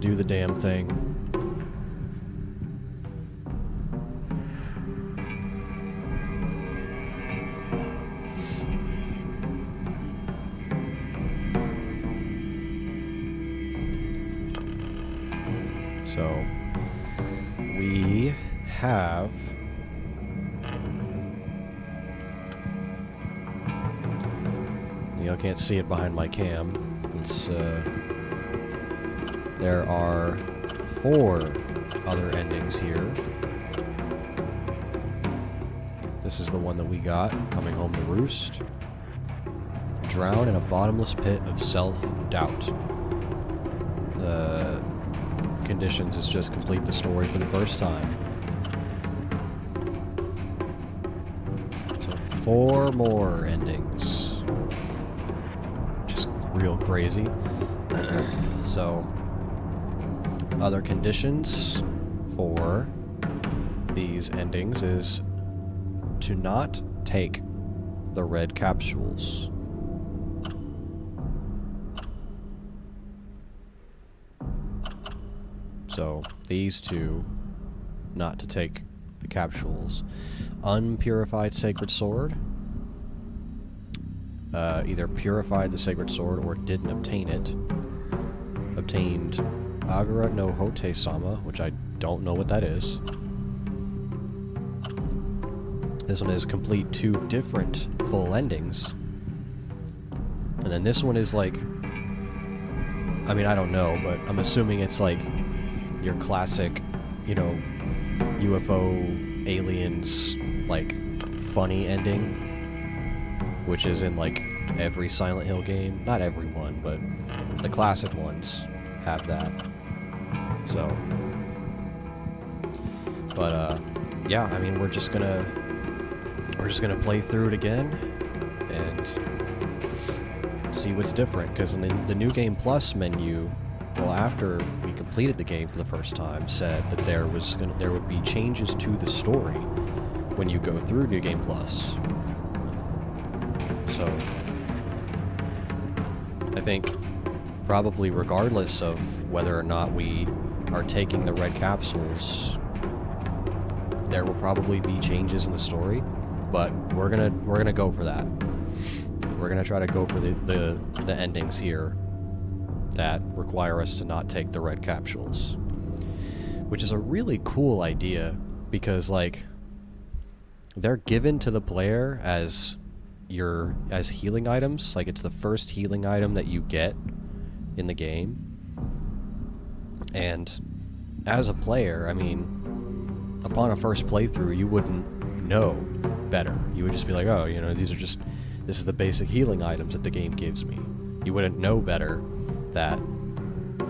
do the damn thing. So, we have... I can't see it behind my cam. It's, there are 4 other endings here. This is the one that we got, coming home to roost. Drown in a bottomless pit of self-doubt. The conditions is just complete the story for the first time. So 4 more endings. Just real crazy. So, other conditions for these endings is to not take the red capsules. So, these 2, not to take the capsules. Unpurified Sacred Sword. Either purified the Sacred Sword or didn't obtain it. Obtained Agura no Hote Sama, which I don't know what that is. This one is complete 2 different full endings. And then this one is like... I mean, I don't know, but I'm assuming it's like your classic, you know, UFO aliens, like, funny ending. Which is in, like, every Silent Hill game. Not every one, but the classic ones have that. So. But, yeah, I mean, we're just gonna play through it again and see what's different. Because in the New Game Plus menu, well, after we completed the game for the first time, said that there would be changes to the story when you go through New Game Plus. So, I think probably regardless of whether or not we are taking the red capsules, there will probably be changes in the story, but we're gonna go for that. We're gonna try to go for the endings here that require us to not take the red capsules, which is a really cool idea because, like, they're given to the player as healing items. Like, it's the first healing item that you get in the game. And as a player, I mean, upon a first playthrough, you wouldn't know better. You would just be like, oh, you know, this is the basic healing items that the game gives me. You wouldn't know better that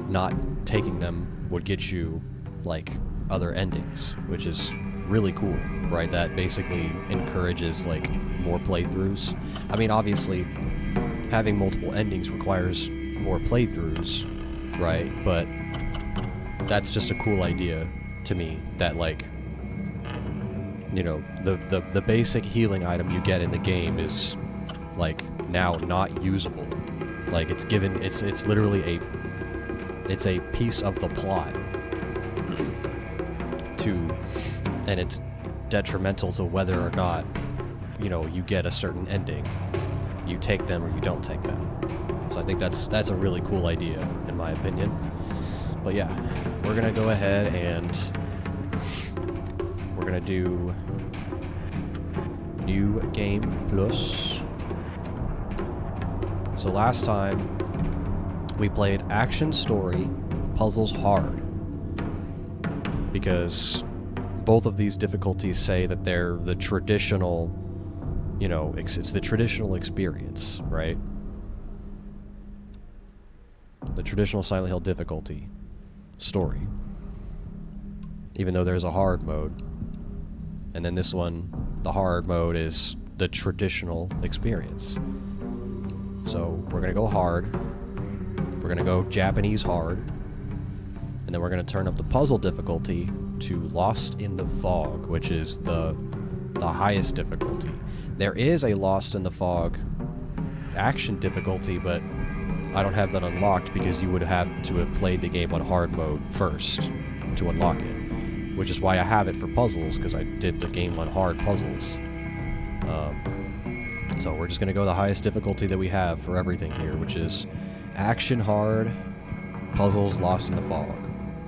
not taking them would get you, like, other endings, which is really cool, right? That basically encourages, like, more playthroughs. I mean, obviously, having multiple endings requires more playthroughs, right? But that's just a cool idea to me, that, like, you know, the basic healing item you get in the game is, like, now not usable. Like, it's literally it's a piece of the plot and it's detrimental to whether or not, you know, you get a certain ending. You take them or you don't take them. So I think that's a really cool idea, in my opinion. But yeah, we're gonna go ahead and we're gonna do New Game Plus. So last time we played Action Story, Puzzles Hard, because both of these difficulties say that they're the traditional, you know, it's the traditional experience, right? The traditional Silent Hill difficulty story. Even though there's a hard mode. And then this one, the hard mode is the traditional experience. So we're gonna go hard. We're gonna go Japanese hard. And then we're gonna turn up the puzzle difficulty to Lost in the Fog, which is the highest difficulty. There is a Lost in the Fog action difficulty, but I don't have that unlocked because you would have to have played the game on hard mode first to unlock it. Which is why I have it for puzzles, because I did the game on hard puzzles. So we're just going to go the highest difficulty that we have for everything here, which is action hard, puzzles lost in the fog.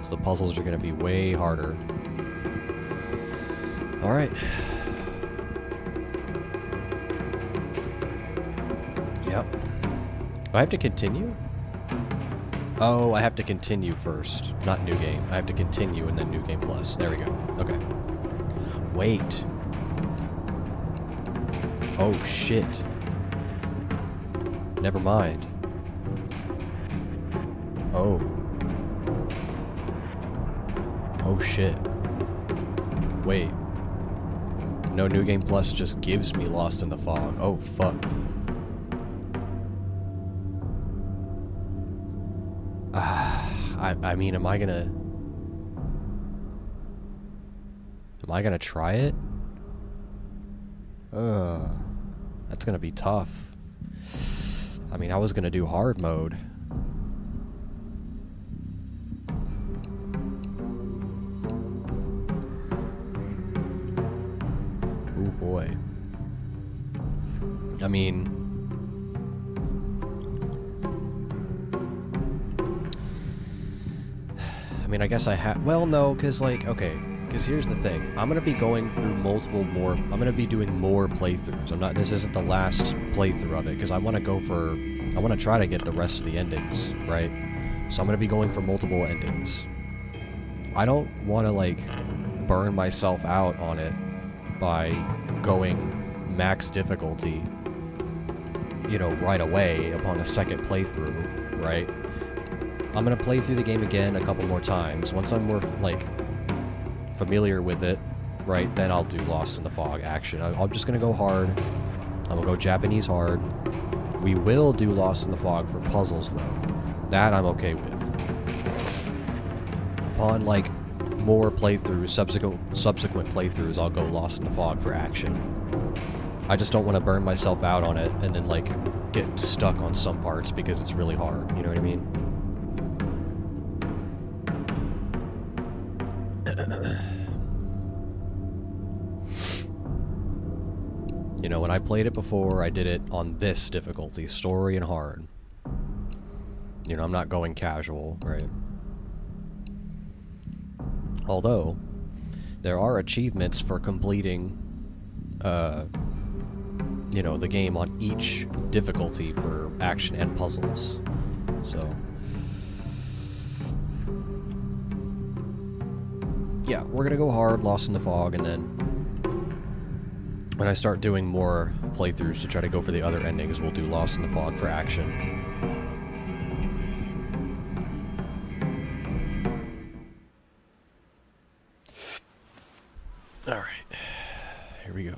So the puzzles are going to be way harder. Alright. Yep. Do I have to continue? Oh, I have to continue first. Not new game. I have to continue and then new game plus. There we go. Okay. Wait. Oh, shit. Never mind. Oh. Oh, shit. Wait. No new game plus just gives me Lost in the Fog. Oh, fuck. I mean, am I gonna try it? That's gonna be tough. I mean, I was gonna do hard mode. Oh boy. I mean, I guess I have... Well, no, because, like, okay. Because here's the thing. I'm going to be going through I'm going to be doing more playthroughs. This isn't the last playthrough of it, because I want to try to get the rest of the endings, right? So I'm going to be going for multiple endings. I don't want to, like, burn myself out on it by going max difficulty, you know, right away upon a second playthrough, right? I'm gonna play through the game again a couple more times. Once I'm more, like, familiar with it, right, then I'll do Lost in the Fog action. I'm just gonna go hard. I'm gonna go Japanese hard. We will do Lost in the Fog for puzzles, though. That I'm okay with. Upon, like, more playthroughs, subsequent playthroughs, I'll go Lost in the Fog for action. I just don't want to burn myself out on it and then, like, get stuck on some parts because it's really hard, you know what I mean? You know, when I played it before, I did it on this difficulty, story and hard. You know, I'm not going casual, right? Although, there are achievements for completing, you know, the game on each difficulty for action and puzzles. So... yeah, we're gonna go hard, Lost in the Fog, and then when I start doing more playthroughs to try to go for the other endings, we'll do Lost in the Fog for action. Alright, here we go.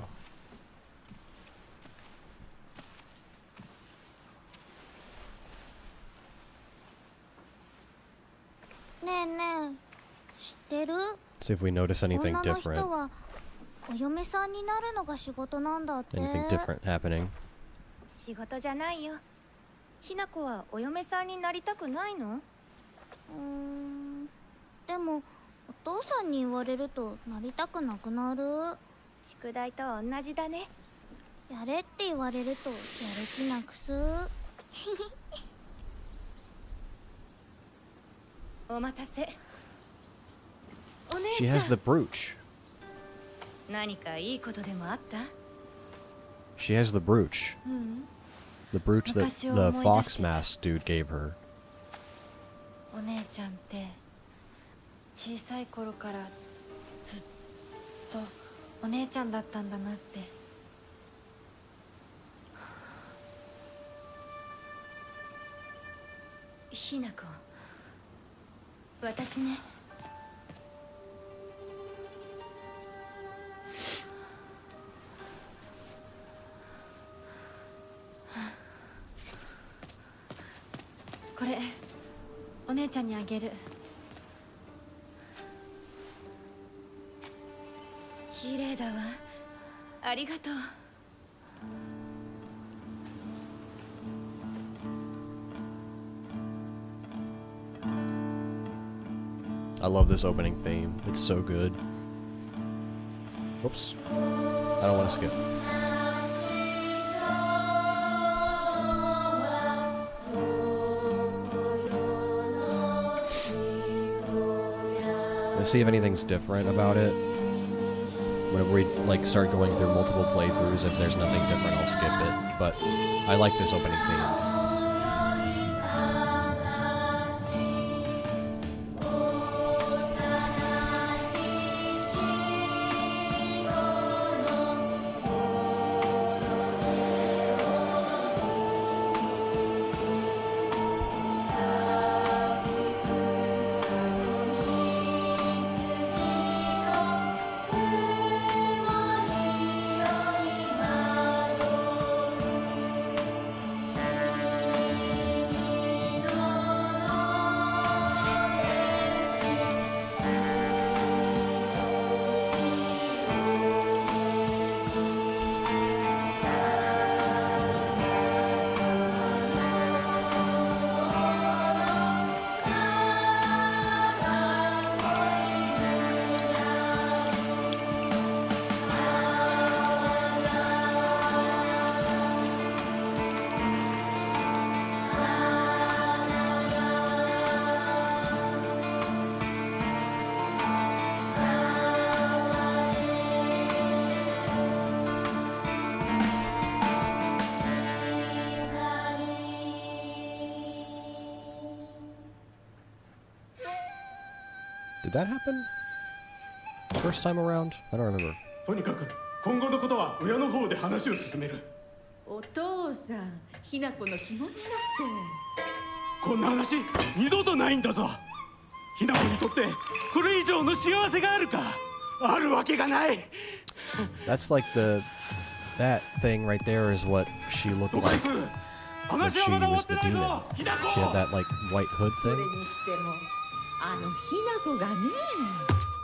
See if we notice anything different. Anything different happening. 仕事じゃないよ。ひな子はお嫁さんになりたくないの？でもお父さんに言われるとなりたくなくなる。宿題と同じだね。やれって言われるとやる気なくす。お待たせ。 She has the brooch. 何かいいことでもあった？ She has the brooch. The brooch that the fox mask dude gave her. お姉ちゃんって小さい頃からずっとお姉ちゃんだったんだなって。ひな子、私ね。 これお姉ちゃんにあげる。綺麗だわ。ありがとう。 お I love this opening theme. It's so good. Whoops. I don't want to skip. Let's see if anything's different about it. Whenever we like start going through multiple playthroughs, if there's nothing different, I'll skip it. But I like this opening theme. Did that happen? First time around? I don't remember. とにかく今後のことは親の方で話を進める。お父さん、ひな子の気持ちだって。こんな話二度とないんだぞ。ひな子にとってこれ以上の幸せがあるか？あるわけがない。That's like that thing right there is what she looked like when she was the demon. She had that like white hood それ thing. にしても、あのひな子がね。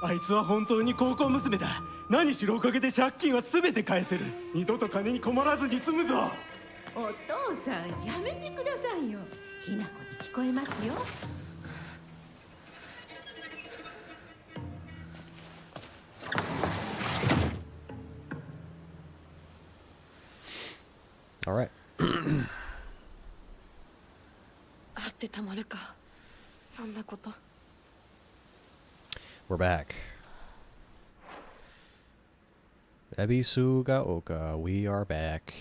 あいつは本当に高校娘だ。何しろおかげで借金は全て返せる。二度と金に困らずに済むぞ。お父さん、やめてくださいよ。ひな子に聞こえますよ。All right. あってたまるか、そんなこと。 We're back. Ebisugaoka, we are back.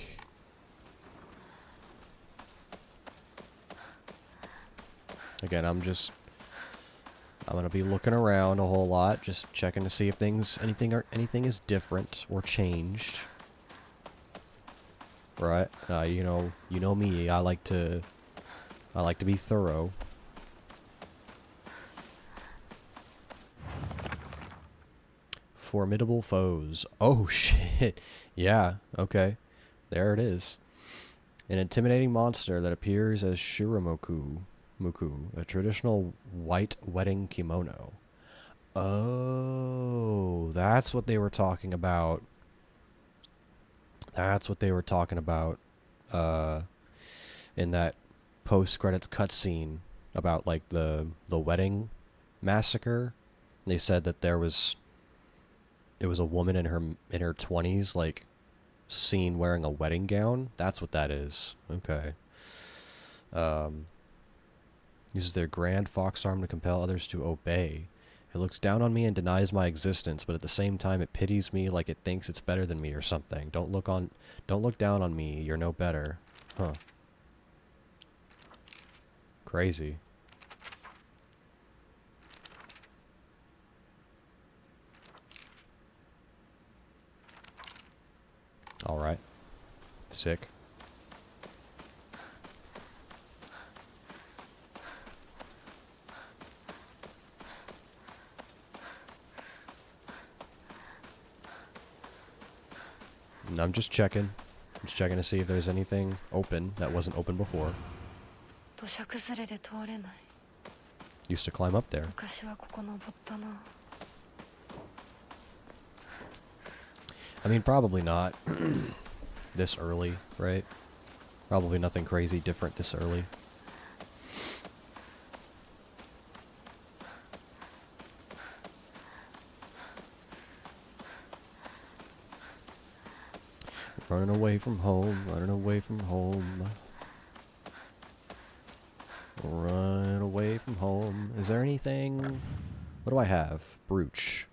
Again, I'm gonna be looking around a whole lot, just checking to see if anything is different or changed. Right? You know me. I like to be thorough. Formidable foes. Oh shit. Yeah, okay. There it is. An intimidating monster that appears as Shiramoku, a traditional white wedding kimono. Oh, that's what they were talking about. That's what they were talking about in that post-credits cutscene about like the wedding massacre. They said that it was a woman in her 20s like seen wearing a wedding gown. That's what that is. Okay. Uses their grand fox arm to compel others to obey. It looks down on me and denies my existence, but at the same time it pities me like it thinks it's better than me or something. Don't look down on me, you're no better. Huh. Crazy. Alright. Sick. And I'm just checking. Just checking to see if there's anything open that wasn't open before. 土砂崩れで通れない。 Used to climb up there. 昔はここ登ったな。 I mean, probably not this early, right? Probably nothing crazy different this early. Running away from home, running away from home. Running away from home. Is there anything? What do I have? Brooch.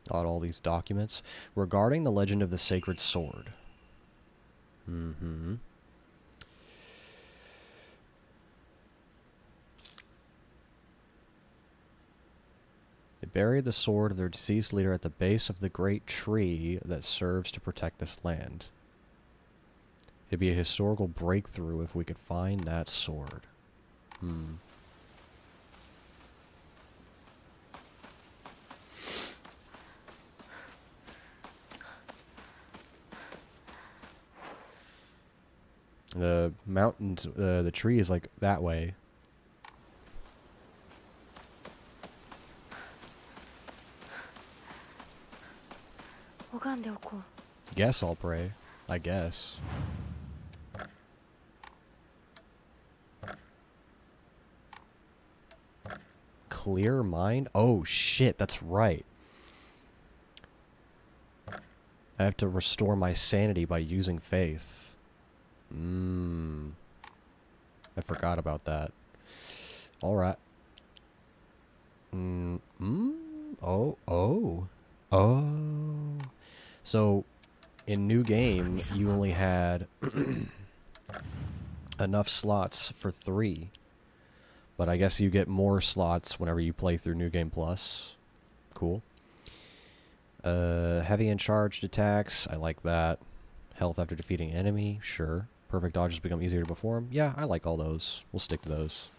Got all these documents regarding the legend of the sacred sword. Mm-hmm. They buried the sword of their deceased leader at the base of the great tree that serves to protect this land. It'd be a historical breakthrough if we could find that sword. The mountains, the tree is like that way. Guess I'll pray. I guess. Clear mind? Oh shit, that's right. I have to restore my sanity by using faith. I forgot about that. Alright. Oh. So, in New Game, you only had enough slots for 3. But I guess you get more slots whenever you play through New Game Plus. Cool. Heavy and charged attacks. I like that. Health after defeating enemy. Sure. Perfect dodges become easier to perform. Yeah, I like all those. We'll stick to those.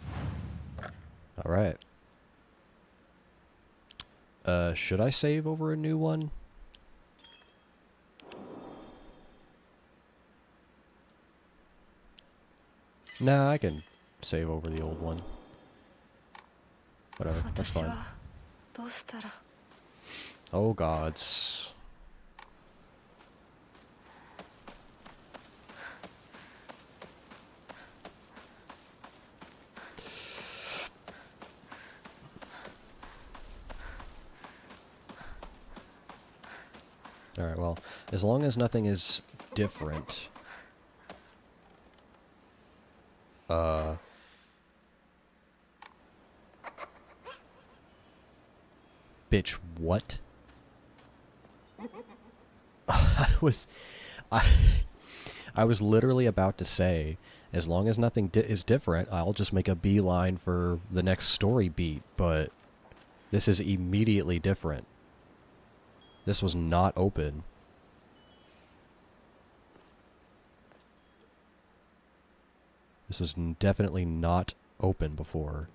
Alright. Should I save over a new one? Nah, I can save over the old one. Whatever, that's fine. Oh gods. Alright, well, as long as nothing is different. Bitch, what? I was literally about to say, as long as nothing is different, I'll just make a beeline for the next story beat, but this is immediately different. This was not open. This was definitely not open before.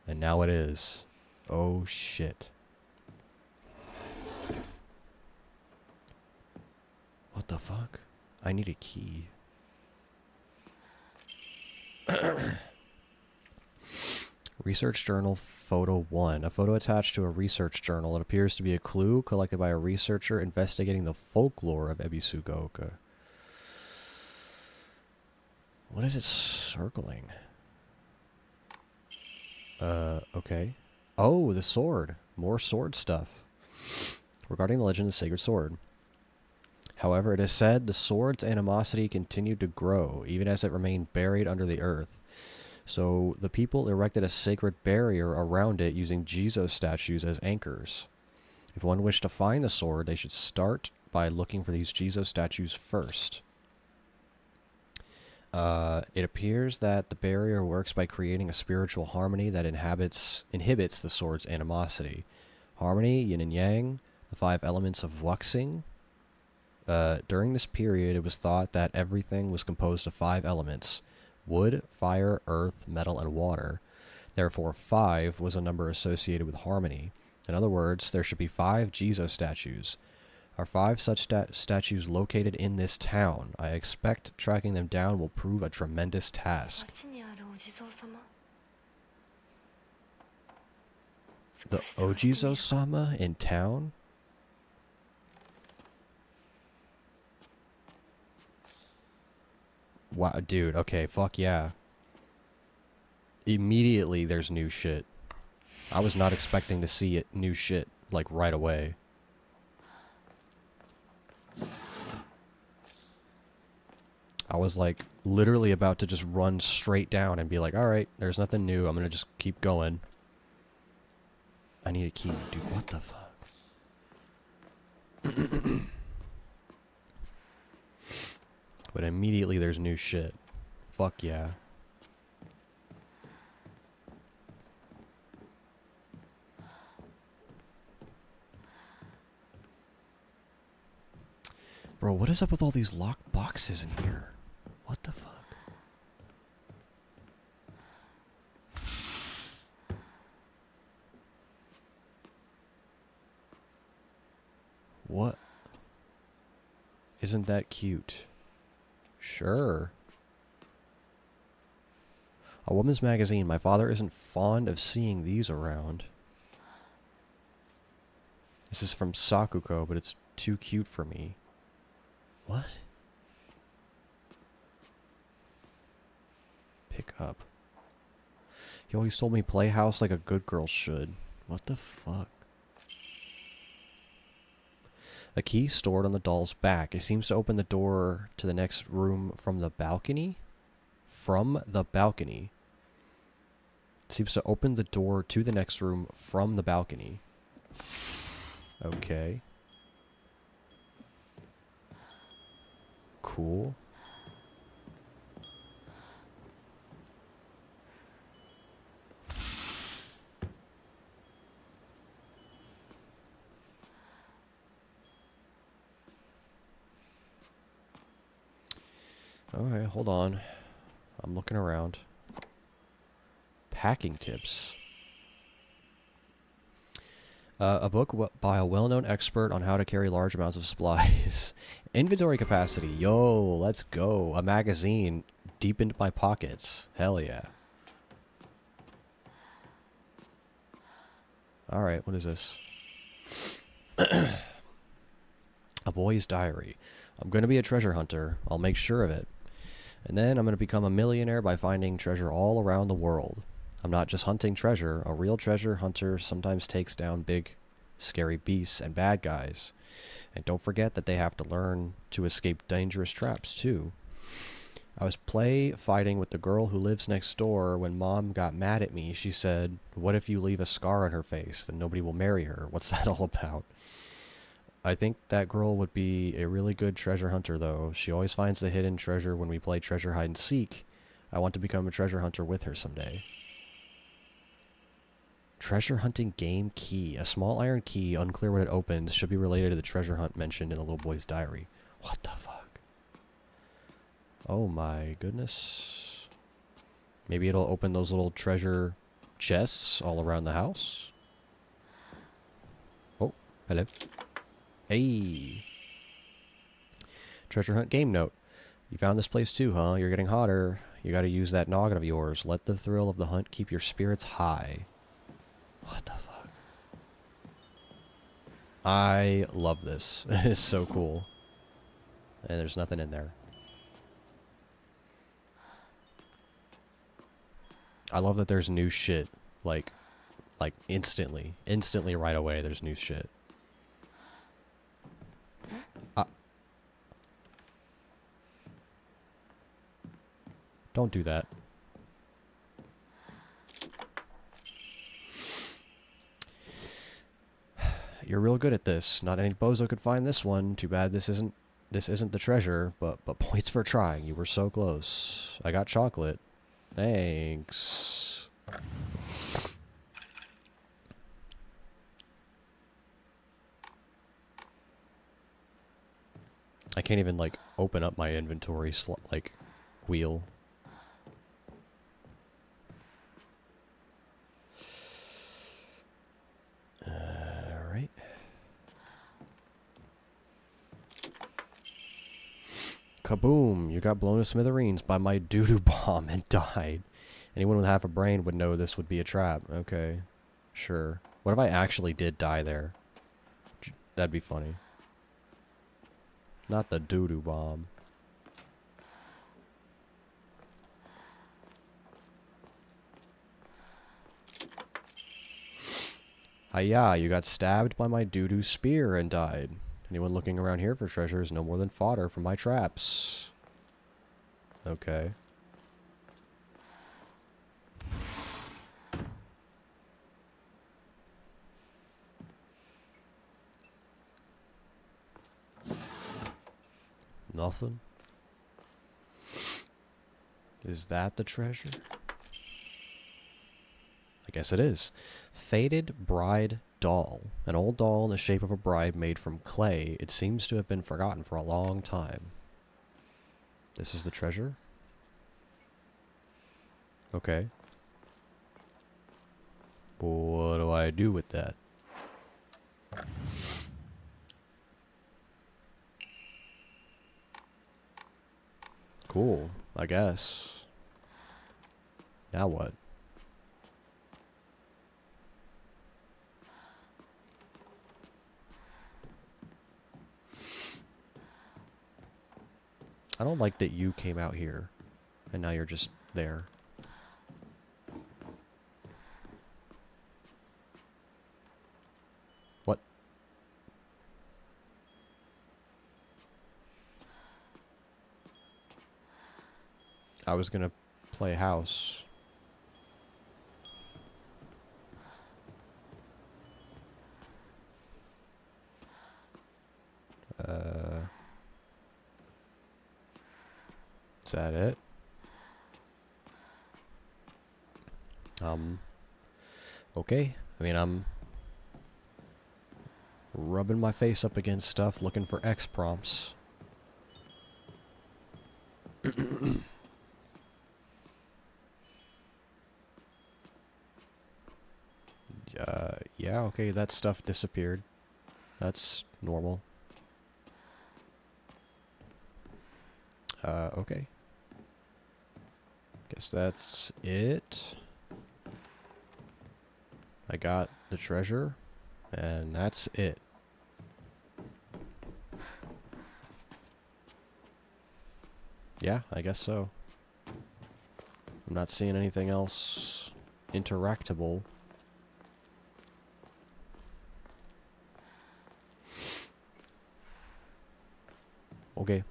And now it is. Oh shit. What the fuck? I need a key. Research journal photo 1. A photo attached to a research journal. It appears to be a clue collected by a researcher investigating the folklore of Ebisugaoka. What is it circling? Okay. Oh, the sword. More sword stuff. Regarding the legend of the sacred sword. However, it is said the sword's animosity continued to grow, even as it remained buried under the earth. So, the people erected a sacred barrier around it using Jizo statues as anchors. If one wished to find the sword, they should start by looking for these Jizo statues first. It appears that the barrier works by creating a spiritual harmony that inhibits the sword's animosity. Harmony, yin and yang, the 5 elements of Wuxing. During this period, it was thought that everything was composed of 5 elements: wood, fire, earth, metal, and water. Therefore, 5 was a number associated with harmony. In other words, there should be 5 Jizo statues. Are 5 such statues located in this town? I expect tracking them down will prove a tremendous task. The Ojizo-sama in town? Wow, dude, okay, fuck yeah. Immediately there's new shit. I was not expecting to see it new shit like right away. I was like literally about to just run straight down and be like, alright, there's nothing new. I'm gonna just keep going. I need a key. Dude, what the fuck? But immediately there's new shit. Fuck yeah. Bro, what is up with all these locked boxes in here? What the fuck? What? Isn't that cute? Sure. A woman's magazine. My father isn't fond of seeing these around. This is from Sakuko, but it's too cute for me. What? Pick up. He always told me play house like a good girl should. What the fuck? A key stored on the doll's back. It seems to open the door to the next room from the balcony. From the balcony. It seems to open the door to the next room from the balcony. Okay. Cool. Alright, hold on. I'm looking around. Packing tips. A book by a well-known expert on how to carry large amounts of supplies. Inventory capacity. Yo, let's go. A magazine deep into my pockets. Hell yeah. Alright, what is this? A boy's diary. I'm going to be a treasure hunter. I'll make sure of it. And then I'm going to become a millionaire by finding treasure all around the world. I'm not just hunting treasure. A real treasure hunter sometimes takes down big, scary beasts and bad guys. And don't forget that they have to learn to escape dangerous traps, too. I was fighting with the girl who lives next door when Mom got mad at me. She said, "What if you leave a scar on her face? Then nobody will marry her." What's that all about? I think that girl would be a really good treasure hunter, though. She always finds the hidden treasure when we play treasure hide and seek. I want to become a treasure hunter with her someday. Treasure hunting game key. A small iron key, unclear when it opens, should be related to the treasure hunt mentioned in the little boy's diary. What the fuck? Oh my goodness. Maybe it'll open those little treasure chests all around the house? Oh, hello. Hey. Treasure hunt game note. You found this place too, huh? You're getting hotter. You gotta use that noggin of yours. Let the thrill of the hunt keep your spirits high. What the fuck? I love this. It's so cool. And there's nothing in there. I love that there's new shit. Like instantly. Instantly right away there's new shit. Don't do that. You're real good at this. Not any bozo could find this one. Too bad this isn't the treasure, but points for trying. You were so close. I got chocolate. Thanks. I can't even like open up my inventory wheel. Alright. Kaboom! You got blown to smithereens by my doo-doo bomb and died. Anyone with half a brain would know this would be a trap. Okay. Sure. What if I actually did die there? That'd be funny. Not the doo-doo bomb. Hiya, you got stabbed by my doo-doo spear and died. Anyone looking around here for treasure is no more than fodder for my traps. Okay. Nothing. Is that the treasure? I guess it is. Faded Bride Doll. An old doll in the shape of a bride made from clay. It seems to have been forgotten for a long time. This is the treasure? Okay. What do I do with that? Cool, I guess. Now what? I don't like that you came out here, and now you're just there. What? I was gonna play house. Is that it? Okay. I mean, I'm rubbing my face up against stuff, looking for X prompts. Yeah, okay, that stuff disappeared. That's normal. Okay. Guess that's it. I got the treasure, and that's it. Yeah, I guess so. I'm not seeing anything else interactable. Okay.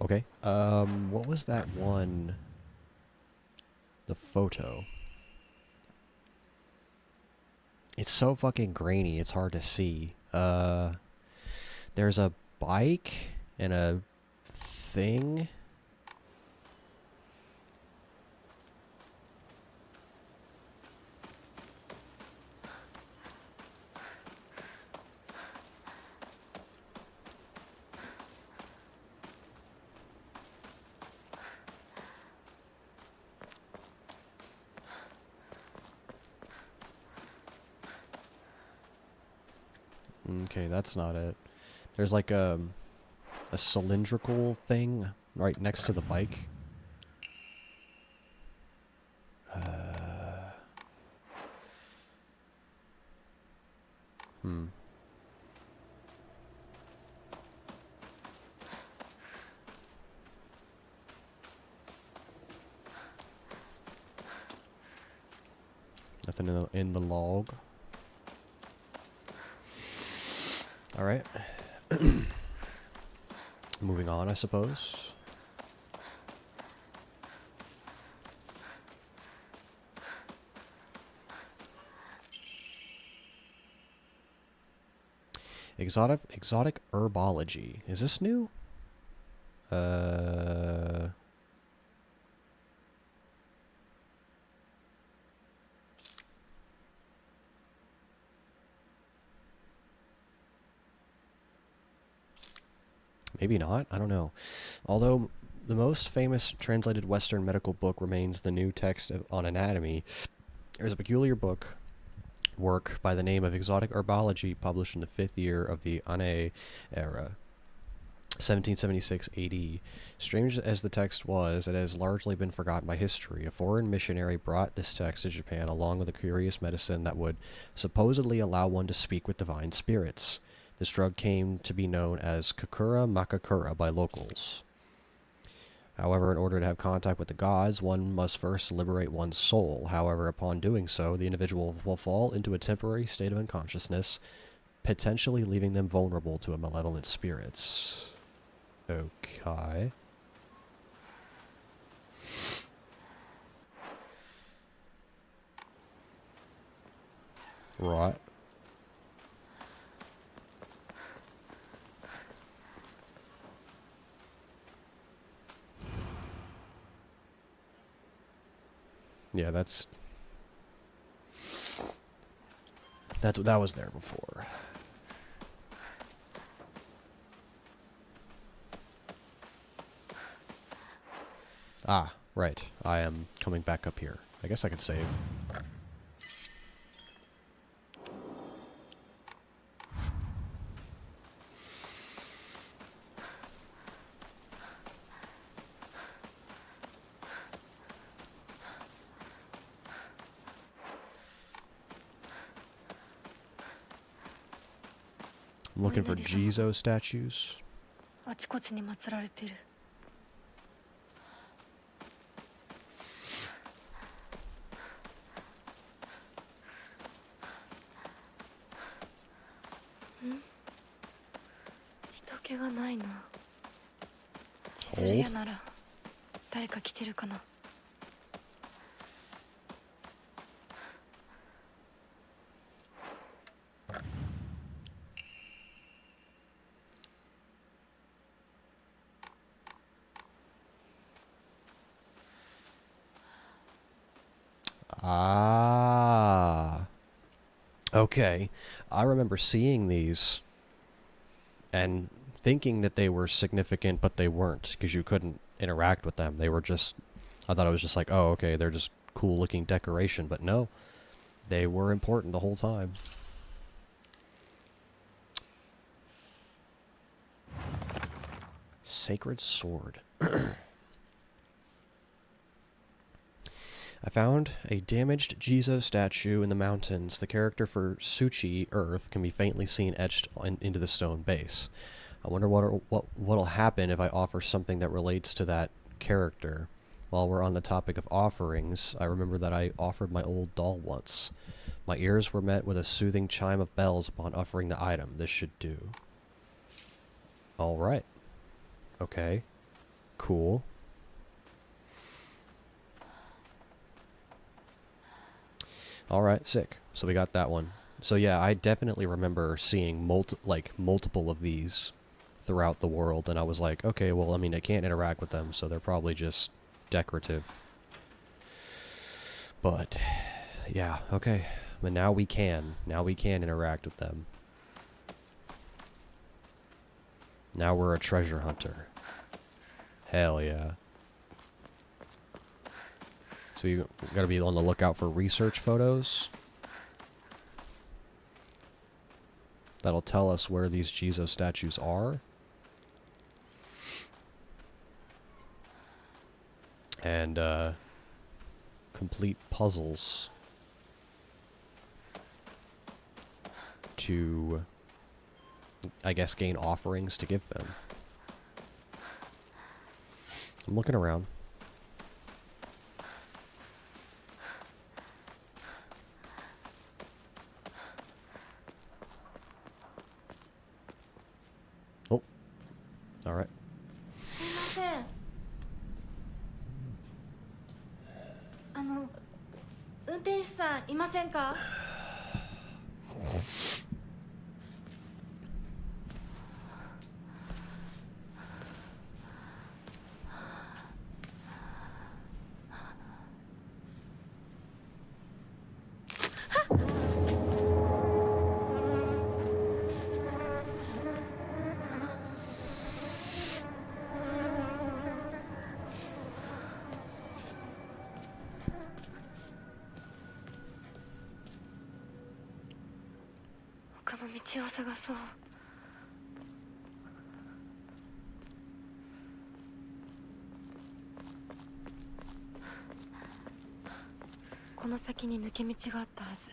Okay. What was that one? The photo. It's so fucking grainy, it's hard to see. There's a bike and a thing. Okay, that's not it. There's like a cylindrical thing right next to the bike. Nothing in the log. Alright. Moving on, I suppose. Exotic herbology. Is this new? Maybe not. I don't know. Although the most famous translated Western medical book remains the new text on anatomy, there's a peculiar work by the name of Exotic Herbology published in the 5th year of the Ane era. 1776 AD. Strange as the text was, it has largely been forgotten by history. A foreign missionary brought this text to Japan along with a curious medicine that would supposedly allow one to speak with divine spirits. This drug came to be known as Kakura Makakura by locals. However, in order to have contact with the gods, one must first liberate one's soul. However, upon doing so, the individual will fall into a temporary state of unconsciousness, potentially leaving them vulnerable to malevolent spirits. Okay. Right. Yeah, that was there before. Ah, right. I am coming back up here. I guess I could save. I'm looking for Jizo statues. あちこちに祀られてる。人気がないな。千鶴屋なら誰か来てるかな。Ah. Okay. I remember seeing these and thinking that they were significant, but they weren't, because you couldn't interact with them. They were just... I thought it was just like, oh, okay, they're just cool-looking decoration, but no. They were important the whole time. Sacred Sword. I found a damaged Jizo statue in the mountains. The character for Tsuchi, Earth, can be faintly seen etched into the stone base. I wonder what'll happen if I offer something that relates to that character. While we're on the topic of offerings, I remember that I offered my old doll once. My ears were met with a soothing chime of bells upon offering the item. This should do. Alright. Okay. Cool. Alright, sick. So we got that one. So yeah, I definitely remember seeing multiple of these throughout the world, and I was like, okay, well, I mean, I can't interact with them, so they're probably just decorative. But, yeah, okay. But now we can. Now we can interact with them. Now we're a treasure hunter. Hell yeah. So you gotta be on the lookout for research photos. That'll tell us where these Jizo statues are. And, complete puzzles to, I guess, gain offerings to give them. I'm looking around. Oh. Alright. すいません。運転手さんいませんか？他の道を探そう。この先に抜け道があったはず。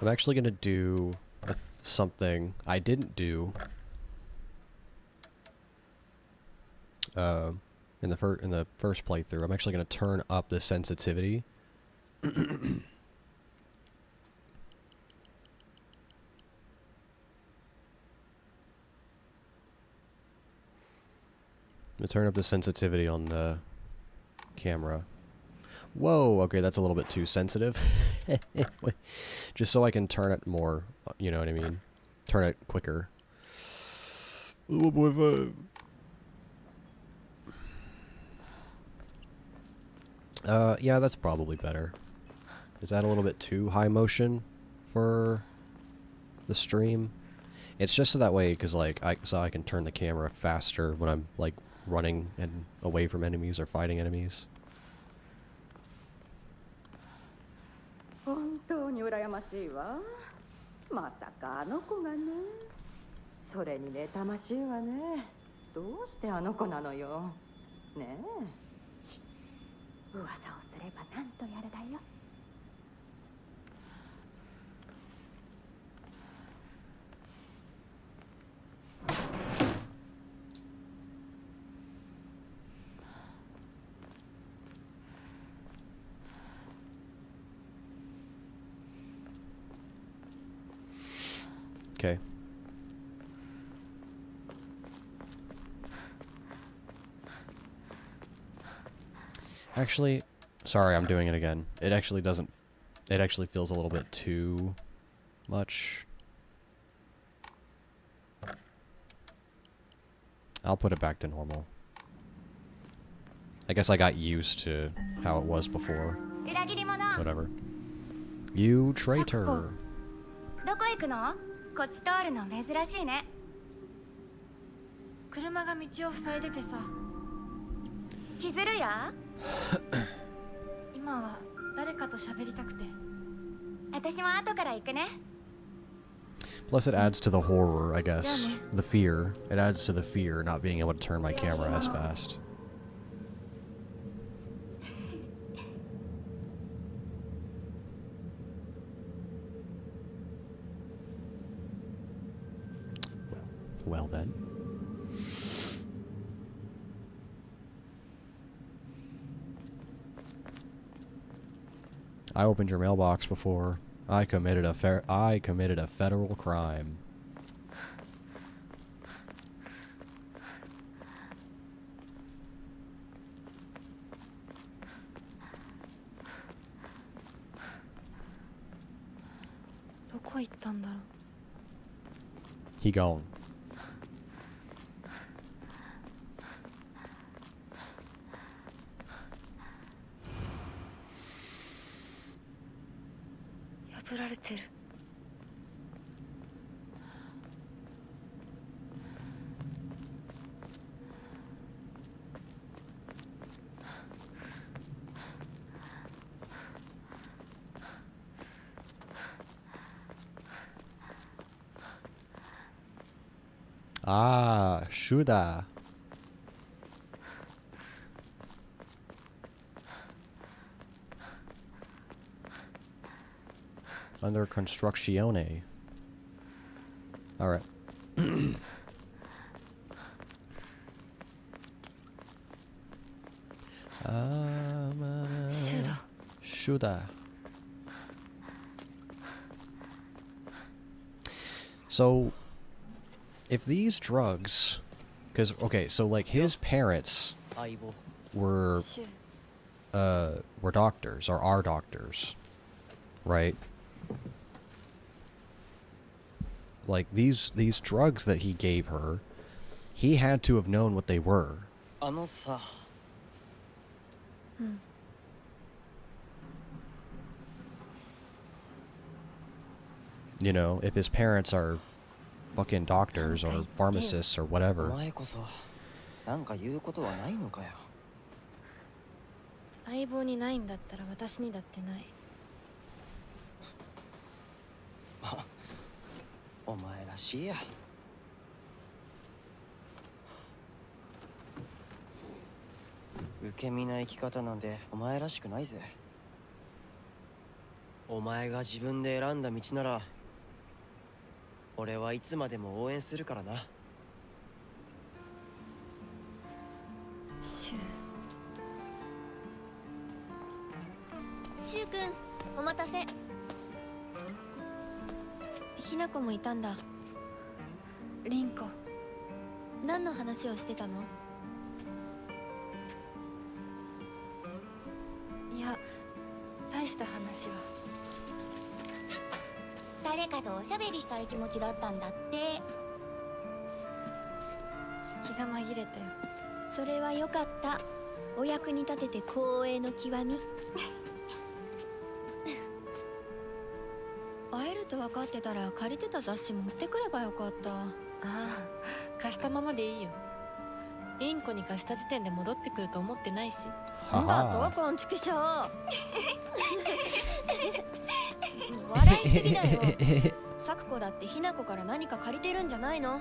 I'm actually gonna do something I didn't do in the first playthrough. I'm actually gonna turn up the sensitivity. I'm gonna turn up the sensitivity on the camera. Whoa, okay, that's a little bit too sensitive. Just so I can turn it more, you know what I mean? Turn it quicker. Yeah, that's probably better. Is that a little bit too high motion for the stream? It's just so that way, because like, so I can turn the camera faster when I'm like running and away from enemies or fighting enemies. 本当に羨ましいわ。まさかあの子がね。それに妬ましいわね。どうしてあの子なのよ。ねえ。噂をすればなんとやるだよ。Okay. Actually, sorry, I'm doing it again. It actually doesn't... It actually feels a little bit too much. I'll put it back to normal. I guess I got used to how it was before. Whatever. You traitor. どこ行くの？こっち通るの珍しいね。車が道を塞いでてさ。千鶴や？今は誰かと喋りたくて。私も後から行くね。 Plus it adds to the horror, I guess. The fear. It adds to the fear not being able to turn my camera as fast. Well then. I opened your mailbox before. I committed a federal crime. He gone. Ah, Shuda. Under constructione. Alright. Shuda. So, if these drugs, because okay, so like his parents were doctors or are doctors, right? Like these drugs that he gave her, he had to have known what they were. You know, if his parents are fucking doctors or pharmacists or whatever. 相棒にないんだったら私にだってない。お前らしいや。受け身な生き方なんてお前らしくないぜ。お前が自分で選んだ道なら俺はいつまでも応援するからな。シュシュウ君お待たせ。ひなこもいたんだ。リンコ。何の話をしてたの？いや、大した話は。誰かとおしゃべりしたい気持ちだったんだって。気が紛れたよ。それはよかった。お役に立てて光栄の極み。会えると分かってたら借りてた雑誌持ってくればよかった。ああ、貸したままでいいよ。リンコに貸した時点で戻ってくると思ってないし。なんだとこんちくしょう。笑いすぎだよ。サクコだってひなこから何か借りてるんじゃないの？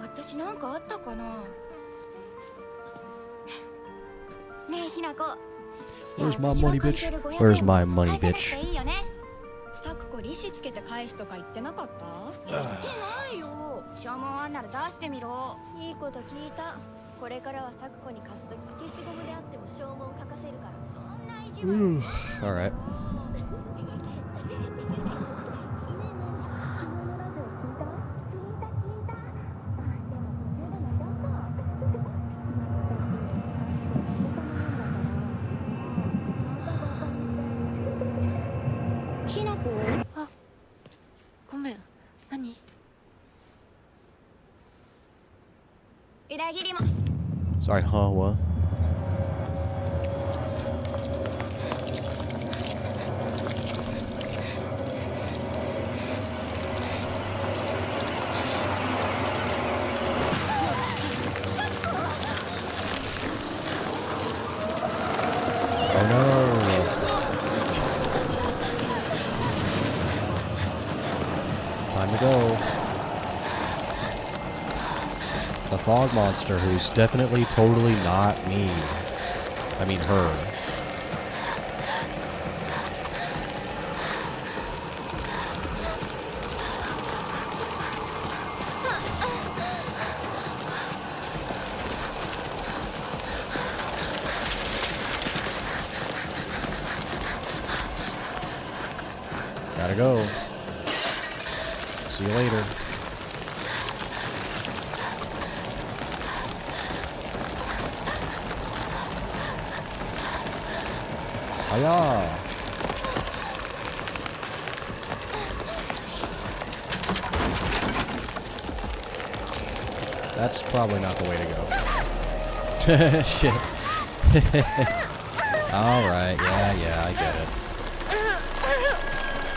私なんかあったかな。ねえひなこ。 Where's my money, bitch? Where's my money, bitch? サクコ利子つけて返すとか言ってなかった？言ってないよ。証文あんなら出してみろ。いいこと聞いた。これからはサクコに貸すとき消しゴムであっても証文書かせるから。そんな意地悪。Alright.あ、ごめん。何？裏切りも。 Sorry, huh? What? Oh no! Time to go. The fog monster, who's definitely totally not me. I mean her. Gotta go. See you later. Hiya! That's probably not the way to go. Shit. Alright, yeah, I get it.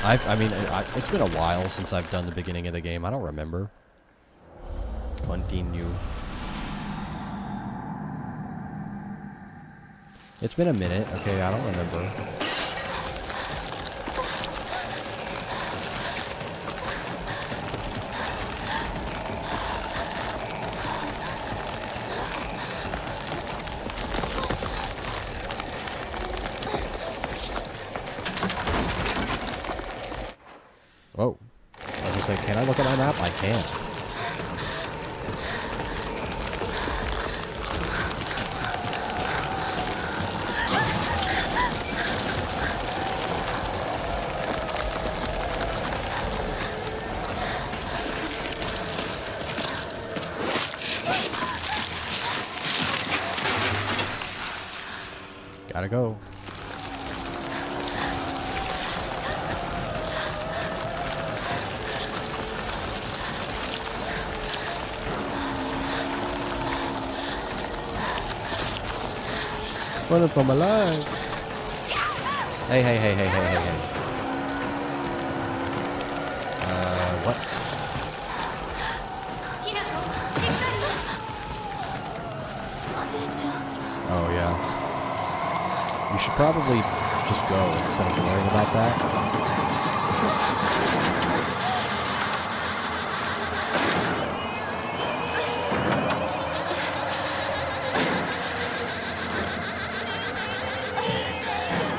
I mean, it's been a while since I've done the beginning of the game. I don't remember. Continue. It's been a minute. Okay, I don't remember. Whoa. I was gonna say, can I look at my map? I can. Gotta go. Running for my life. Hey. What? Oh, yeah. You should probably just go instead of worrying about that.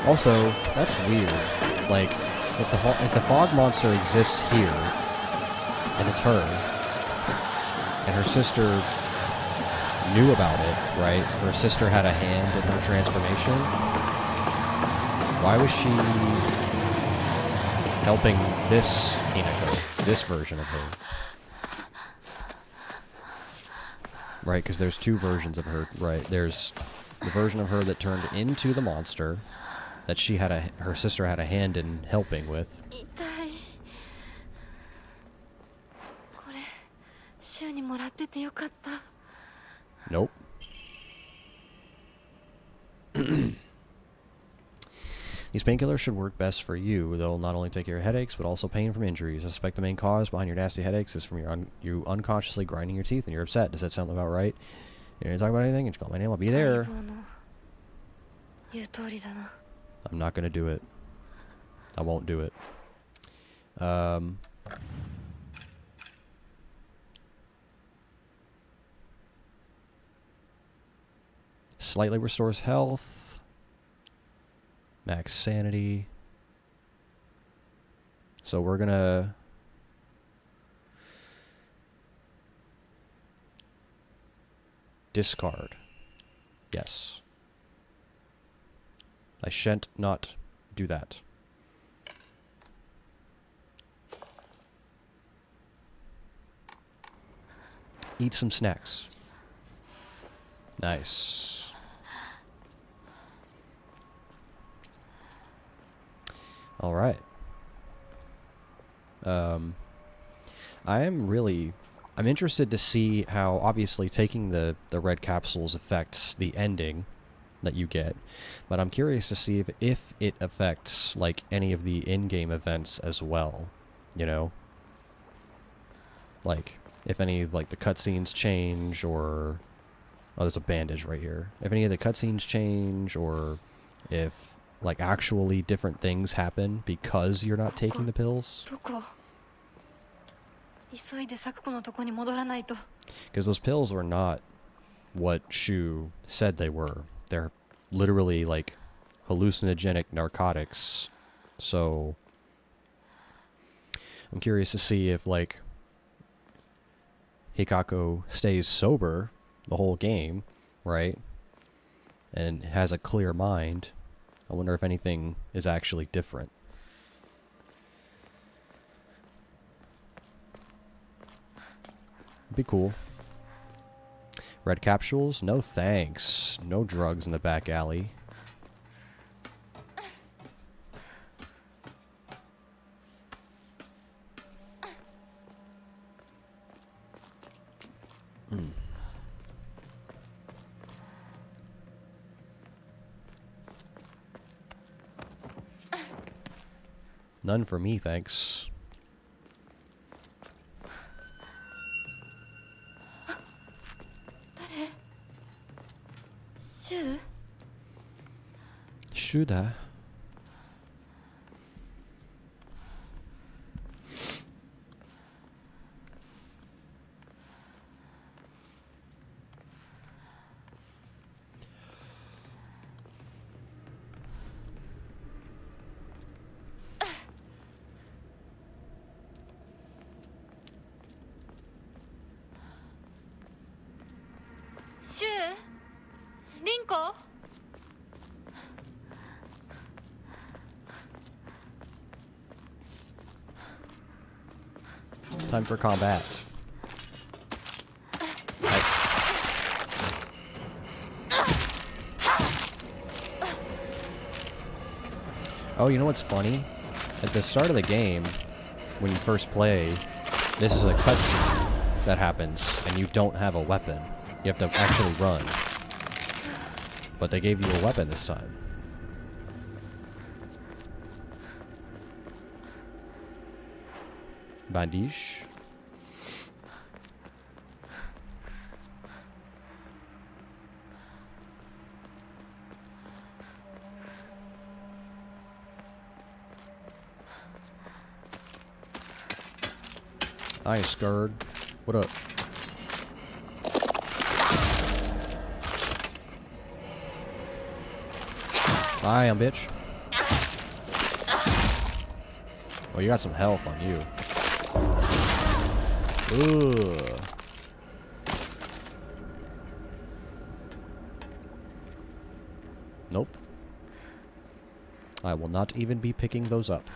Also, that's weird. Like, if the fog monster exists here, and it's her, and her sister knew about it, right? Her sister had a hand in her transformation. Why was she helping this Hinako, this version of her? Right, because there's two versions of her, right? There's the version of her that turned into the monster, that her sister had a hand in helping with. 痛い。これ週にもらっててよかった。 Nope. These painkillers should work best for you. They'll not only take care of headaches, but also pain from injuries. I suspect the main cause behind your nasty headaches is from you unconsciously grinding your teeth and you're upset. Does that sound about right? You need to talk about anything? Just call my name. I'll be there. 言う通りだな。 I'm not going to do it. I won't do it. Slightly restores health. Max sanity. So we're gonna discard. Yes. I shan't not do that. Eat some snacks. Nice. All right. I'm interested to see how, obviously, taking the red capsules affects the ending that you get, but I'm curious to see if it affects, like, any of the in-game events as well, you know? Like, if any of, like, the cutscenes change, or... Oh, there's a bandage right here. If any of the cutscenes change, or if, like, actually different things happen because you're not taking the pills. どこ? 急いでサクコのとこに戻らないと。 Because those pills are not what Shu said they were. They're literally, like, hallucinogenic narcotics. So I'm curious to see if, like, Hikako stays sober the whole game, right? And has a clear mind. I wonder if anything is actually different. It'd be cool. Red capsules? No thanks. No drugs in the back alley. None for me, thanks. Shu? Shuda? Shu? Rinko? Time for combat. Oh, you know what's funny? At the start of the game, when you first play, this is a cutscene that happens, and you don't have a weapon. You have to actually run. But they gave you a weapon this time. Bandage. Nice, Gerd. What up? Bye, bitch. Oh, you got some health on you. Ugh. Nope. I will not even be picking those up.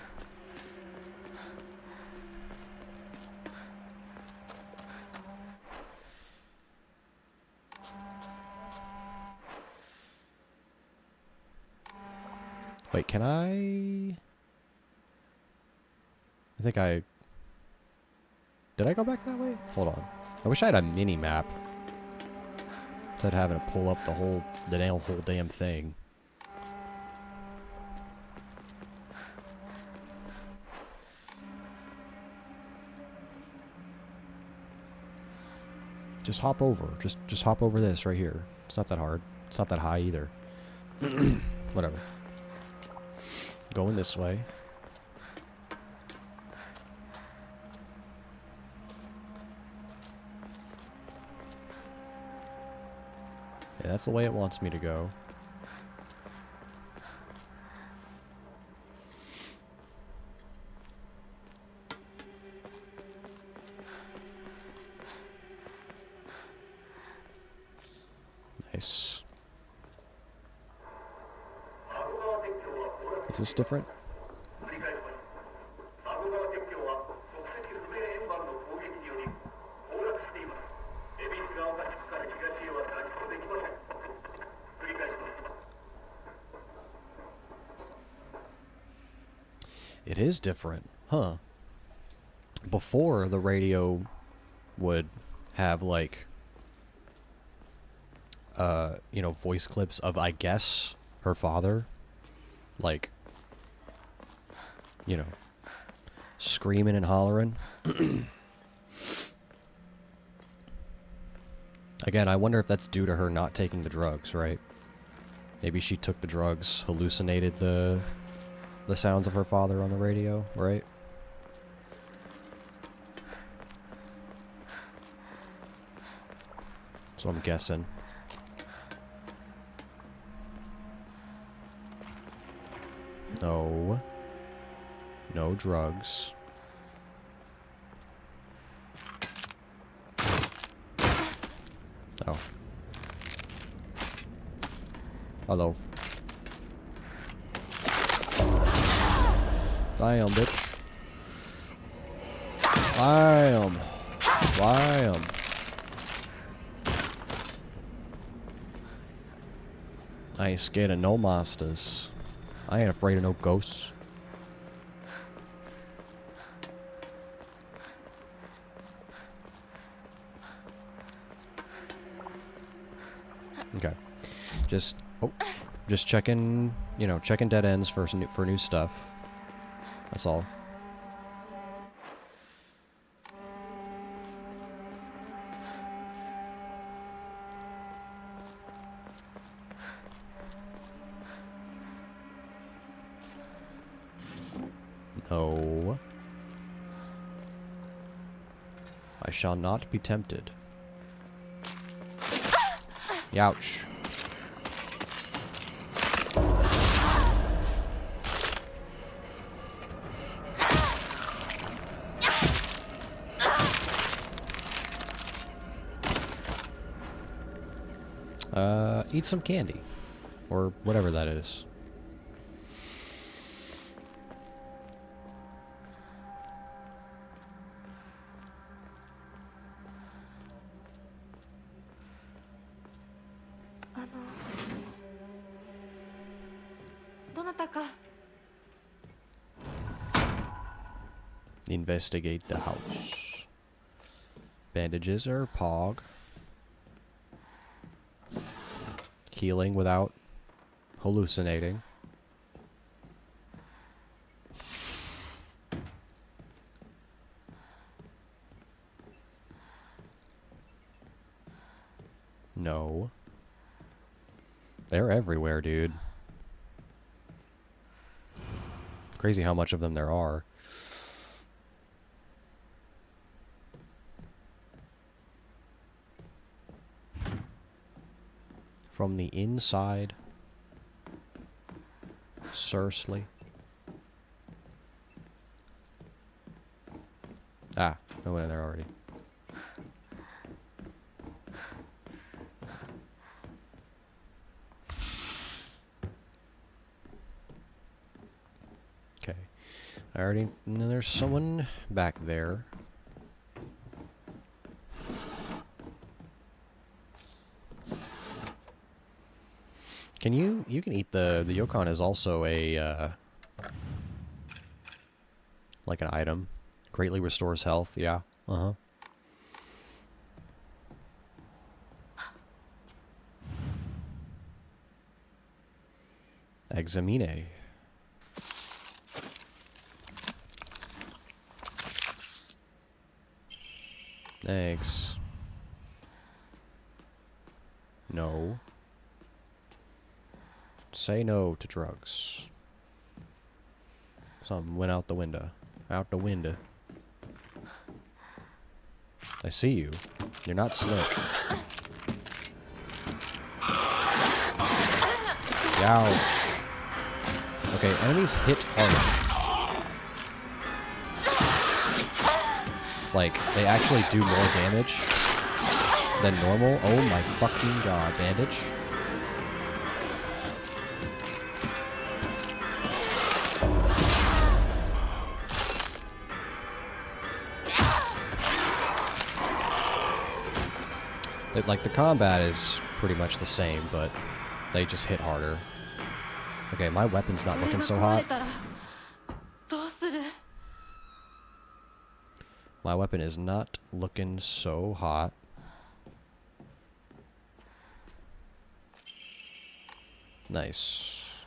Wait, can I think I... Did I go back that way? Hold on. I wish I had a mini-map. Instead of having to pull up the whole damn thing. Just hop over. Just hop over this right here. It's not that hard. It's not that high either. Whatever. Going this way. Yeah, that's the way it wants me to go. Nice. Is this different? It is different, huh? Before, the radio would have, like, you know, voice clips of, I guess, her father. Like, you know, screaming and hollering. Again, I wonder if that's due to her not taking the drugs, right? Maybe she took the drugs, hallucinated the sounds of her father on the radio, right? That's what I'm guessing. No. No drugs. Oh. Hello. Damn, bitch. Damn. Damn. I ain't scared of no monsters. I ain't afraid of no ghosts. Okay. Just checking, you know, checking dead ends for new stuff. That's all. No. I shall not be tempted. Youch. Eat some candy. Or whatever that is. Investigate the house. Bandages or pog. Healing without hallucinating. No. They're everywhere, dude. Crazy how much of them there are. From the inside. Seriously. Ah, I went in there already. Okay. I already know there's someone back there. Can you can eat the Yokon is also a like an item. Greatly restores health, yeah. Uh-huh. Examine. Thanks. No. Say no to drugs. Something went out the window. Out the window. I see you. You're not slick. Ouch. Okay, enemies hit harder. Like, they actually do more damage than normal. Oh my fucking god. Bandage. Like, the combat is pretty much the same, but they just hit harder. Okay, my weapon's not looking so hot. My weapon is not looking so hot. Nice.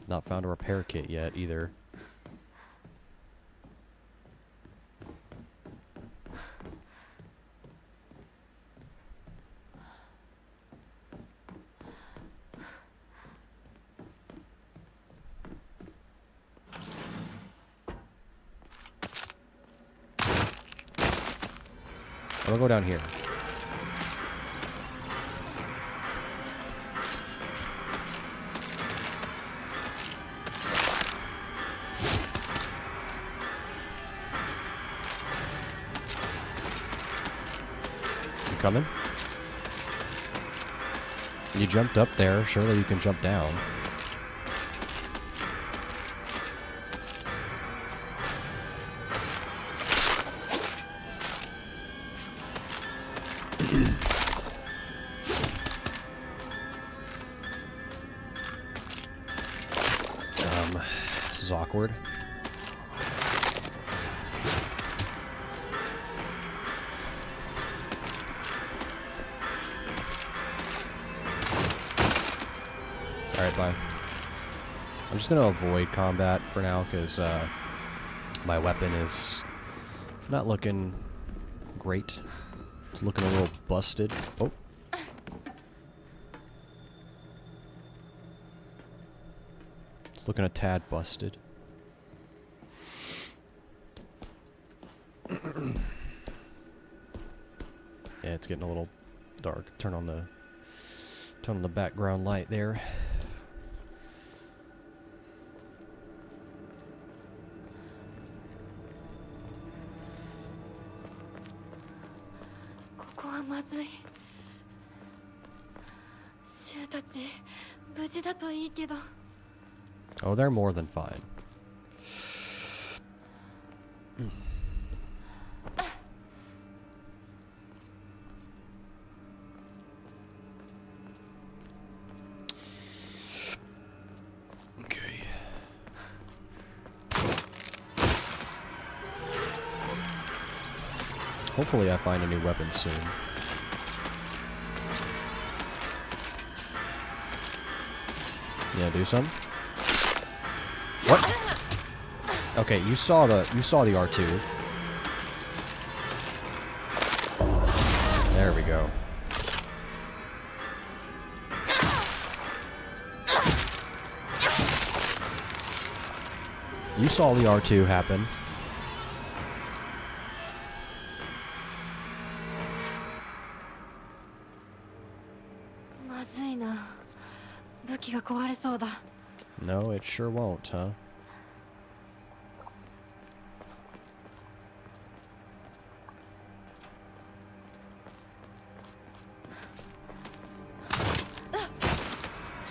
Not found a repair kit yet, either. We'll go down here. You coming? You jumped up there. Surely you can jump down. This is awkward. Alright, bye. I'm just gonna avoid combat for now, because my weapon is not looking great. It's looking a little busted. Oh. It's looking a tad busted. Yeah, it's getting a little dark. Turn on the background light there. Oh, they're more than fine. Okay. Hopefully I find a new weapon soon. Yeah, do some. What? Okay, you saw the R2. There we go. You saw the R2 happen. No, it sure won't, huh?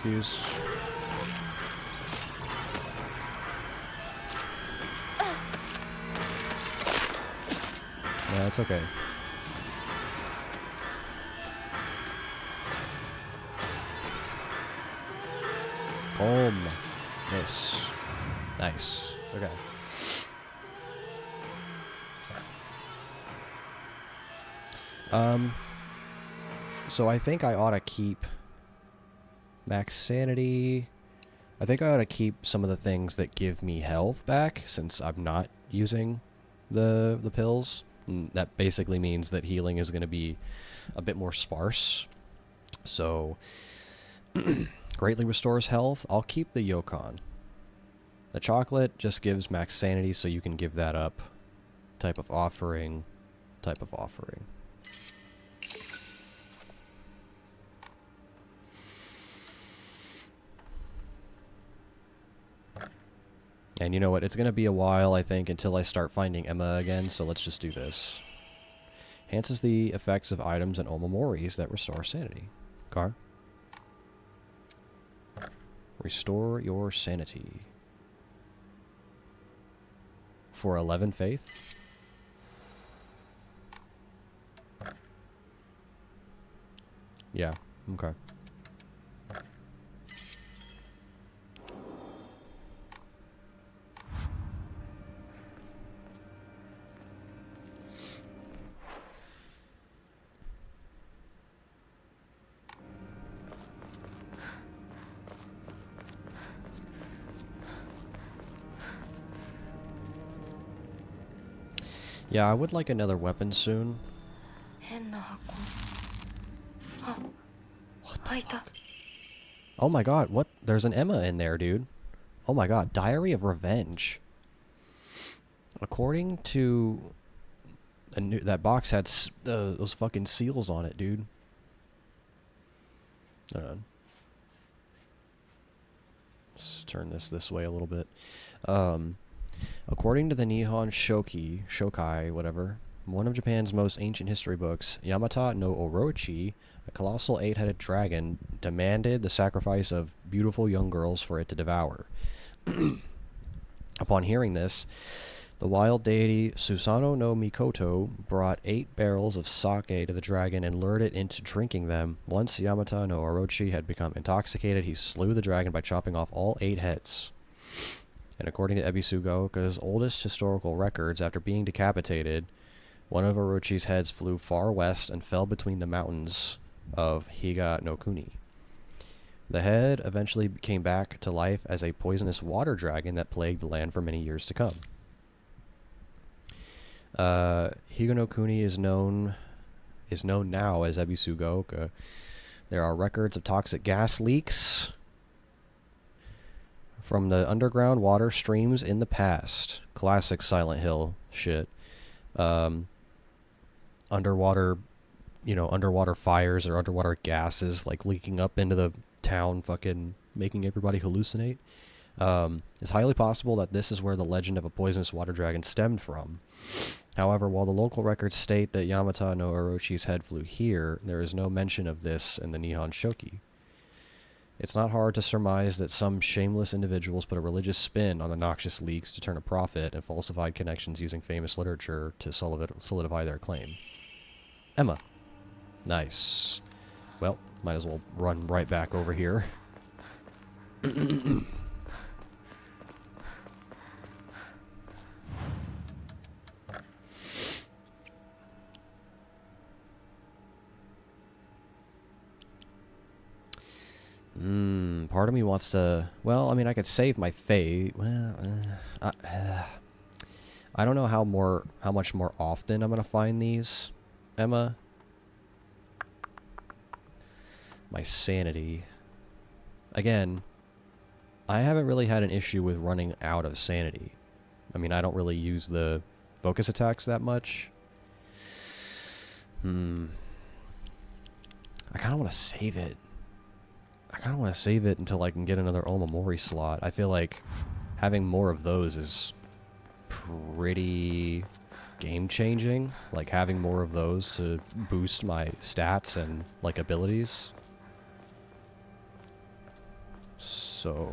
Excuse. Yeah, it's okay. Home. Yes. Nice. Okay. So I think I ought to keep max sanity. I think I ought to keep some of the things that give me health back, since I'm not using the pills. And that basically means that healing is going to be a bit more sparse. So greatly restores health. I'll keep the Yokon. The chocolate just gives max sanity, so you can give that up. Type of offering. Type of offering. And you know what? It's going to be a while, I think, until I start finding Emma again, so let's just do this. Enhances the effects of items and omomoris that restore sanity. Car. Restore your sanity. For 11 faith. Yeah, okay. Yeah, I would like another weapon soon. Oh my god, what? There's an Emma in there, dude. Oh my god, Diary of Revenge. According to... that box had those fucking seals on it, dude. Hold on. Let's turn this way a little bit. According to the Nihon Shokai, whatever, one of Japan's most ancient history books, Yamata no Orochi, a colossal 8-headed dragon, demanded the sacrifice of beautiful young girls for it to devour. Upon hearing this, the wild deity Susanoo no Mikoto brought 8 barrels of sake to the dragon and lured it into drinking them. Once Yamata no Orochi had become intoxicated, he slew the dragon by chopping off all 8 heads. And according to Ebisu Gaoka's oldest historical records, after being decapitated, one of Orochi's heads flew far west and fell between the mountains of Higa no Kuni. The head eventually came back to life as a poisonous water dragon that plagued the land for many years to come. Higa no Kuni is known now as Ebisu Gaoka. There are records of toxic gas leaks from the underground water streams in the past. Classic Silent Hill shit. Underwater fires or underwater gases like leaking up into the town, fucking making everybody hallucinate. It's highly possible that this is where the legend of a poisonous water dragon stemmed from. However, while the local records state that Yamata no Orochi's head flew here, there is no mention of this in the Nihon Shoki. It's not hard to surmise that some shameless individuals put a religious spin on the noxious leaks to turn a profit and falsified connections using famous literature to solidify their claim. Emma. Nice. Well, might as well run right back over here. Part of me wants to... Well, I mean, I could save my fate. Well, I don't know how much more often I'm gonna find these, Emma. My sanity. Again, I haven't really had an issue with running out of sanity. I mean, I don't really use the focus attacks that much. I kind of want to save it. I kind of want to save it until I can get another Omamori slot. I feel like having more of those is pretty game-changing. Like, having more of those to boost my stats and, like, abilities. So...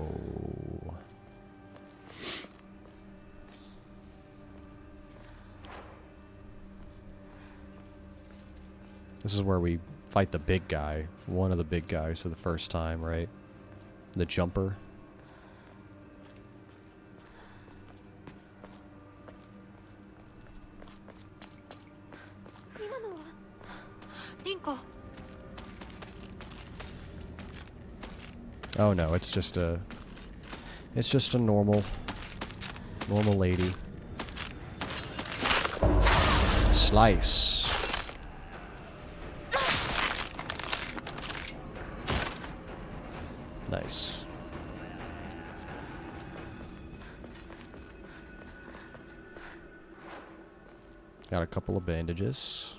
This is where we fight the big guy. One of the big guys for the first time, right? The jumper. Rinko. Oh no, it's just a normal lady. Slice. Nice. Got a couple of bandages.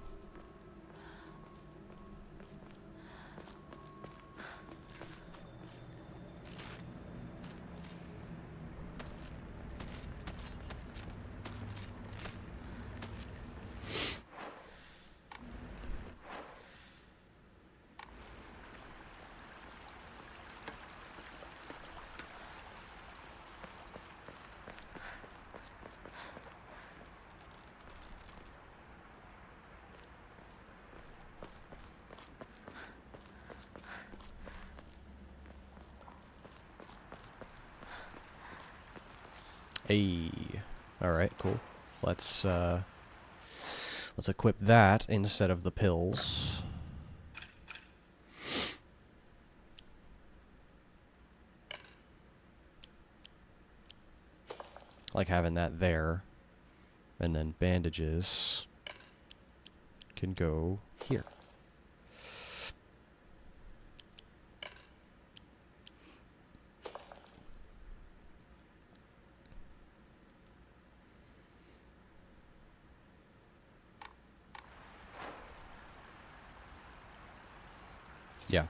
Hey, all right, cool. Let's equip that instead of the pills. Like having that there, and then bandages can go here. Yeah,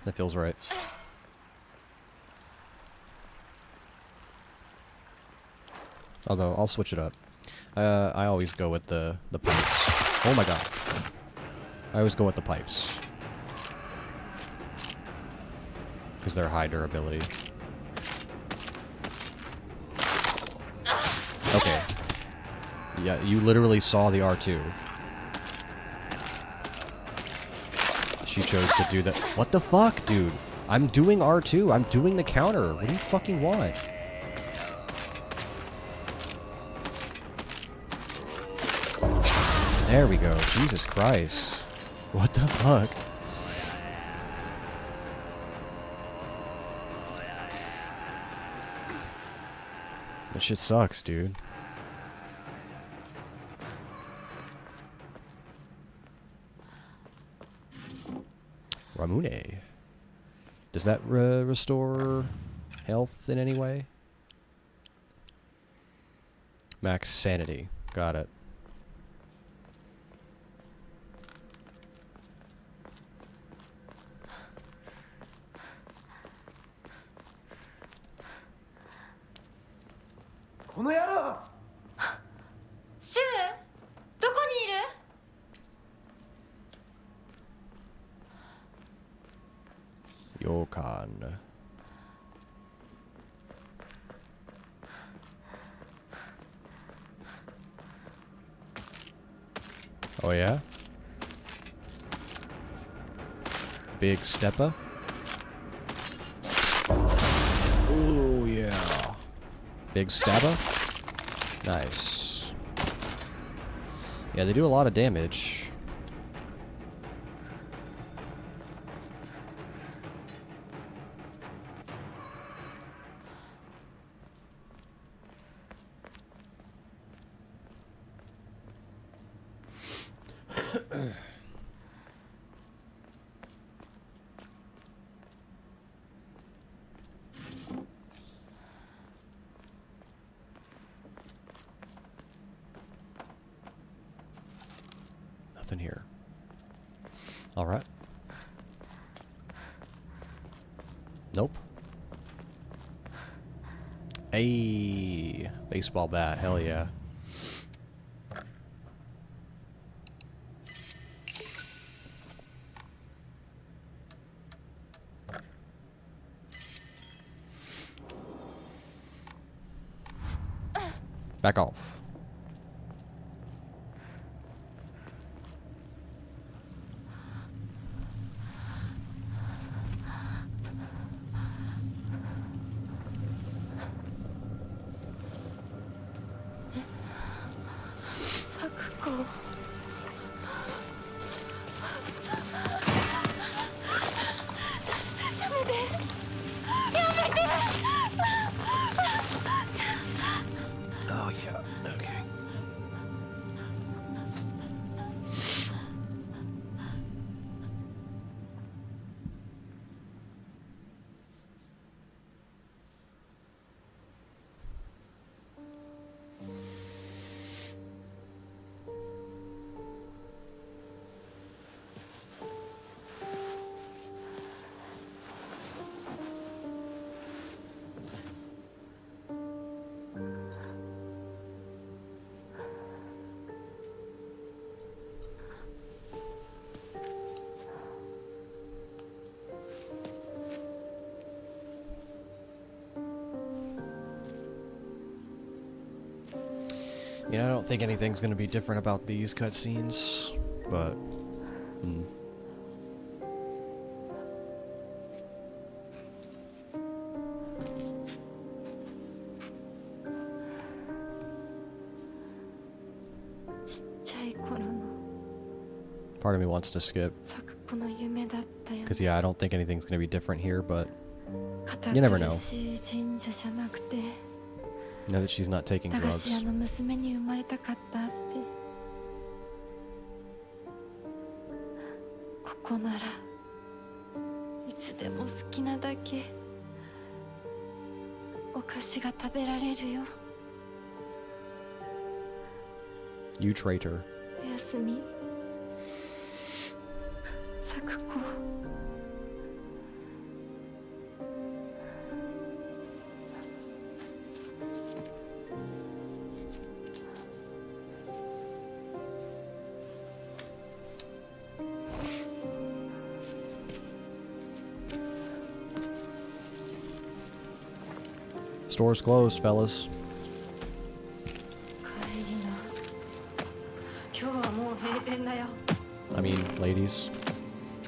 that feels right. Although, I'll switch it up. I always go with the pipes. Oh my god. I always go with the pipes. Because they're high durability. Okay. Yeah, you literally saw the R2. She chose to do that. What the fuck, dude? I'm doing R2. I'm doing the counter. What do you fucking want? There we go. Jesus Christ. What the fuck? This shit sucks, dude. Ramune. Does that restore health in any way? Max sanity. Got it. Shu? どこにいる? Yokan. Oh yeah? Big stepper? Oh yeah. Big stabber? Nice. Yeah, they do a lot of damage. Nothing here. All right. Nope. Hey, baseball bat. Hell yeah. Back off. Sakuko. Oh yeah, okay. You know, I don't think anything's gonna be different about these cutscenes, but... Part of me wants to skip. Because, yeah, I don't think anything's gonna be different here, but... You never know. Now that she's not taking drugs. You traitor. Store's closed, fellas. I mean, ladies.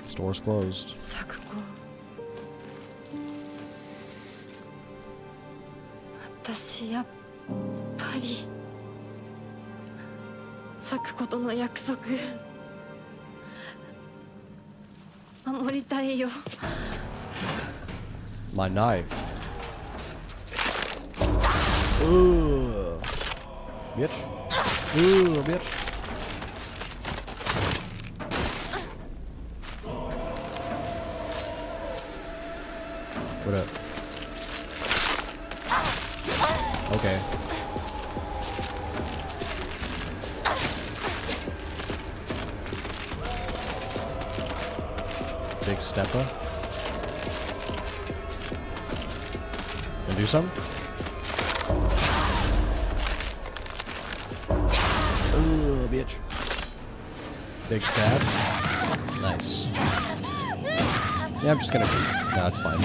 Store's closed. My knife. Ooh. Bitch. Ooh, bitch. What up? Okay. Big stepper. Gonna do something? Ugh, bitch. Big stab. Nice. Yeah, I'm just gonna... No, it's fine.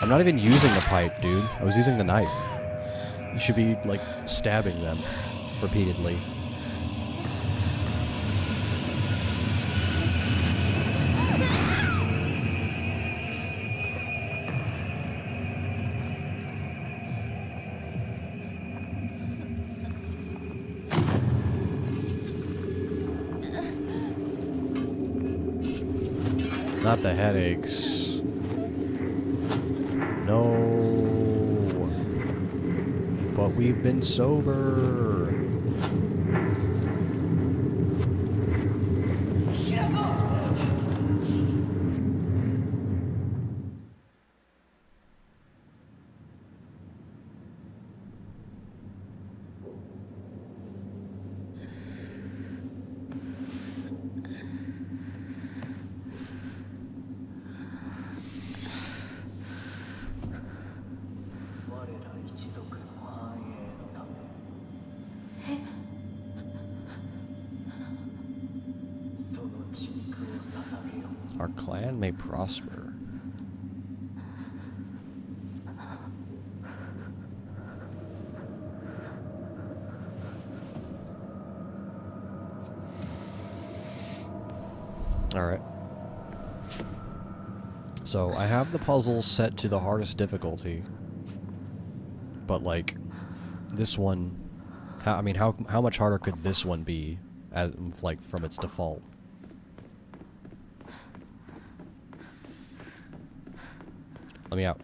I'm not even using the pipe, dude. I was using the knife. You should be, like, stabbing them repeatedly. Not the headaches. No. But we've been sober. Our clan may prosper. So I have the puzzles set to the hardest difficulty, but like this one, I mean, how much harder could this one be, as like from its default? Let me out.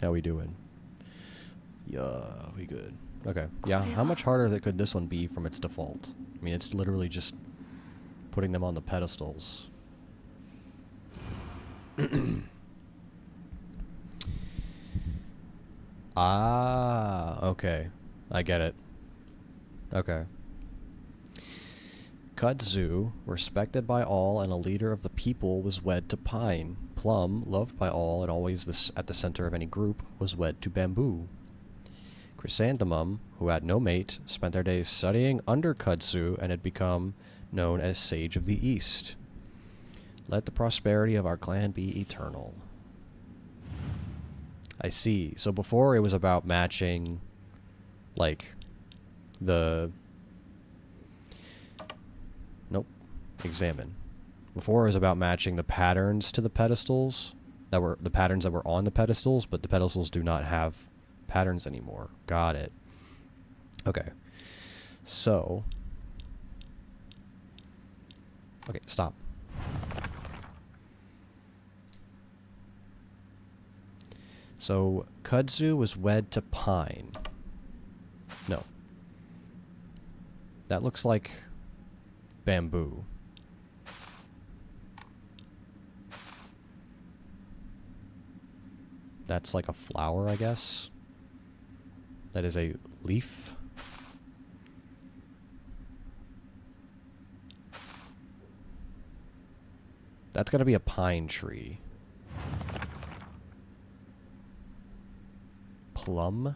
How we doing? Yeah, we good. Okay. Yeah, how much harder could this one be from its default? I mean, it's literally just putting them on the pedestals. Ah, okay. I get it. Okay. Kudzu, respected by all and a leader of the people, was wed to Pine. Plum, loved by all and always at the center of any group, was wed to Bamboo. Chrysanthemum, who had no mate, spent their days studying under Kudzu and had become known as Sage of the East. Let the prosperity of our clan be eternal. I see. So before it was about matching, like, the... Nope. Examine. Before it was about matching the patterns to the pedestals, that were the patterns that were on the pedestals, but the pedestals do not have patterns anymore. Got it. Okay. So... Okay, stop. So, Kudzu was wed to Pine. No. That looks like Bamboo. That's like a flower, I guess. That is a leaf. That's gotta be a pine tree. Plum?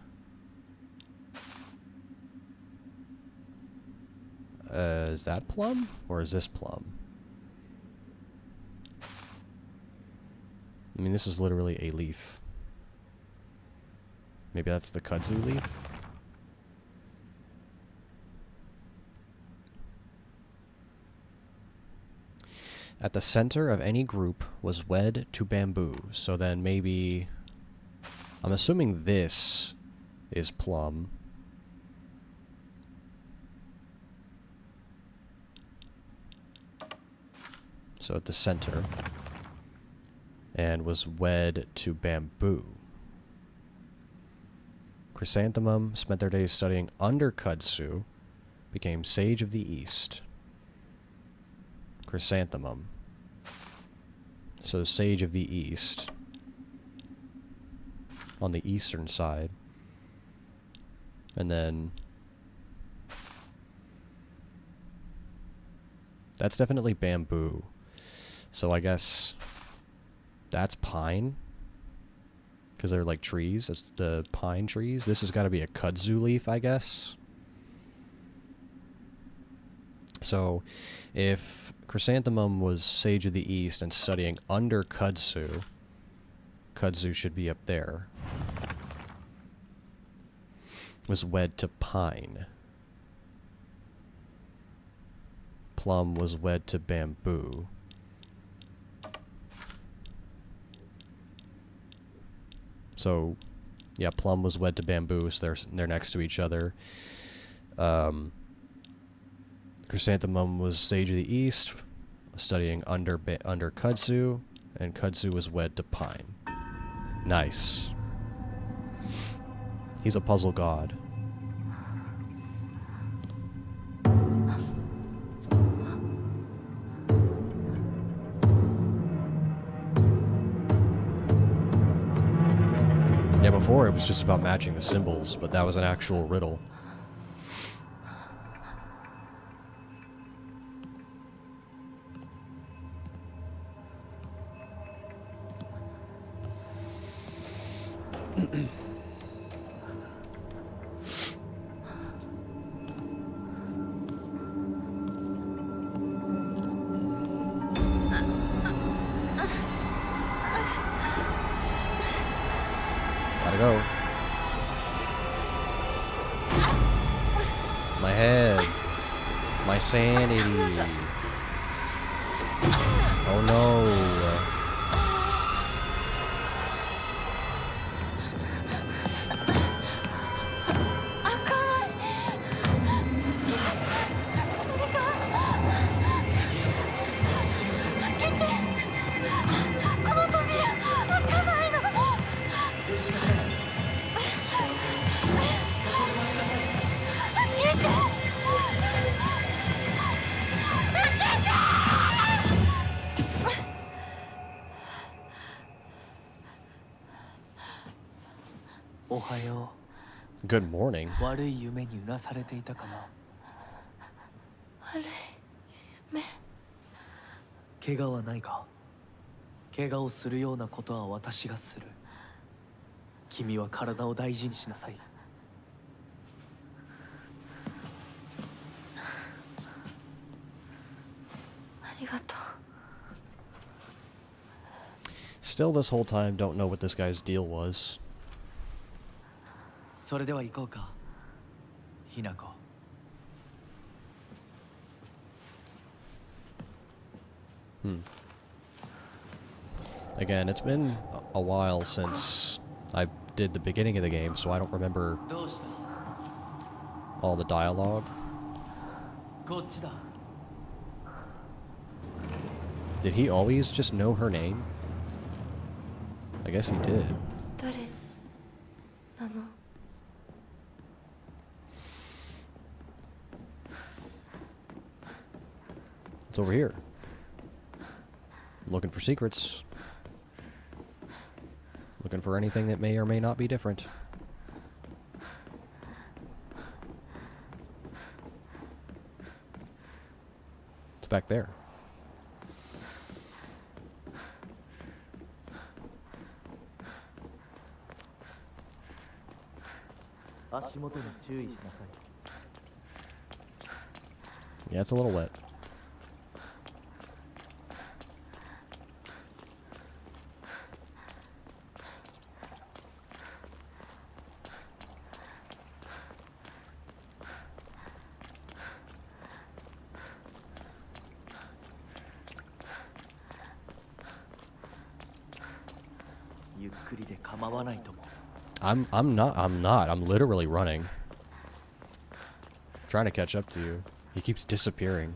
Is that plum? Or is this plum? I mean, this is literally a leaf. Maybe that's the kudzu leaf? At the center of any group was wed to Bamboo. So then maybe... I'm assuming this is plum. So at the center. And was wed to Bamboo. Chrysanthemum spent their days studying under Kudzu, became Sage of the East. Chrysanthemum. So Sage of the East. On the eastern side. And then... That's definitely Bamboo. So I guess... That's pine? Because they're like trees. It's the pine trees. This has got to be a kudzu leaf, I guess. So, if Chrysanthemum was Sage of the East and studying under Kudzu, Kudzu should be up there. Was wed to Pine. Plum was wed to Bamboo. So, yeah, Plum was wed to Bamboo, so they're next to each other. Chrysanthemum was Sage of the East, studying under Kudzu, and Kudzu was wed to Pine. Nice. He's a puzzle god. Yeah, before it was just about matching the symbols, but that was an actual riddle. Gotta go. My head. My sanity. Oh no. Good morning. 悪い夢にうなされていたかな。悪い目。怪我はないか。怪我をするようなことは私がする。君は体を大事にしなさい。ありがとう。Still, this whole time, don't know what this guy's deal was. それでは行こうか、ひなこ。Again, it's been a while since I did the beginning of the game, so I don't remember どうした？ all the dialogue. こっちだ。 Did he always just know her name? I guess he did. 誰なの？ It's over here. Looking for secrets. Looking for anything that may or may not be different. It's back there. Yeah, it's a little wet. I'm not. I'm literally running. Trying to catch up to you. He keeps disappearing.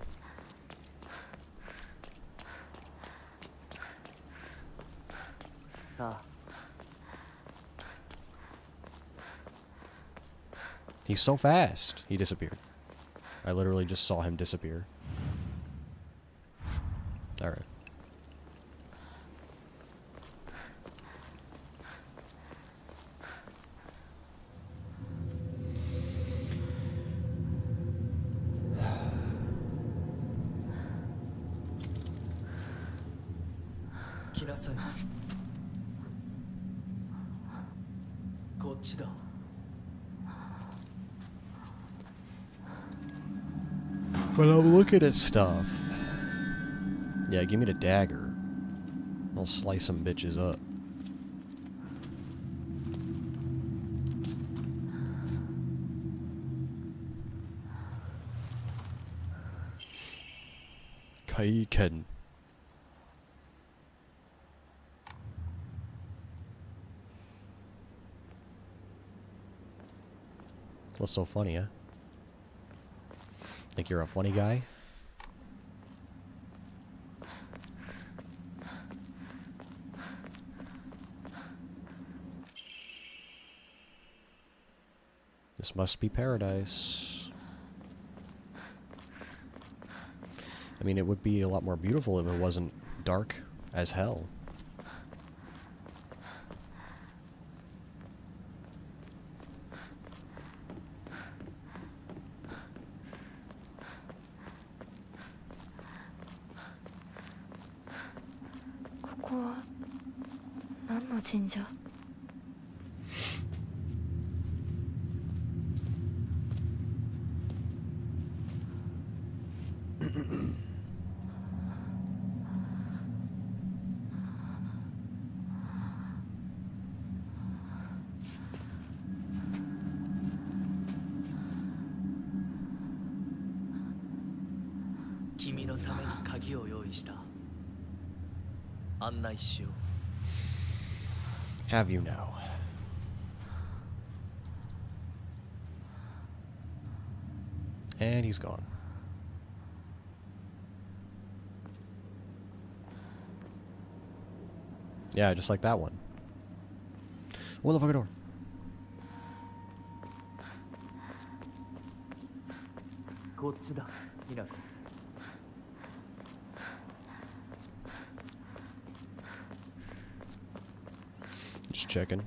He's so fast. He disappeared. I literally just saw him disappear. Alright. But I'm looking at stuff. Yeah, give me the dagger. I'll slice some bitches up. Kaiken. What's so funny, huh? Think you're a funny guy? This must be paradise. I mean, it would be a lot more beautiful if it wasn't dark as hell. のために鍵を用意した。案内しよう。 Have you now? And he's gone. Yeah, just like that one. What the fucking door? Just checking.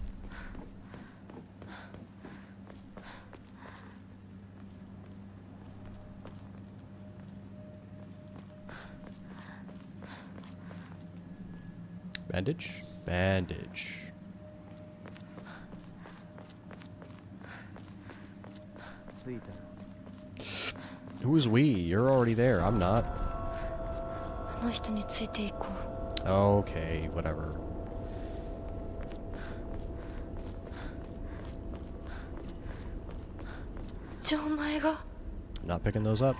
Bandage? Bandage. Who's we? You're already there. I'm not. あの人についていこう。 Okay, whatever. じゃあお前が Not picking those up.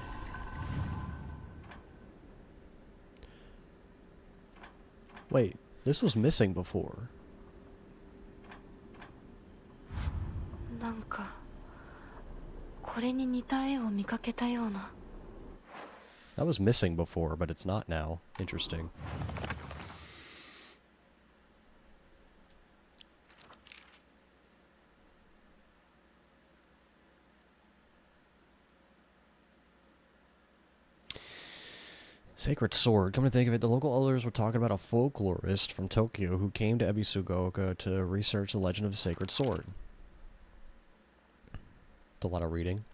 Wait, this was missing before. なんかこれに似た絵を見かけたような。 That was missing before, but it's not now. Interesting. Sacred Sword. Come to think of it, the local elders were talking about a folklorist from Tokyo who came to Ebisugaoka to research the legend of the Sacred Sword. It's a lot of reading.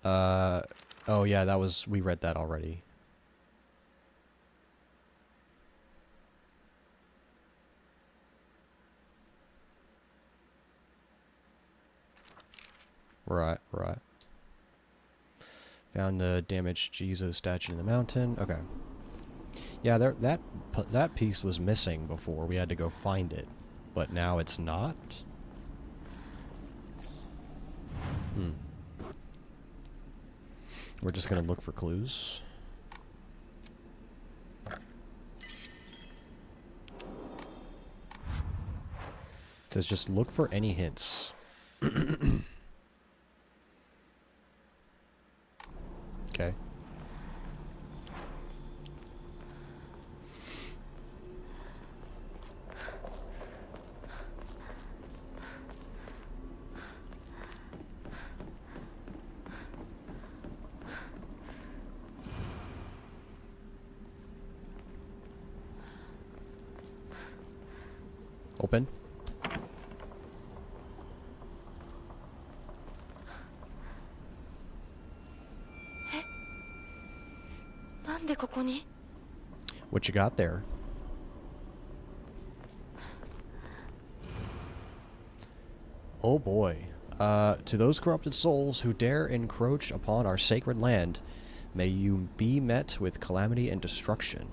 Oh yeah, that was, we read that already. Right. Found the damaged Jizo statue in the mountain. Okay. Yeah, that piece was missing before. We had to go find it. But now it's not? We're just gonna look for clues. It says just look for any hints. Okay. Open. What you got there? Oh boy. To those corrupted souls who dare encroach upon our sacred land, may you be met with calamity and destruction.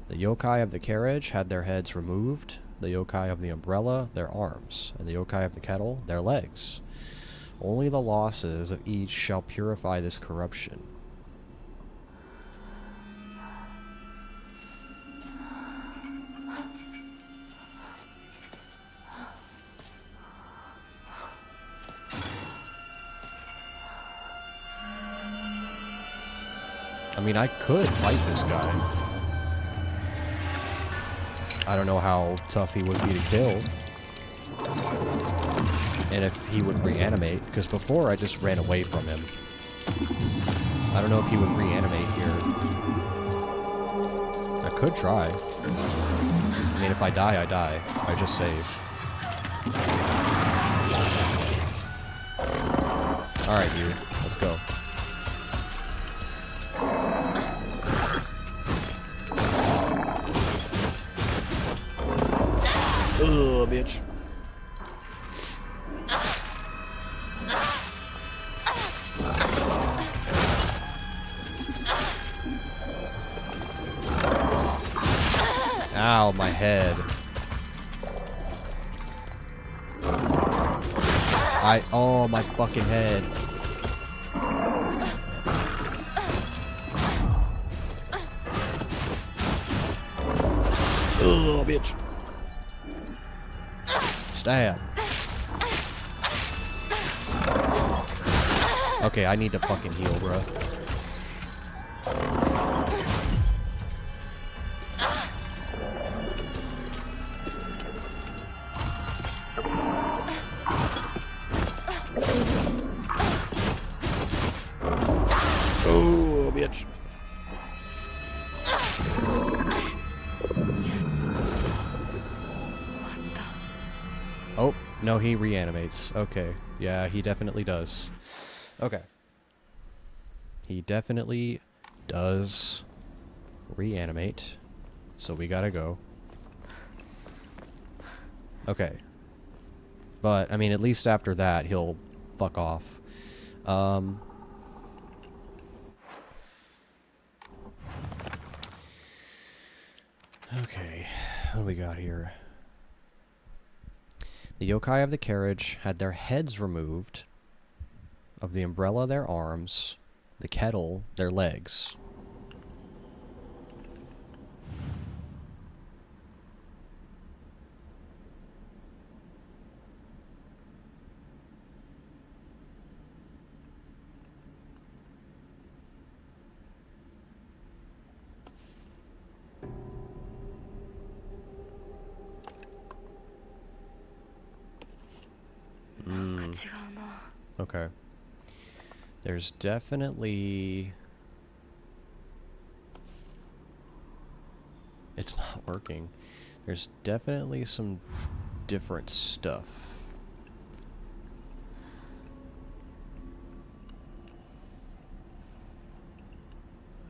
The yokai of the carriage had their heads removed, the yokai of the umbrella their arms, and the yokai of the kettle their legs. Only the losses of each shall purify this corruption. I mean, I could fight this guy. I don't know how tough he would be to kill. And if he would reanimate, because before I just ran away from him. I don't know if he would reanimate here. I could try. I mean, if I die, I die. I just save. Alright, dude. Let's go. Ugh, bitch. Ow, my head. Oh, my fucking head. Ugh, bitch. Stab. Okay, I need to fucking heal, bro. Oh, bitch. Oh, no, he reanimates. Okay. Yeah, he definitely does. Okay. He definitely does reanimate. So we gotta go. Okay. But, I mean, at least after that, he'll fuck off. Okay. What do we got here? The yokai of the carriage had their heads removed, of the umbrella their arms, the kettle their legs. Okay. There's definitely... It's not working. There's definitely some different stuff.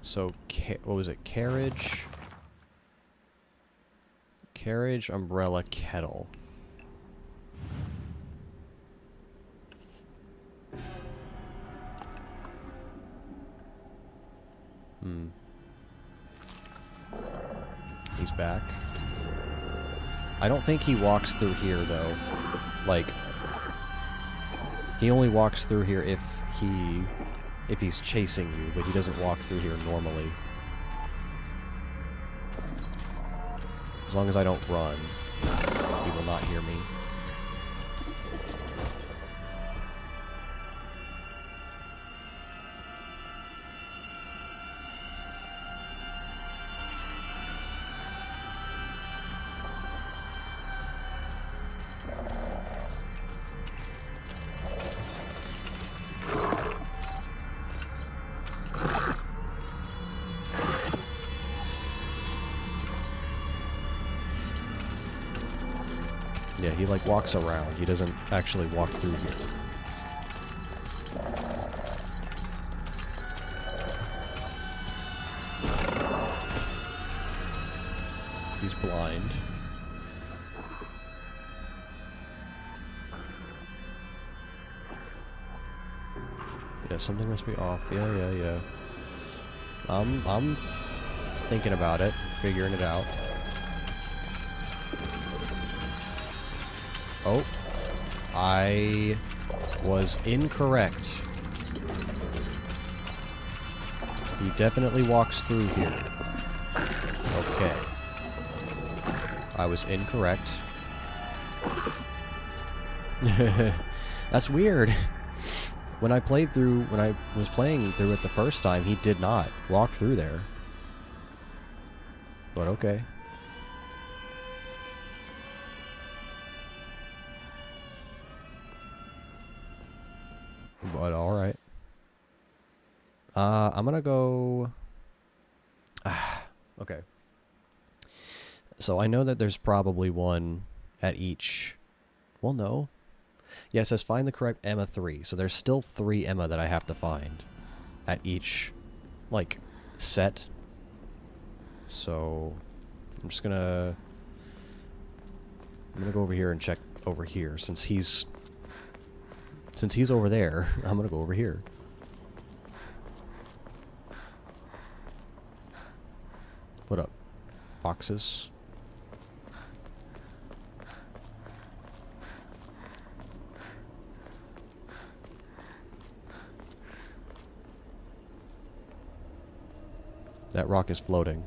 So, what was it? Carriage... Carriage, umbrella, kettle. He's back. I don't think he walks through here, though. Like, he only walks through here if he's chasing you, but he doesn't walk through here normally. As long as I don't run, he will not hear me. Yeah, he like walks around. He doesn't actually walk through here. He's blind. Yeah, something must be off. Yeah. I'm thinking about it, figuring it out. Oh, I was incorrect. He definitely walks through here. Okay. I was incorrect. That's weird. When I was playing through it the first time, he did not walk through there. But okay. But alright. I'm gonna go... okay. So I know that there's probably one at each... Well, no. Yeah, it says find the correct Emma 3. So there's still 3 Emma that I have to find at each, like, set. So I'm just gonna... I'm gonna go over here and check over here. Since he's over there, I'm gonna go over here. What up, foxes? That rock is floating.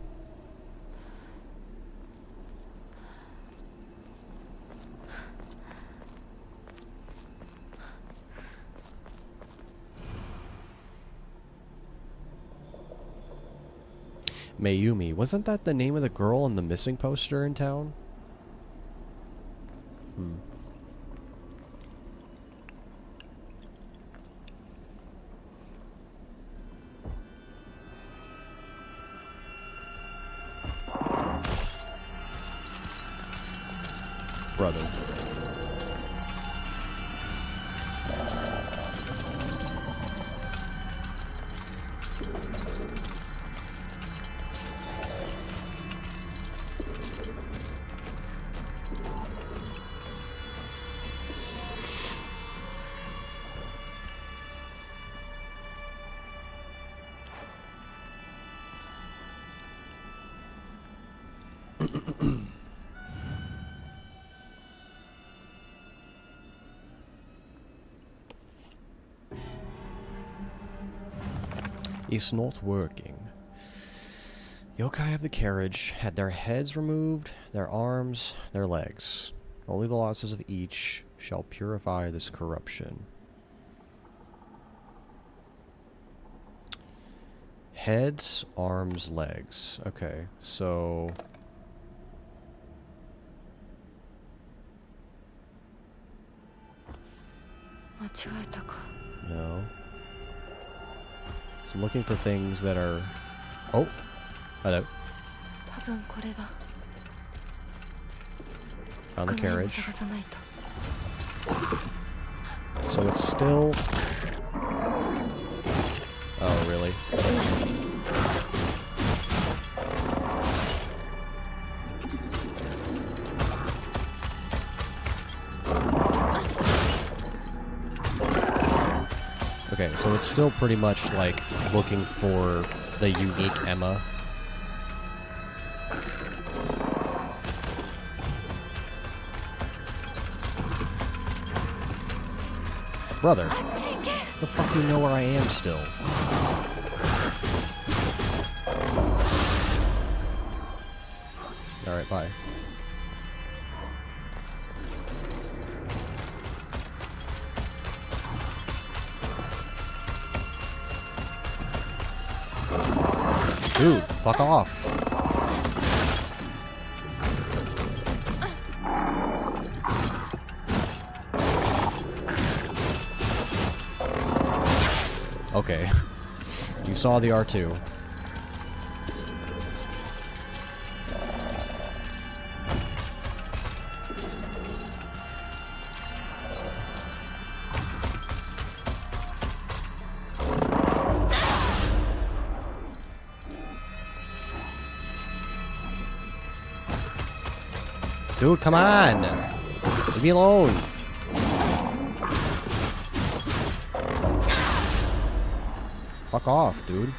Mayumi. Wasn't that the name of the girl on the missing poster in town? Hmm. Brother. It's not working. Yokai of the carriage had their heads removed, their arms, their legs. Only the losses of each shall purify this corruption. Heads, arms, legs. Okay, so... No. So I'm looking for things that are... Oh! Hello. Found the carriage. So it's still... Oh, really? Okay, so it's still pretty much like looking for the unique Emma. Brother, the fuck do you know where I am still? Alright, bye. Dude, fuck off. Okay. You saw the R2. Dude, come on! Leave me alone! Fuck off, dude. I'm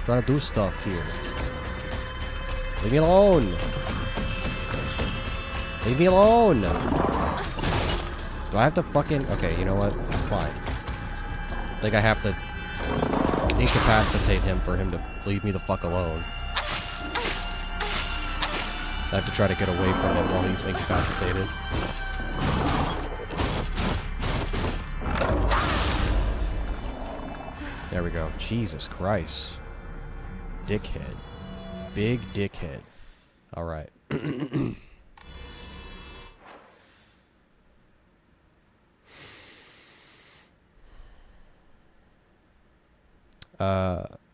trying to do stuff here. Leave me alone! Leave me alone! Do I have to fucking... Okay, you know what? Fine. I think I have to incapacitate him for him to leave me the fuck alone. I have to try to get away from him while he's incapacitated. There we go. Jesus Christ. Dickhead. Big dickhead. Alright.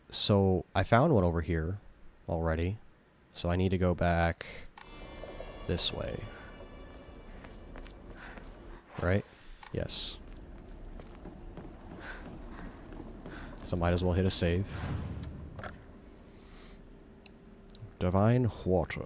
So I found one over here already. So I need to go back this way. Right? Yes. So might as well hit a save. Divine Water.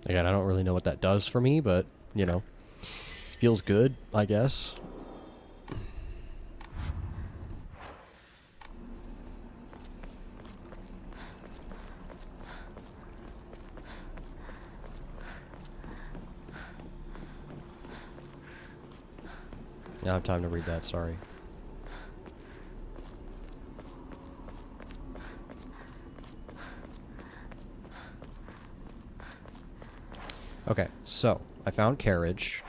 Again, I don't really know what that does for me, but, you know, feels good, I guess. I don't have time to read that, sorry. Okay, so I found carriage.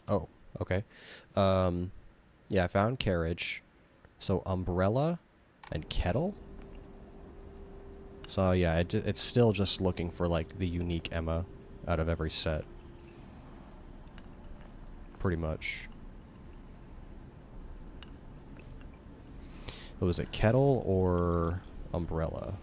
Oh, okay. Yeah, I found carriage. So umbrella and kettle. So yeah, it's still just looking for like the unique Emma out of every set. Pretty much. So was it kettle or umbrella?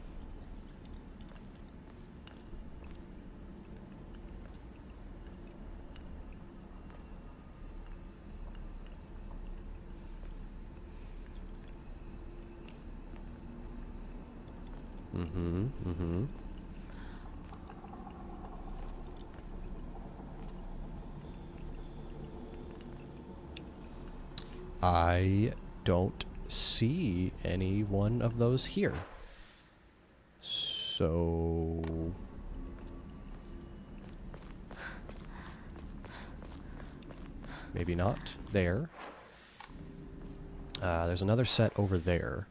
I don't see any one of those here. So... maybe not there. There's another set over there.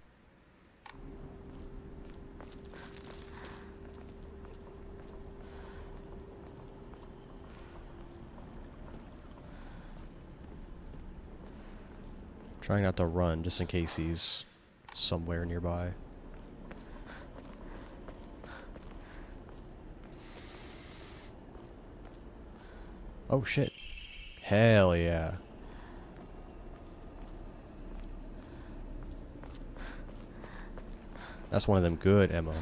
Trying not to run, just in case he's somewhere nearby. Oh shit. Hell yeah. That's one of them good, Emma.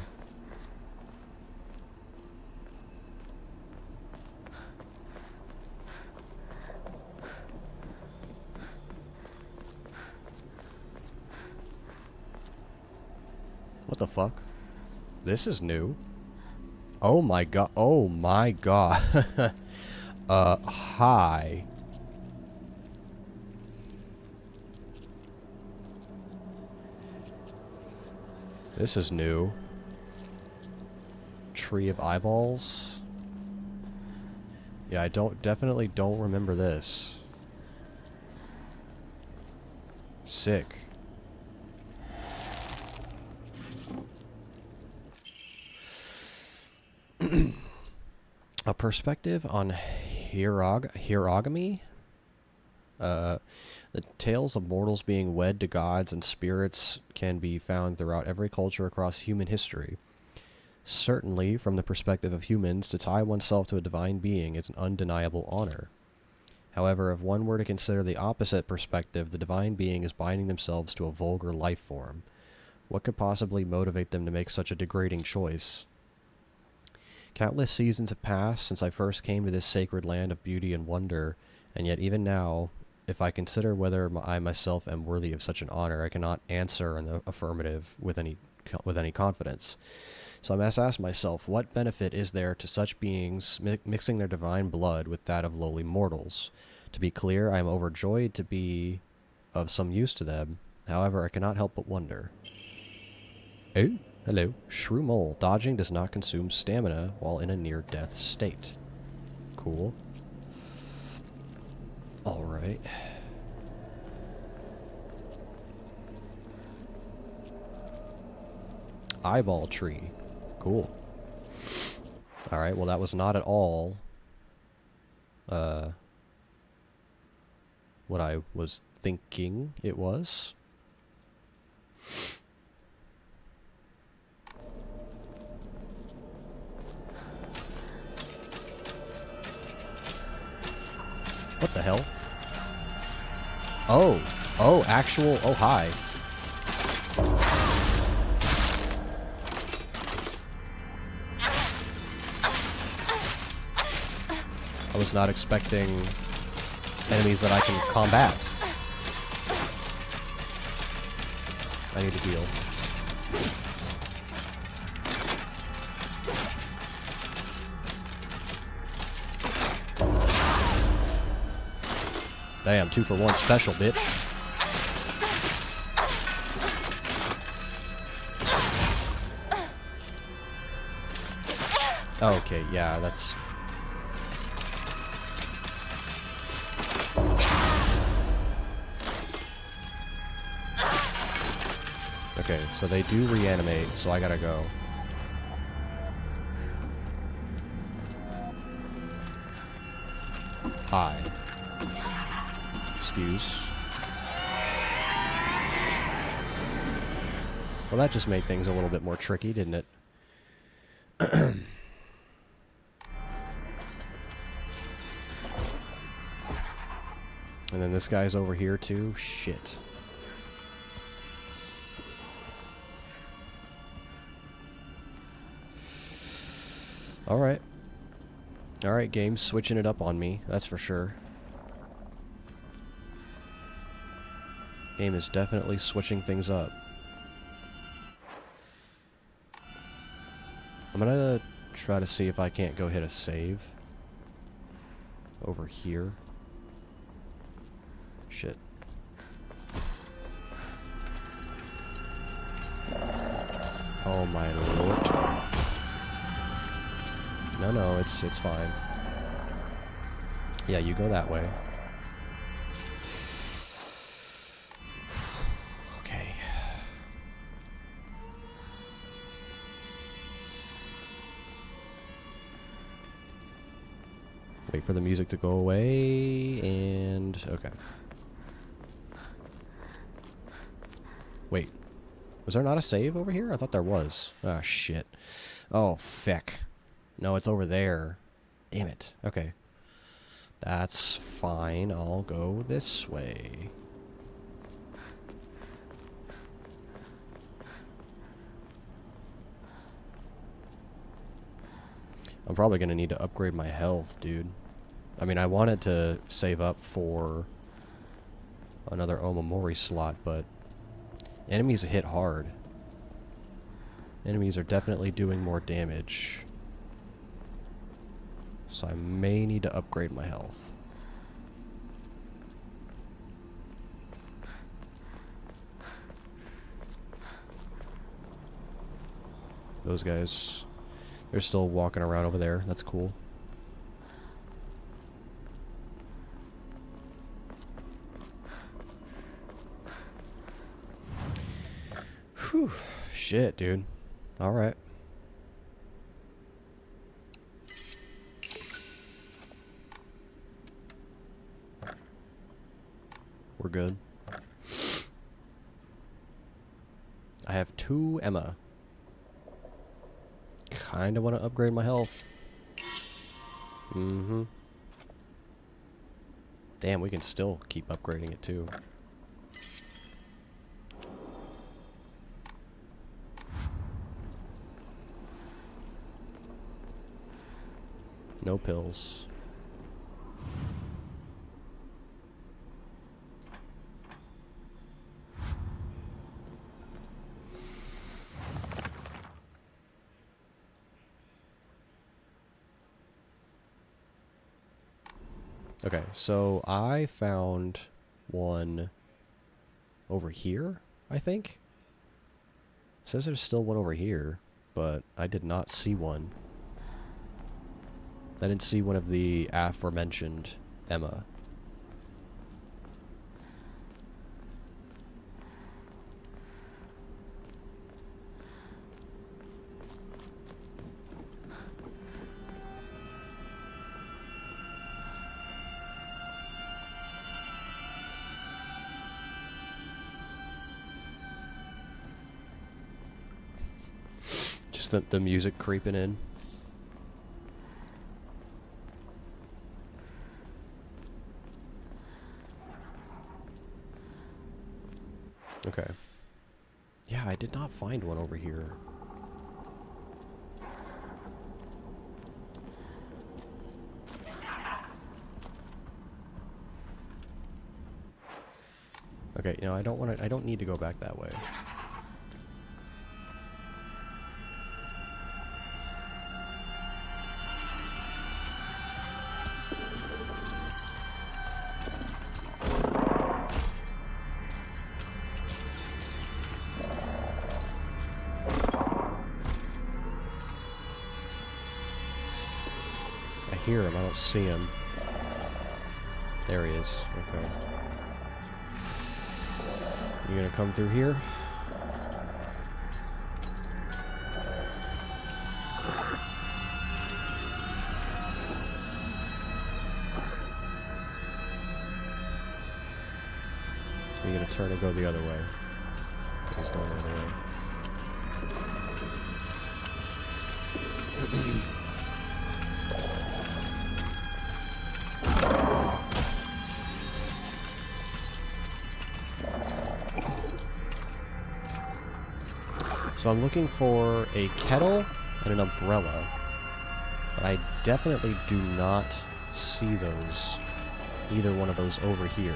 What the fuck? This is new. Oh my god. Oh my god. Hi. This is new. Tree of Eyeballs. Yeah, I definitely don't remember this. Sick. A perspective on hierogamy? The tales of mortals being wed to gods and spirits can be found throughout every culture across human history. Certainly, from the perspective of humans, to tie oneself to a divine being is an undeniable honor. However, if one were to consider the opposite perspective, the divine being is binding themselves to a vulgar life form. What could possibly motivate them to make such a degrading choice? Countless seasons have passed since I first came to this sacred land of beauty and wonder, and yet even now, if I consider whether I myself am worthy of such an honor, I cannot answer in the affirmative with any confidence. So I must ask myself, what benefit is there to such beings mixing their divine blood with that of lowly mortals? To be clear, I am overjoyed to be of some use to them. However, I cannot help but wonder. Oh, hello. Shrew Mole. Dodging does not consume stamina while in a near-death state. Cool. Alright. Eyeball tree. Cool. Alright, well that was not at all what I was thinking it was. What the hell? Oh, actual, oh hi. I was not expecting enemies that I can combat. I need to heal. Damn, 2-for-1 special, bitch. Okay, yeah, that's... Okay, so they do reanimate, so I gotta go. Hi. Excuse. Well, that just made things a little bit more tricky, didn't it? And then this guy's over here too? Shit. Alright. Alright, game's switching it up on me, that's for sure. Game is definitely switching things up. I'm gonna try to see if I can't go hit a save. Over here. Shit. Oh my lord. No, it's fine. Yeah, you go that way. Okay. Wait for the music to go away, and... okay. Wait. Was there not a save over here? I thought there was. Ah, shit. Oh, feck. No, it's over there. Damn it. Okay. That's fine. I'll go this way. I'm probably going to need to upgrade my health, dude. I mean, I wanted to save up for another Omamori slot, but enemies hit hard. Enemies are definitely doing more damage. So I may need to upgrade my health. Those guys, they're still walking around over there. That's cool. Whew. Shit, dude. Alright. We're good. I have 2 Emma. Kinda want to upgrade my health. Mm-hmm. Damn, we can still keep upgrading it too. No pills. Okay, so I found one over here, I think. It says there's still one over here, but I did not see one. I didn't see one of the aforementioned Emma. Just the music creeping in. Okay. Yeah, I did not find one over here. Okay, you know, I don't need to go back that way. I hear him, I don't see him. There he is, okay. You gonna come through here? turn and go the other way. He's going the other way. So I'm looking for a kettle and an umbrella, but I definitely do not see those, either one of those over here.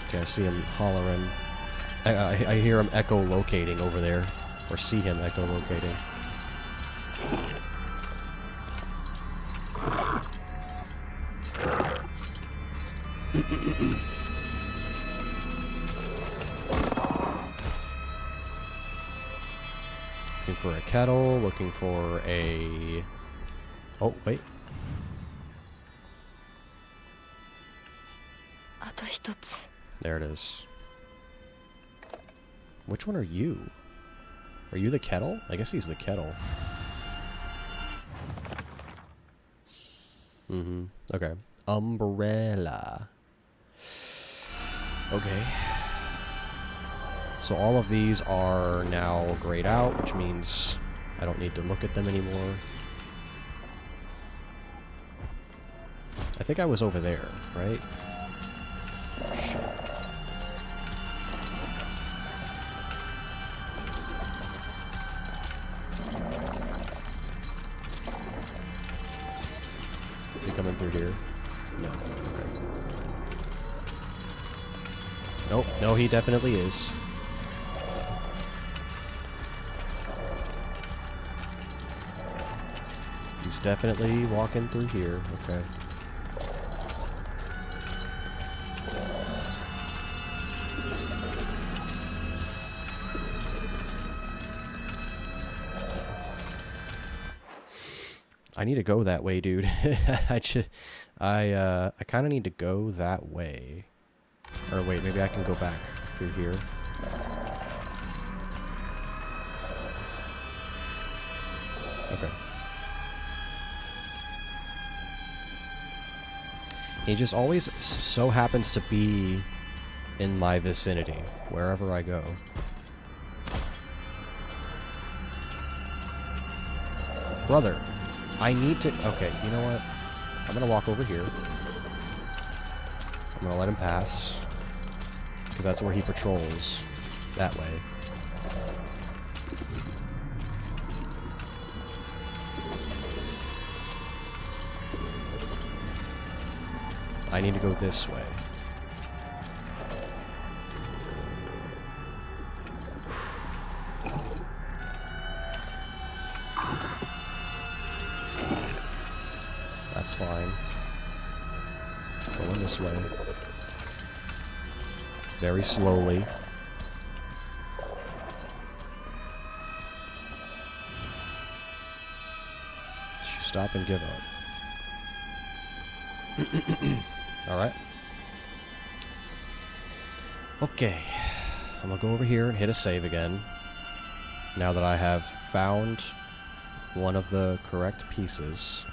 Okay, I see him hollering. I hear him echolocating over there, or see him echolocating. Looking for a kettle, looking for a... Oh, wait. あと一つ。 There it is. Which one are you? Are you the kettle? I guess he's the kettle. Mm-hmm. Okay. Umbrella. Okay. So all of these are now grayed out, which means I don't need to look at them anymore. I think I was over there, right? Oh, shit. Is he coming through here? No. Okay. Nope. No, he definitely is. He's definitely walking through here. Okay. I need to go that way, dude. I kind of need to go that way. Or wait, maybe I can go back through here. Okay. He just always so happens to be in my vicinity, wherever I go. Brother, I need to... Okay, you know what? I'm gonna walk over here. I'm gonna let him pass. Because that's where he patrols. That way. I need to go this way. That's fine. Going this way. Very slowly. Stop and give up. Alright. Okay. I'm gonna go over here and hit a save again. Now that I have found one of the correct pieces.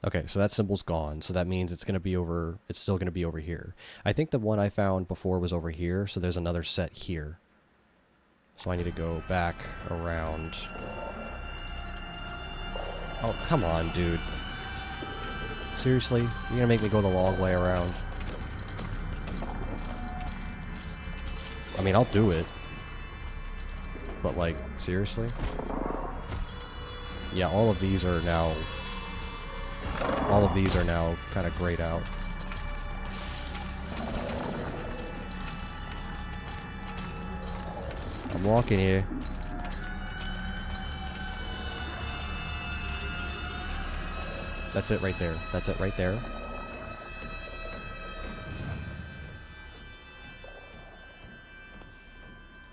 Okay, so that symbol's gone, so that means it's still gonna be over here. I think the one I found before was over here, so there's another set here. So I need to go back around. Oh, come on, dude. Seriously? You're gonna make me go the long way around? I mean, I'll do it. But, like, seriously? Yeah, all of these are now kind of grayed out. I'm walking here. That's it right there. That's it right there.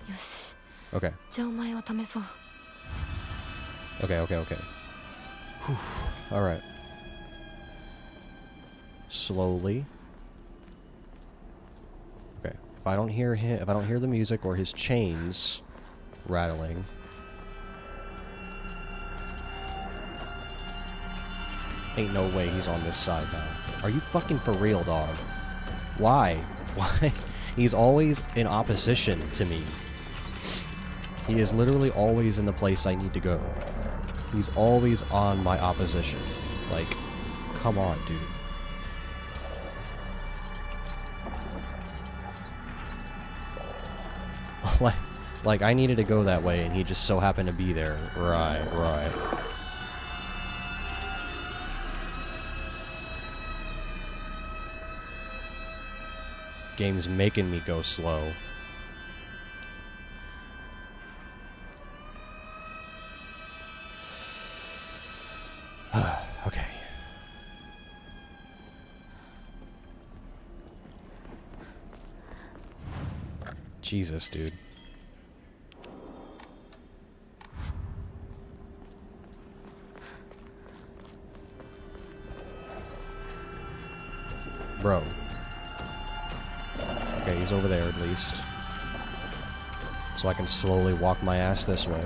Yoshi. Okay. じゃあお前を試そう。 Okay. Whew. Alright. slowly. Okay, if I don't hear him, if I don't hear the music or his chains rattling. Ain't no way he's on this side now. Are you fucking for real, dog? Why? Why? He's always in opposition to me. He is literally always in the place I need to go. He's always on my opposition. Like, come on, dude. Like, I needed to go that way, and he just so happened to be there. Right, right. Game's making me go slow. Okay. Jesus, dude. Bro. Okay, he's over there at least. So I can slowly walk my ass this way.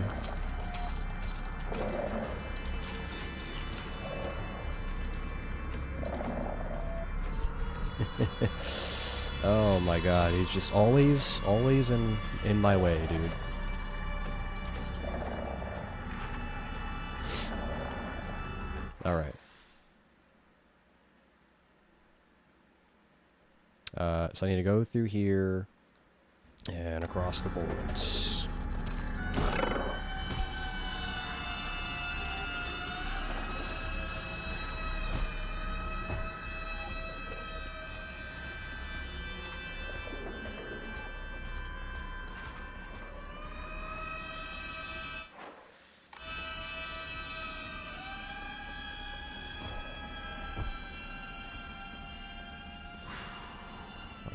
Oh my god, he's just always in my way, dude. Alright. So I need to go through here and across the boards.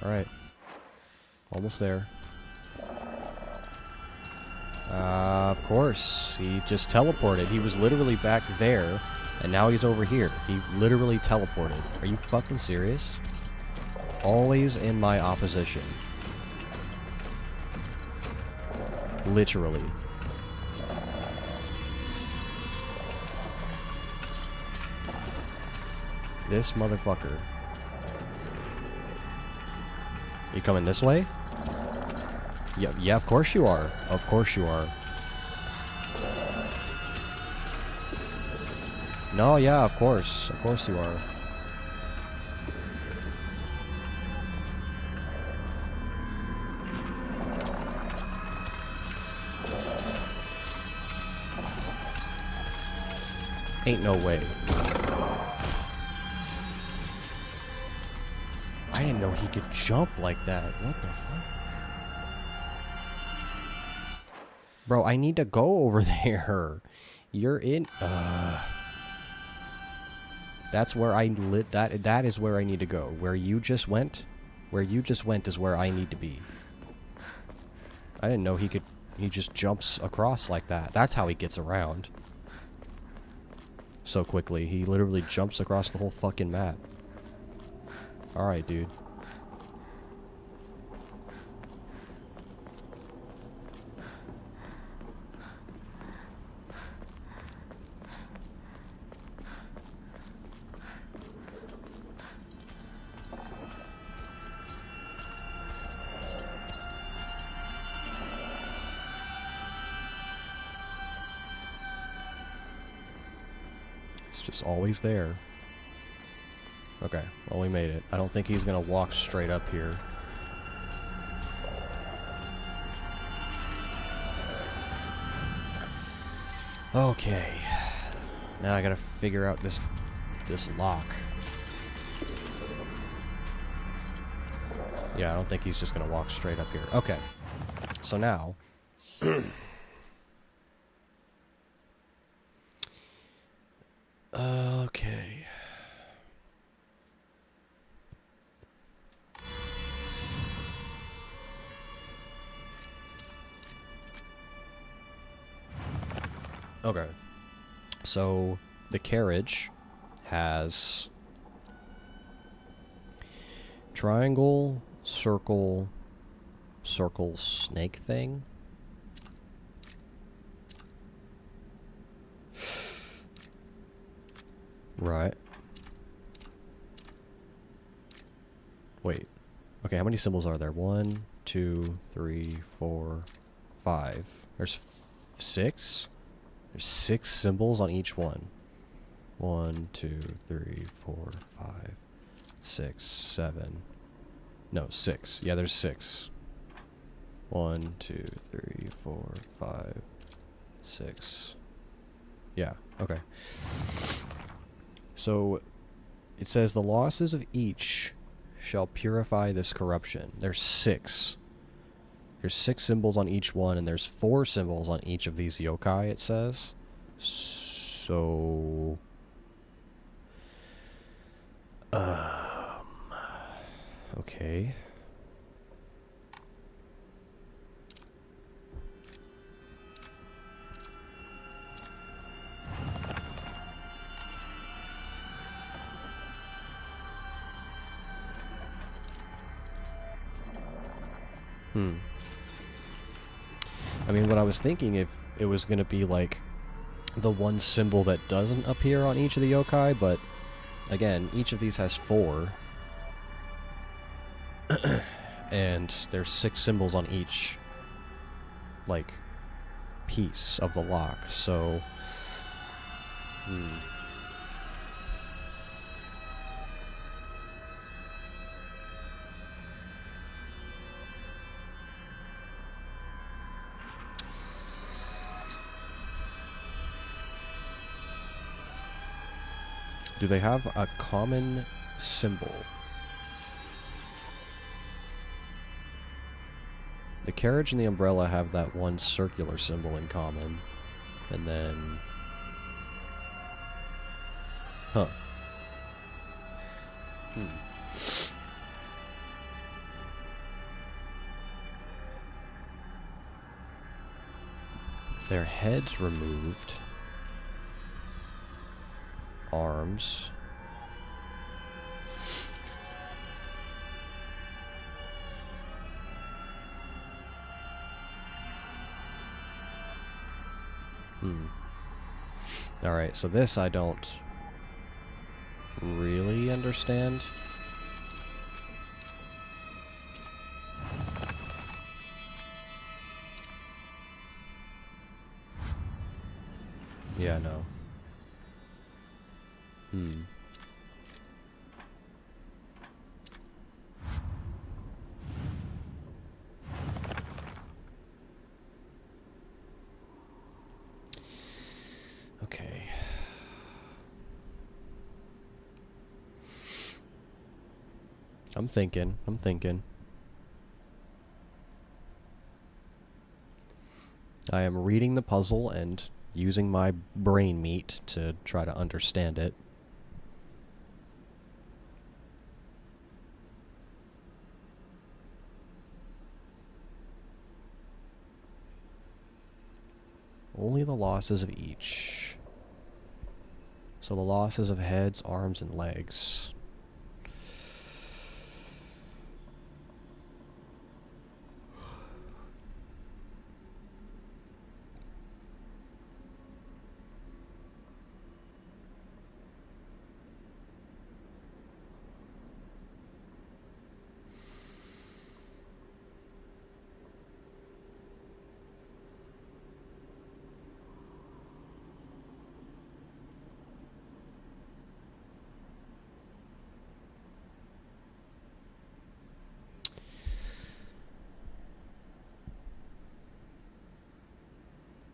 Alright. Almost there. Of course. He just teleported. He was literally back there, and now he's over here. He literally teleported. Are you fucking serious? Always in my opposition. Literally. This motherfucker. You coming this way? Yeah, of course you are. Of course you are. No, yeah, of course. Of course you are. Ain't no way. I didn't know he could jump like that. What the fuck? Bro, I need to go over there. You're in... That's where I lit... That is where I need to go. Where you just went? Where you just went is where I need to be. I didn't know he could... He just jumps across like that. That's how he gets around. So quickly. He literally jumps across the whole fucking map. Alright, dude. It's just always there. Okay, well, we made it. I don't think he's gonna walk straight up here. Okay. Now I gotta figure out this lock. Yeah, I don't think he's just gonna walk straight up here. Okay. So now... okay. Okay. So the carriage has Triangle, circle, circle, snake thing. Right. Wait. Okay, how many symbols are there? 1, 2, 3, 4, 5. There's 6? There's 6 symbols on each one. 1, 2, 3, 4, 5, 6, 7. No, 6. Yeah, there's 6. 1, 2, 3, 4, 5, 6. Yeah, okay. So, it says the losses of each shall purify this corruption. There's 6. There's 6 symbols on each one, and there's 4 symbols on each of these yokai, it says. So... okay. I mean, what I was thinking, if it was going to be like the one symbol that doesn't appear on each of the yokai, but again, each of these has 4. And there's 6 symbols on each, like, piece of the lock, so... Do they have a common symbol? The carriage and the umbrella have that one circular symbol in common. And then... Huh. Their heads removed. Arms. Alright, so this I don't really understand. Yeah, no. Okay. I'm thinking. I am reading the puzzle and using my brain meat to try to understand it. Only the losses of each. So the losses of heads, arms, and legs.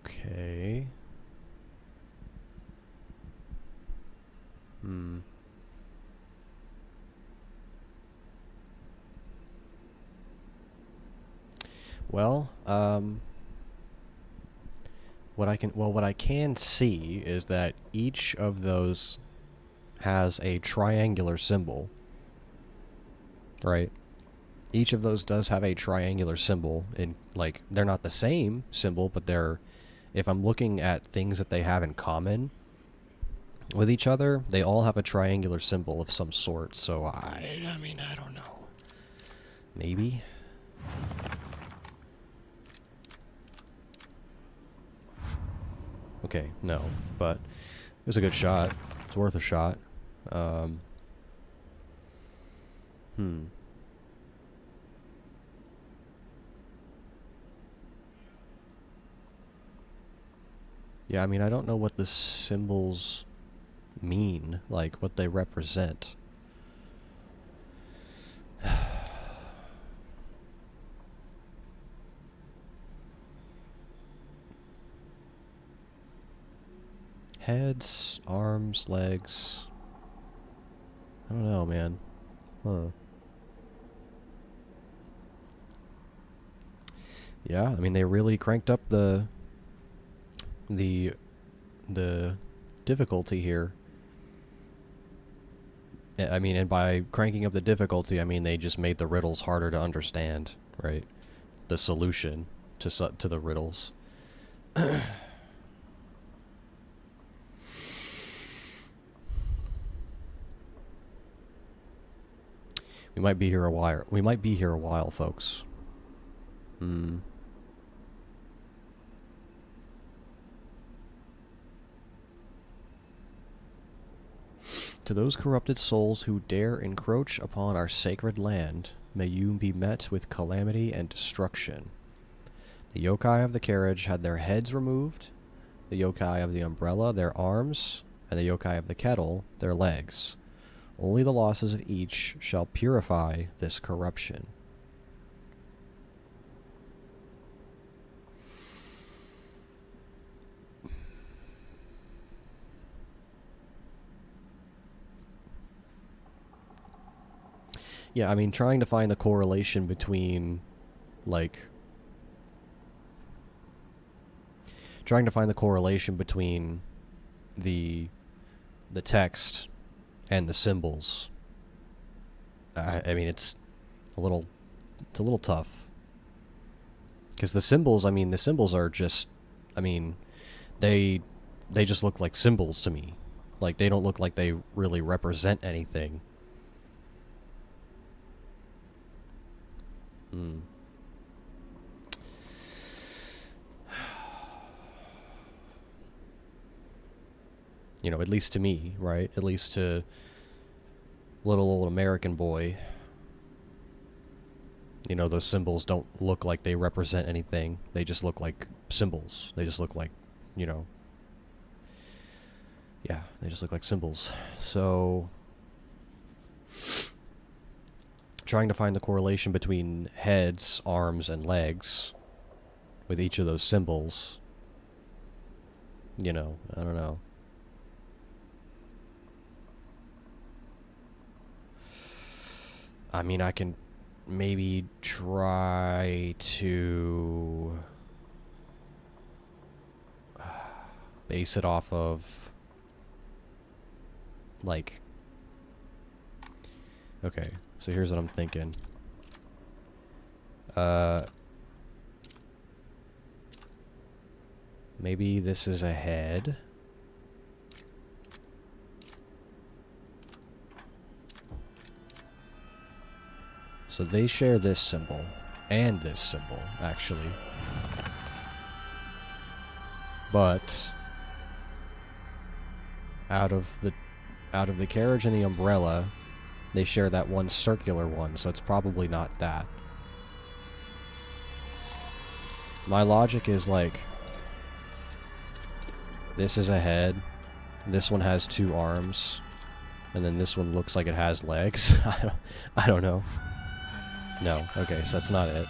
Okay. Well, what I can see is that each of those has a triangular symbol. Right? Each of those does have a triangular symbol, and like they're not the same symbol, but they're, if I'm looking at things that they have in common with each other, they all have a triangular symbol of some sort. So I mean, I don't know. Maybe? Okay, no, but it was a good shot. It's worth a shot. Yeah, I mean, I don't know what the symbols mean, like, what they represent. Heads, arms, legs. I don't know, man. Huh. Yeah, I mean, they really cranked up the difficulty here. I mean, and by cranking up the difficulty, I mean they just made the riddles harder to understand, right? The solution to the riddles. We might be here a while. We might be here a while, folks. To those corrupted souls who dare encroach upon our sacred land, may you be met with calamity and destruction. The yokai of the carriage had their heads removed, the yokai of the umbrella their arms, and the yokai of the kettle their legs. Only the losses of each shall purify this corruption. Yeah, I mean, trying to find the correlation between, like... Trying to find the correlation between the text and the symbols. I mean, it's a little tough. Because the symbols, I mean, the symbols are just, I mean, they just look like symbols to me. Like, they don't look like they really represent anything. You know, at least to me, right? At least to little old American boy. You know, those symbols don't look like they represent anything. They just look like symbols. They just look like, you know... Yeah, they just look like symbols. So... Trying to find the correlation between heads, arms, and legs with each of those symbols. You know, I don't know. I mean, I can maybe try to base it off of, like... Okay, so here's what I'm thinking. Maybe this is a head. So they share this symbol and this symbol, actually. But out of the carriage and the umbrella, they share that one circular one, so it's probably not that. My logic is like, this is a head, this one has 2 arms, and then this one looks like it has legs. I don't know. No, okay, so that's not it.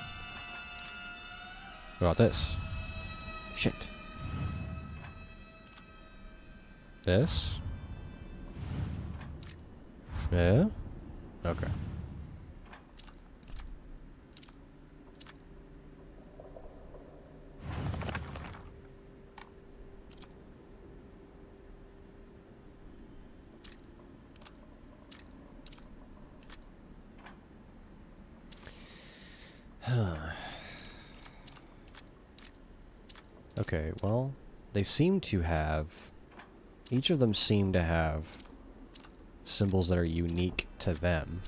What about this? Shit. This? Yeah? Okay. Okay, well, they seem to have... Each of them seem to have symbols that are unique to them.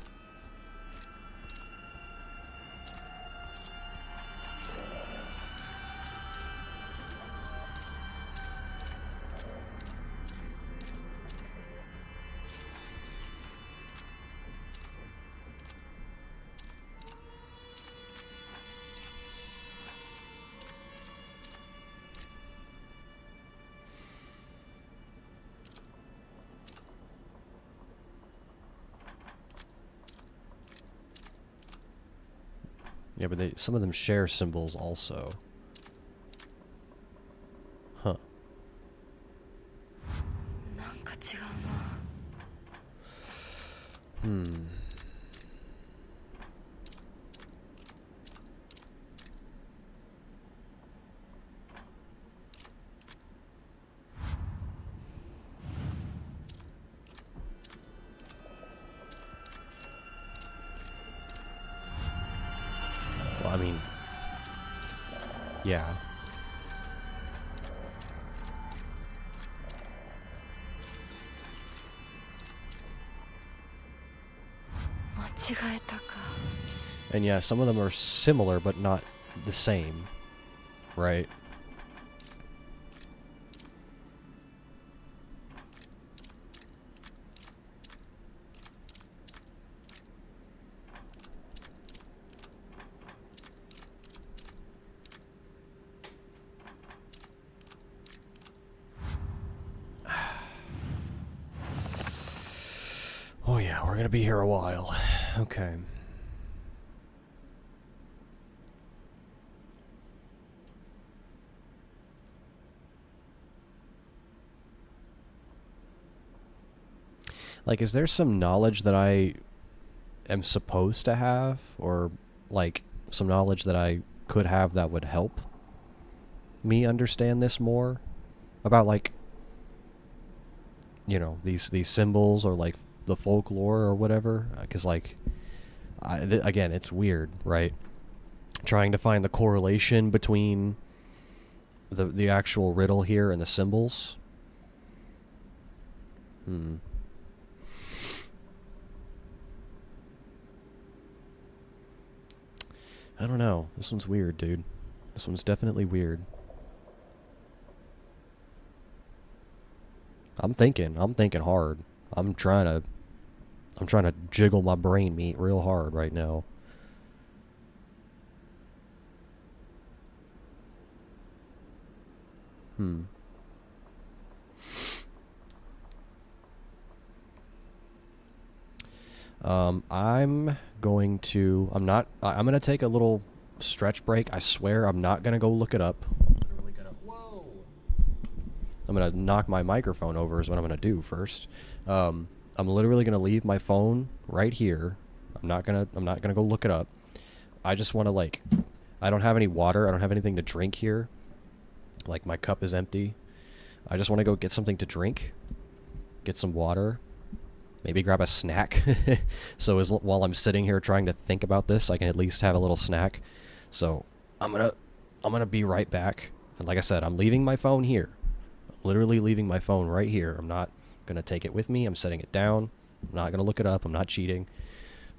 Yeah, but some of them share symbols also. Huh. なんか違うな。 Hmm. Well, I mean, yeah. And yeah, some of them are similar, but not the same, right? Oh yeah, we're gonna be here a while. Okay. Like, is there some knowledge that I am supposed to have? Or, like, some knowledge that I could have that would help me understand this more? About, like, you know, these symbols or, like, the folklore or whatever? Because, like, again, it's weird, right? Trying to find the correlation between the actual riddle here and the symbols. I don't know. This one's weird, dude. This one's definitely weird. I'm thinking hard. I'm trying to jiggle my brain meat real hard right now. I'm gonna take a little stretch break. I swear I'm not gonna go look it up. I'm gonna knock my microphone over is what I'm gonna do first. I'm literally gonna leave my phone right here. I'm not gonna go look it up. I just wanna, like, I don't have any water, I don't have anything to drink here. Like, my cup is empty. I just wanna go get something to drink. Get some water. Maybe grab a snack. So while I'm sitting here trying to think about this, I can at least have a little snack. So I'm gonna be right back. And like I said, I'm leaving my phone here. I'm literally leaving my phone right here. I'm not gonna take it with me. I'm setting it down. I'm not gonna look it up. I'm not cheating.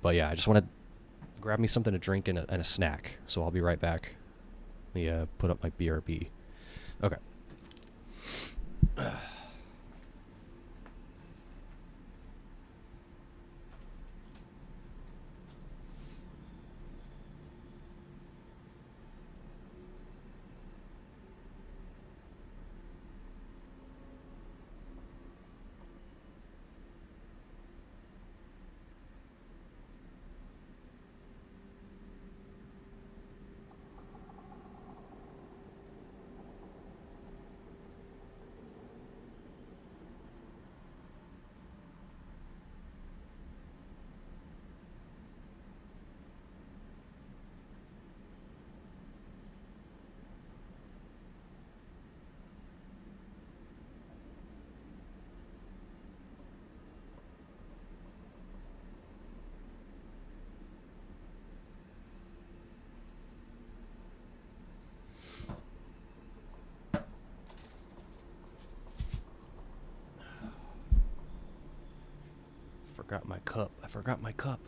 But yeah, I just want to grab me something to drink and a snack. So I'll be right back. Let me put up my BRB. Okay. Forgot my cup. I forgot my cup.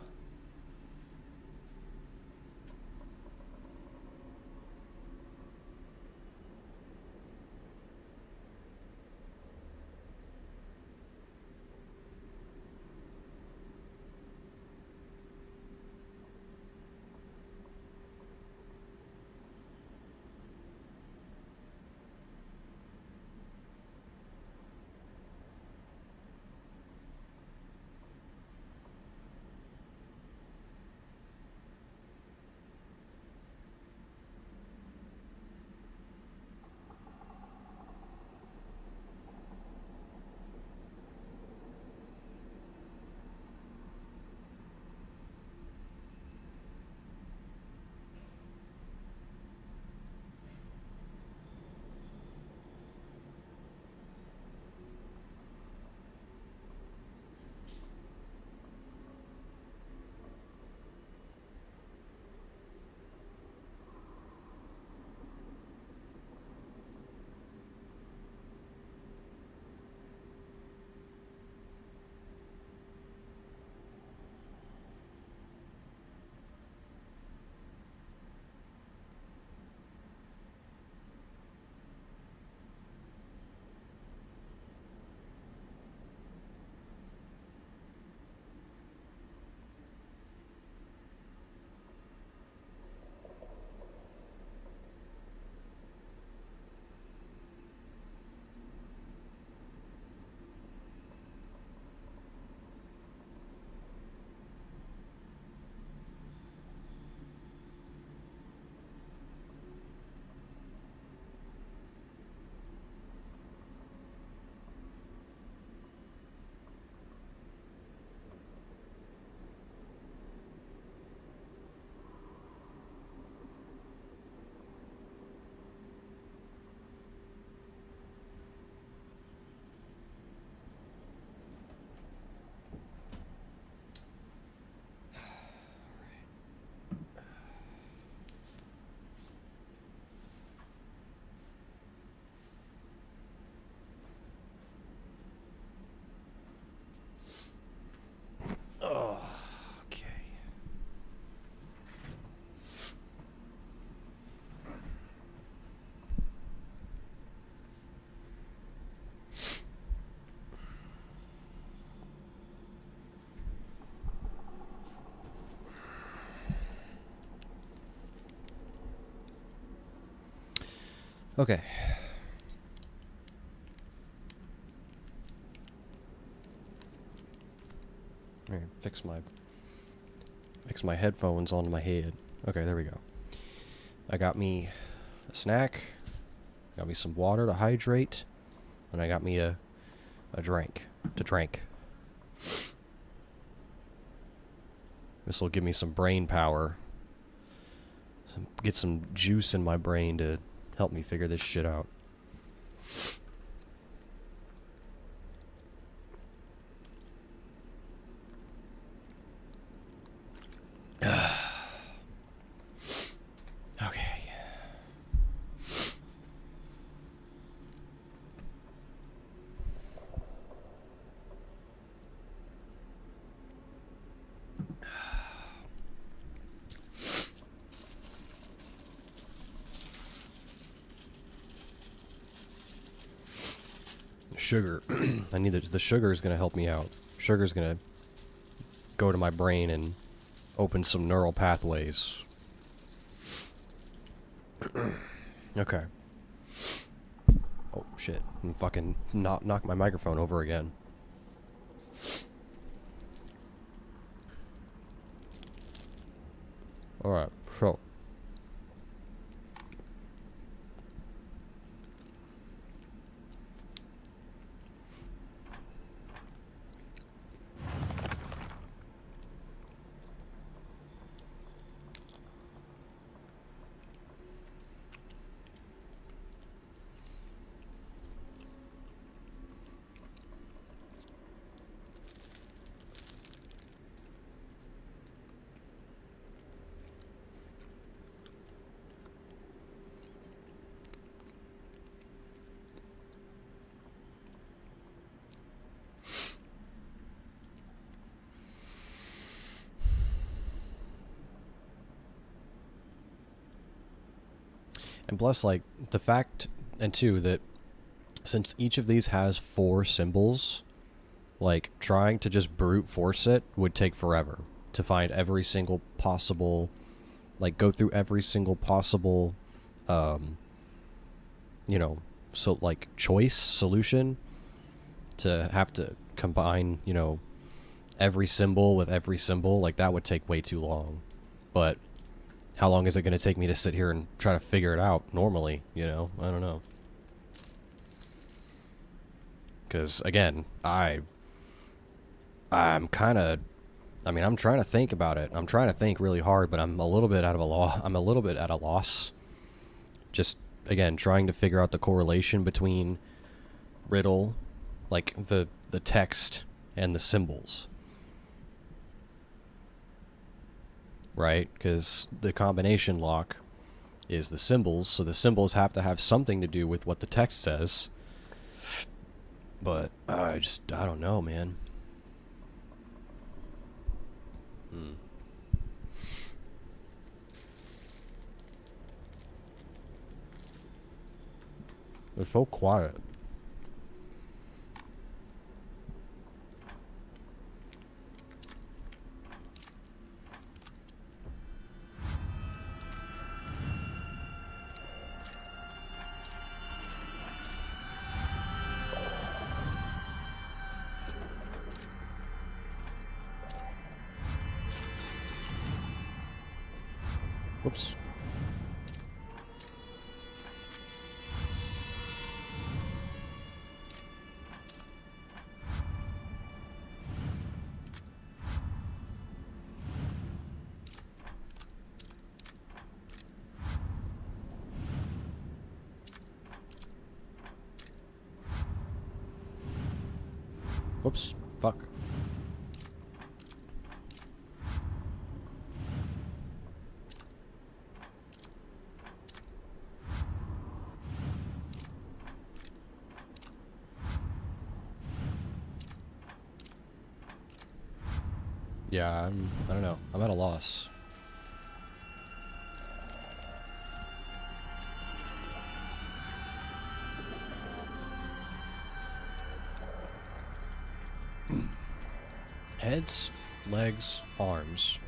Okay. Alright, fix my headphones onto my head. Okay, there we go. I got me a snack, got me some water to hydrate, and I got me a drink to drink. This will give me some brain power. Get some juice in my brain to help me figure this shit out. Okay. Sugar. I need the sugar is going to help me out. Sugar is going to go to my brain and open some neural pathways. Okay. Oh, shit. I'm fucking knock my microphone over again. Alright, so. And plus, like, the fact, and two, that since each of these has 4 symbols, like, trying to just brute force it would take forever to find every single possible, like, go through every single possible, you know, so, like, choice, solution, to have to combine, you know, every symbol with every symbol, like, that would take way too long. But how long is it going to take me to sit here and try to figure it out normally, you know? I don't know. Because, again, I'm kind of... I mean, I'm trying to think about it. I'm trying to think really hard, but I'm a little bit at a loss. Just, again, trying to figure out the correlation between riddle, like, the text and the symbols. Right? Because the combination lock is the symbols, so the symbols have to have something to do with what the text says. But I don't know, man. It's so quiet. Whoops. Whoops. Fuck. Yeah, I don't know. I'm at a loss. Heads, legs, arms.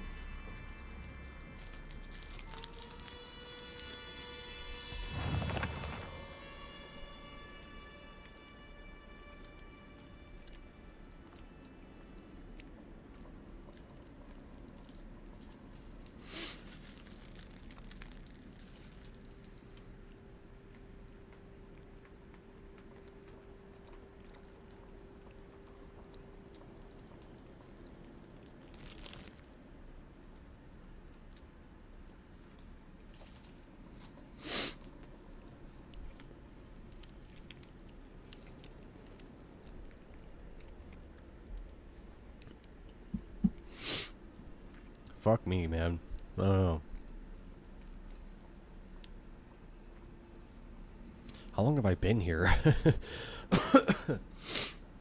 Fuck me, man. I don't know. How long have I been here?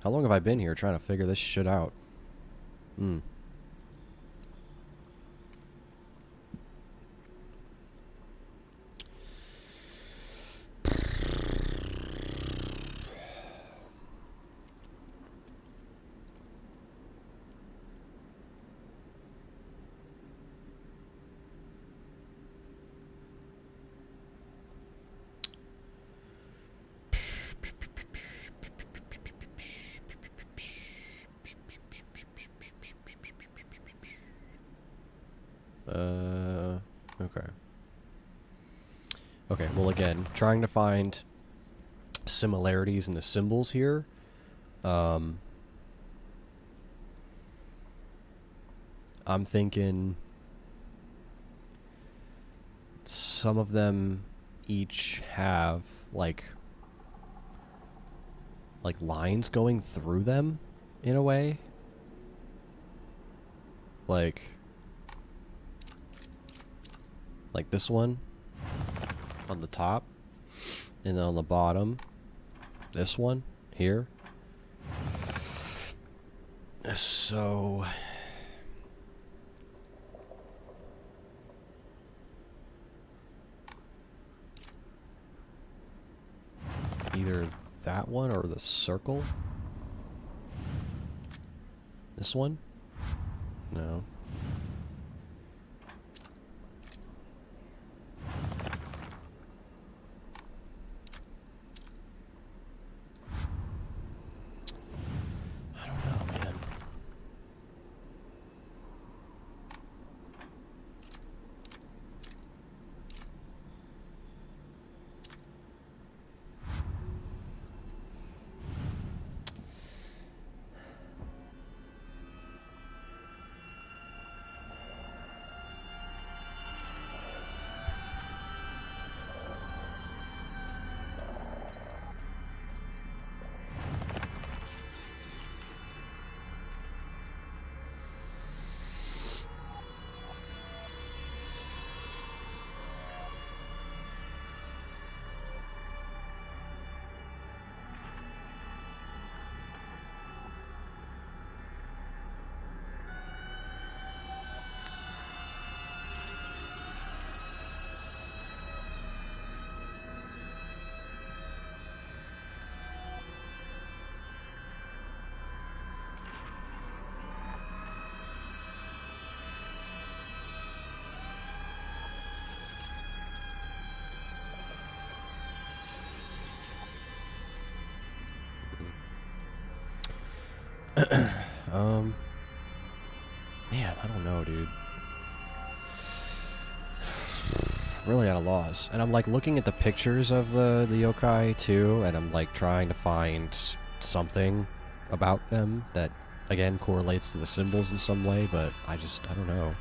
How long have I been here trying to figure this shit out? Hmm. Okay. Okay, well again, trying to find similarities in the symbols here. I'm thinking some of them each have like lines going through them in a way. Like this one on the top, and then on the bottom, this one here. So either that one or the circle. This one? No. I don't know, man. Man, I don't know, dude. Really at a loss. And I'm like looking at the pictures of the yokai too, and I'm like trying to find something about them that again correlates to the symbols in some way, but I don't know.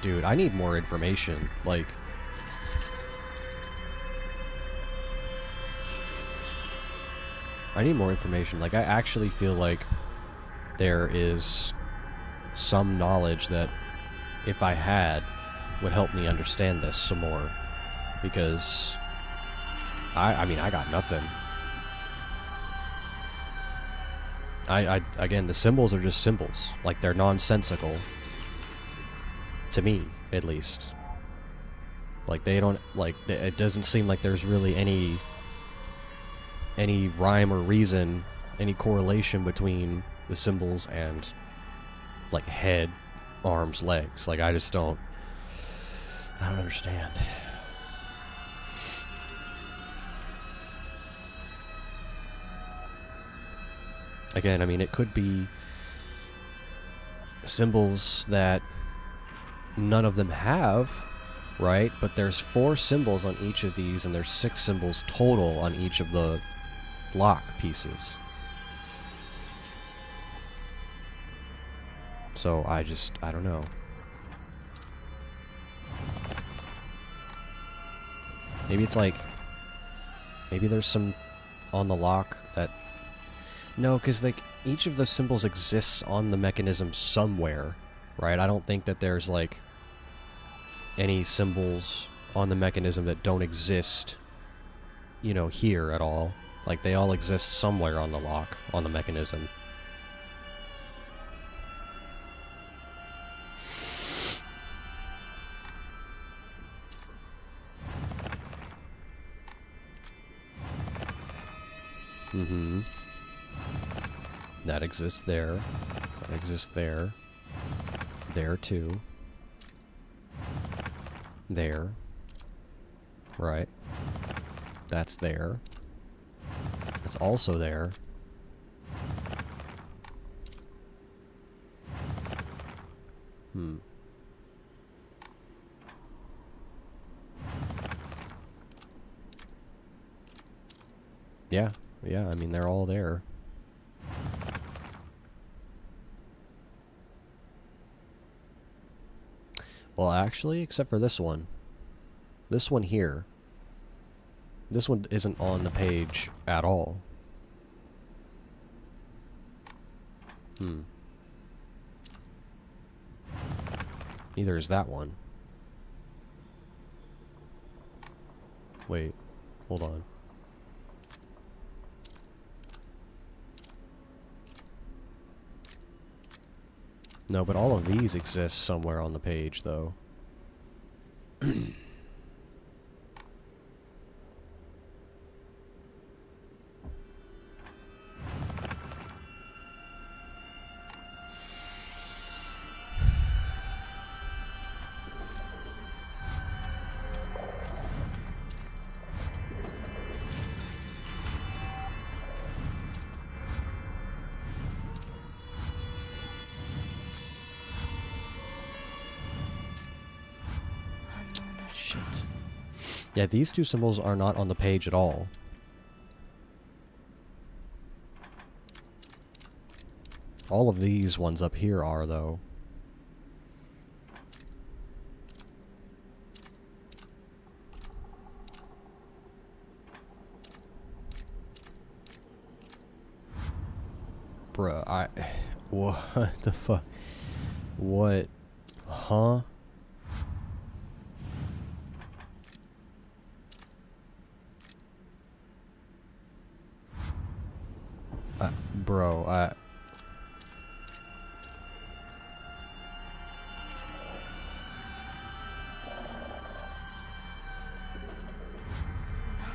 Dude, I need more information. Like, I need more information. Like, I actually feel like there is some knowledge that, if I had, would help me understand this some more. Because, I mean, I got nothing. Again, the symbols are just symbols. Like, they're nonsensical. To me, at least. Like, they don't, like, it doesn't seem like there's really any rhyme or reason, any correlation between the symbols and, like, head, arms, legs. Like, I don't understand. Again, I mean, it could be symbols that none of them have, right? But there's 4 symbols on each of these, and there's 6 symbols total on each of the lock pieces. So I don't know. Maybe it's like, maybe there's some on the lock that, no, because like each of the symbols exists on the mechanism somewhere, right? I don't think that there's like any symbols on the mechanism that don't exist, you know, here at all. Like they all exist somewhere on the lock, on the mechanism. Mm-hmm. That exists there. That exists there. There too. There. Right. That's there. That's also there. Hmm. Yeah. Yeah, I mean, they're all there. Well, actually, except for this one. This one here. This one isn't on the page at all. Hmm. Neither is that one. Wait. Hold on. No, but all of these exist somewhere on the page, though. Shit. Yeah, these 2 symbols are not on the page at all. All of these ones up here are, though. Bruh, what the fuck? What? Huh? Bro,なん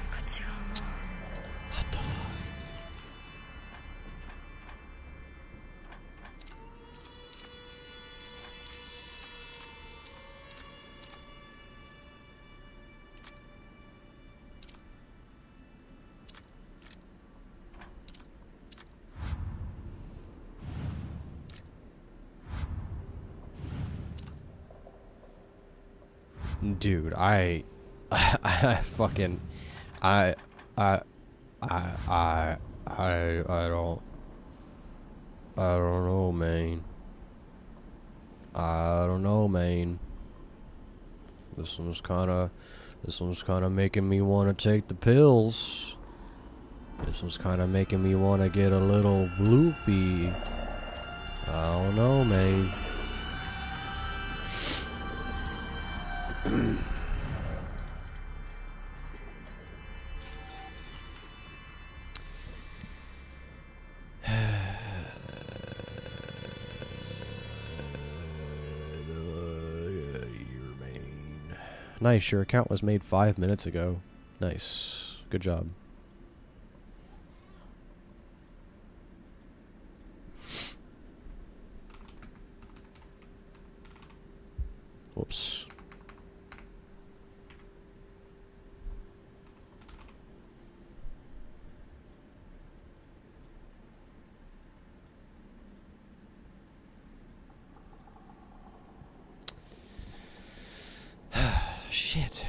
か違うな。 What the fuck? Dude, I fucking, I don't know, man. I don't know, man. This one's kind of making me want to take the pills. This one's kind of making me want to get a little bloopy. I don't know, man. Nice, your account was made 5 minutes ago. Nice. Good job. Whoops. Shit.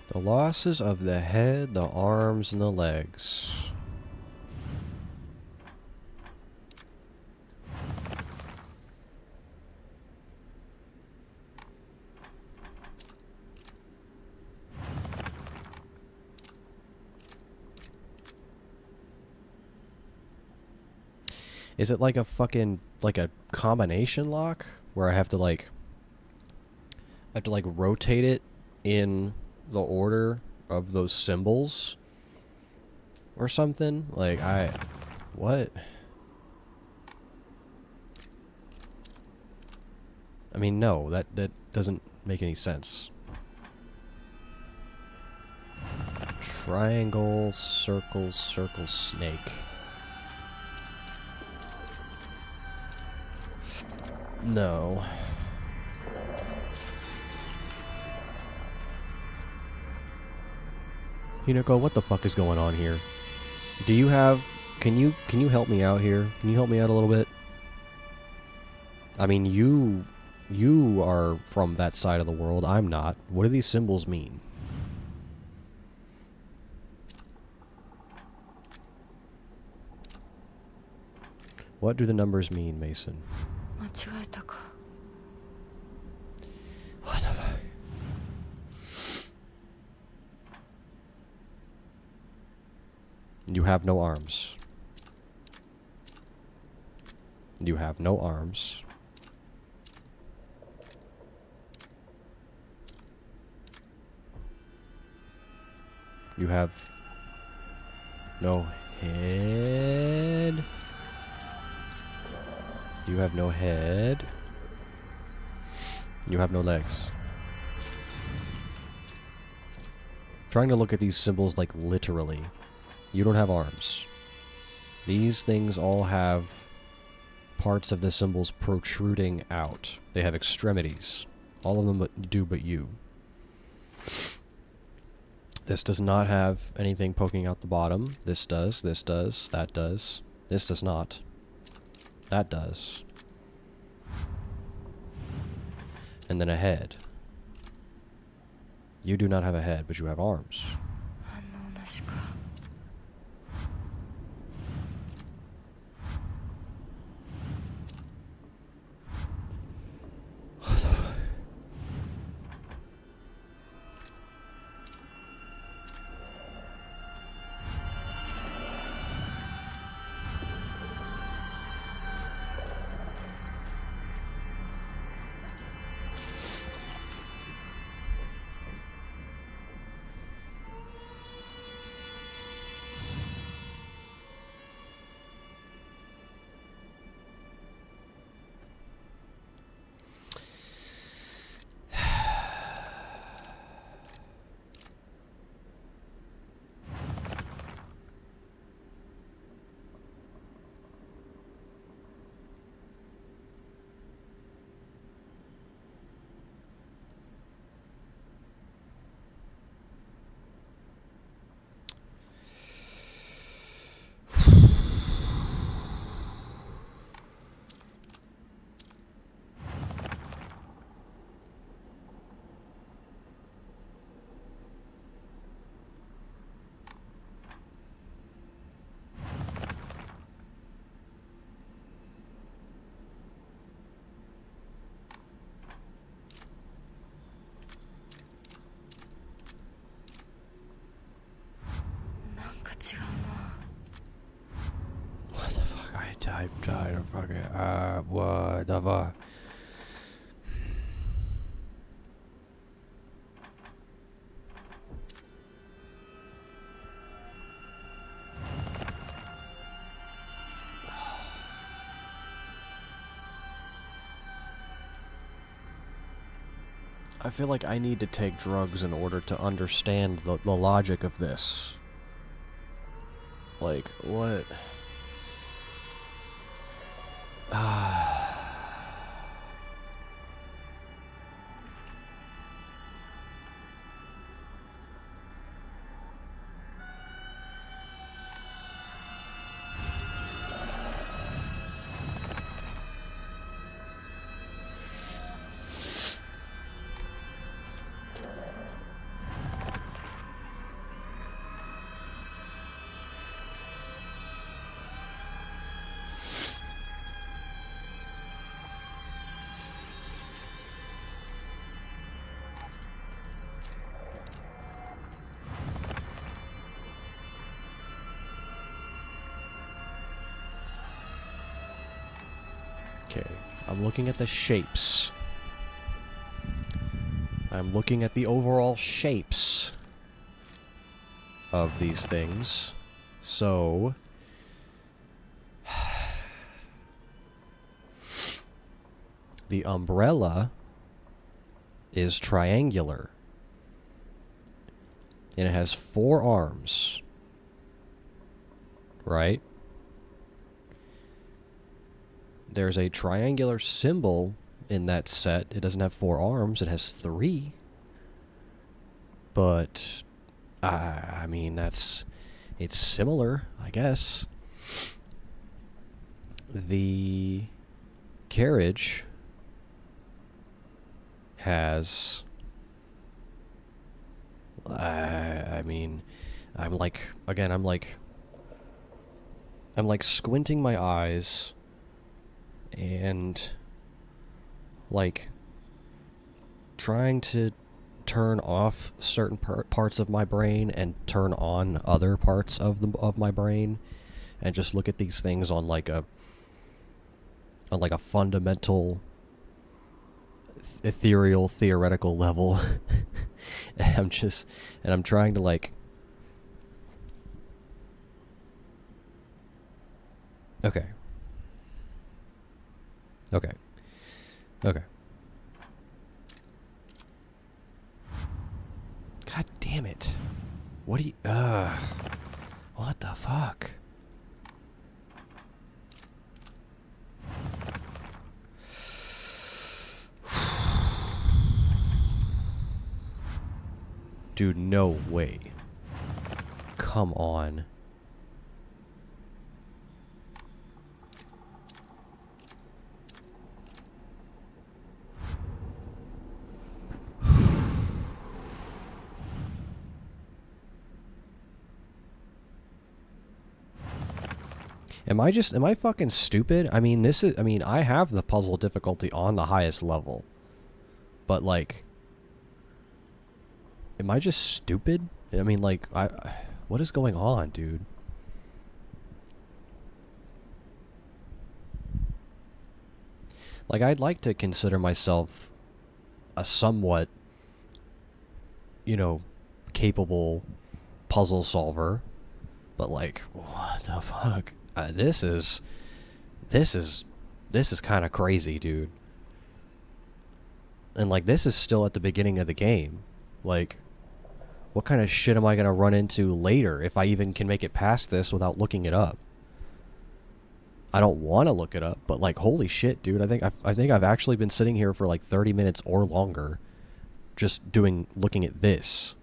The losses of the head, the arms, and the legs. Is it like a fucking, like a combination lock? Where I have to like rotate it in the order of those symbols or something? Like, what? I mean, no, that doesn't make any sense. Triangle, circle, circle, snake. No. Hinako, what the fuck is going on here? Do you have... Can you help me out here? Can you help me out a little bit? I mean, you are from that side of the world. I'm not. What do these symbols mean? What do the numbers mean, Mason? 間違えたか。 What the fuck? You have no arms. You have no arms. You have no head. You have no head. You have no legs. Trying to look at these symbols like literally. You don't have arms. These things all have parts of the symbols protruding out. They have extremities. All of them do but you. This does not have anything poking out the bottom. This does, that does. This does not. That does. And then a head. You do not have a head, but you have arms. 反応なしか。 What the fuck? I died of fucking what the fuck? I feel like I need to take drugs in order to understand the logic of this. Like, what? Okay, I'm looking at the shapes. I'm looking at the overall shapes of these things. So... the umbrella is triangular. And it has 4 arms. Right? There's a triangular symbol in that set. It doesn't have 4 arms. It has 3. But, I mean, it's similar, I guess. The carriage has... I mean, I'm like squinting my eyes and like trying to turn off certain parts of my brain and turn on other parts of my brain, and just look at these things on like a fundamental ethereal theoretical level. And I'm trying to like... Okay. Okay. God damn it. What do you... what the fuck? Dude, no way. Come on. Am I fucking stupid? I mean, I have the puzzle difficulty on the highest level. But like, am I just stupid? I mean, like, what is going on, dude? Like, I'd like to consider myself a somewhat, you know, capable puzzle solver, but like, what the fuck? This is kind of crazy, dude. And like, this is still at the beginning of the game. Like, what kind of shit am I gonna run into later if I even can make it past this without looking it up? I don't want to look it up, but like, holy shit, dude! I think I've actually been sitting here for like 30 minutes or longer, just looking at this.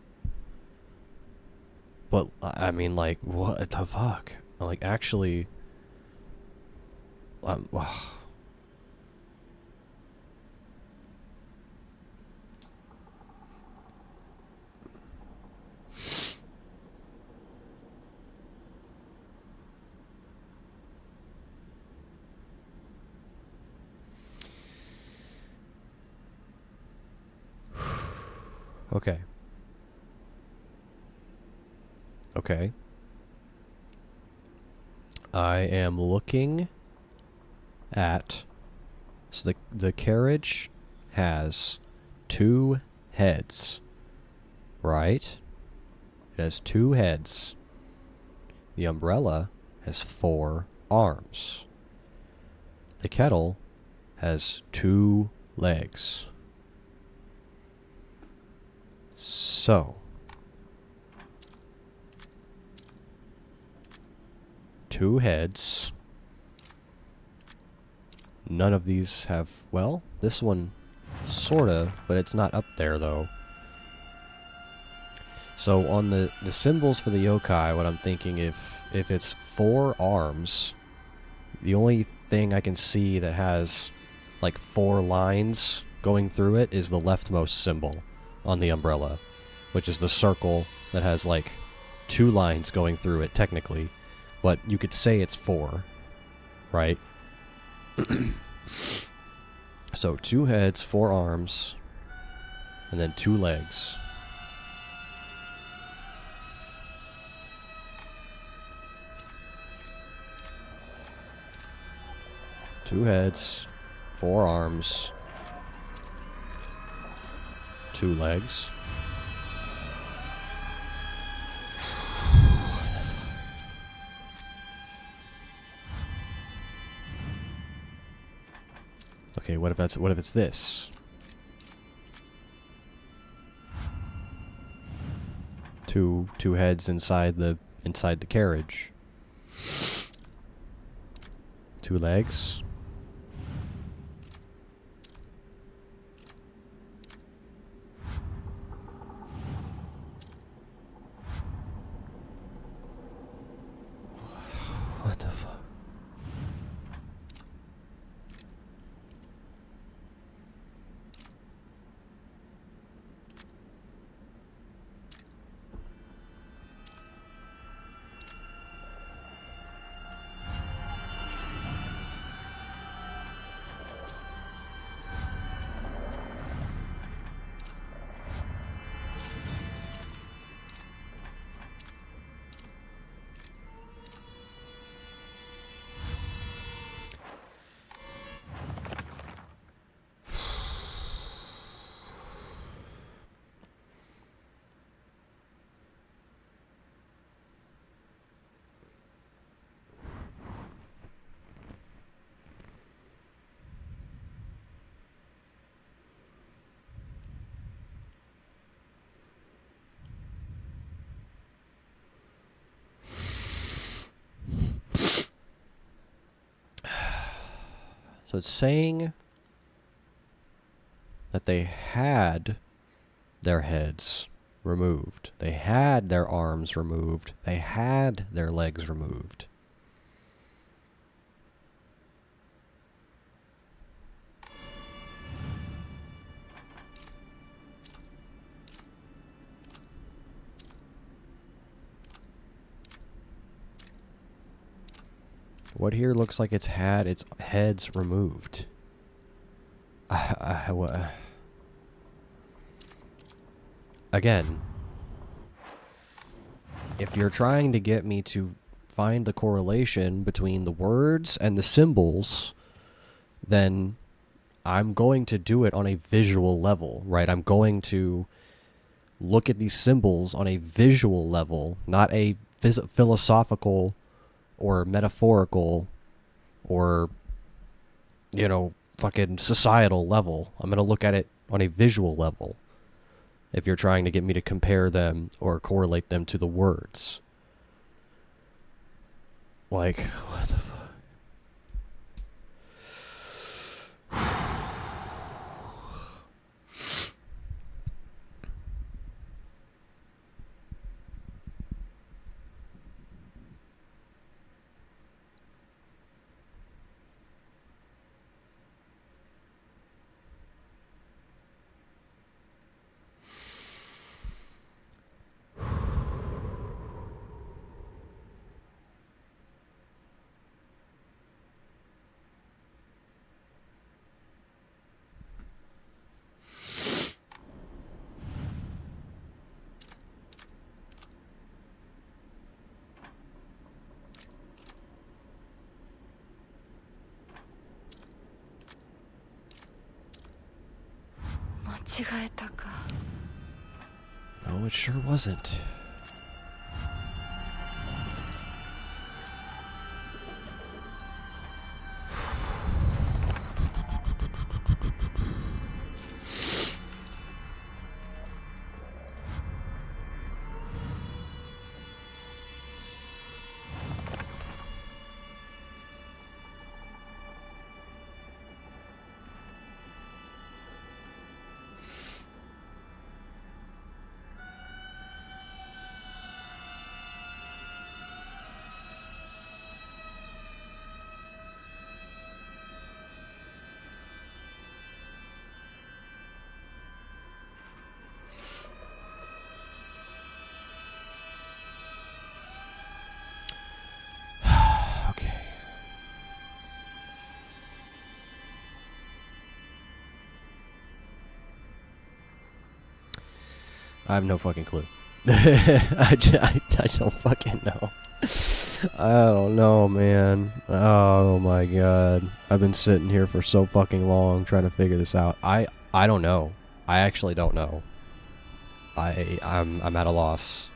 But I mean, like, what the fuck? Like, actually, okay. Okay. I am looking at... So the carriage has 2 heads, right? It has 2 heads. The umbrella has 4 arms. The kettle has 2 legs. So... 2 heads. None of these have... Well, this one sorta, but it's not up there, though. So on the symbols for the yokai, what I'm thinking, if it's 4 arms, the only thing I can see that has like 4 lines going through it is the leftmost symbol on the umbrella, which is the circle that has like 2 lines going through it technically, but you could say it's 4, right? So 2 heads, 4 arms, and then 2 legs. Two heads, 4 arms, 2 legs. Okay, what if it's this? Two heads inside the carriage. 2 legs. What the fuck? So it's saying that they had their heads removed. They had their arms removed. They had their legs removed. What here looks like it's had its heads removed. Again, if you're trying to get me to find the correlation between the words and the symbols, then I'm going to do it on a visual level, right? I'm going to look at these symbols on a visual level, not a philosophical or metaphorical or, you know, fucking societal level. I'm going to look at it on a visual level if you're trying to get me to compare them or correlate them to the words. Like, what the fuck? No, it sure wasn't. I have no fucking clue. I don't fucking know. I don't know, man. Oh my god. I've been sitting here for so fucking long trying to figure this out. I don't know. I actually don't know. I'm at a loss.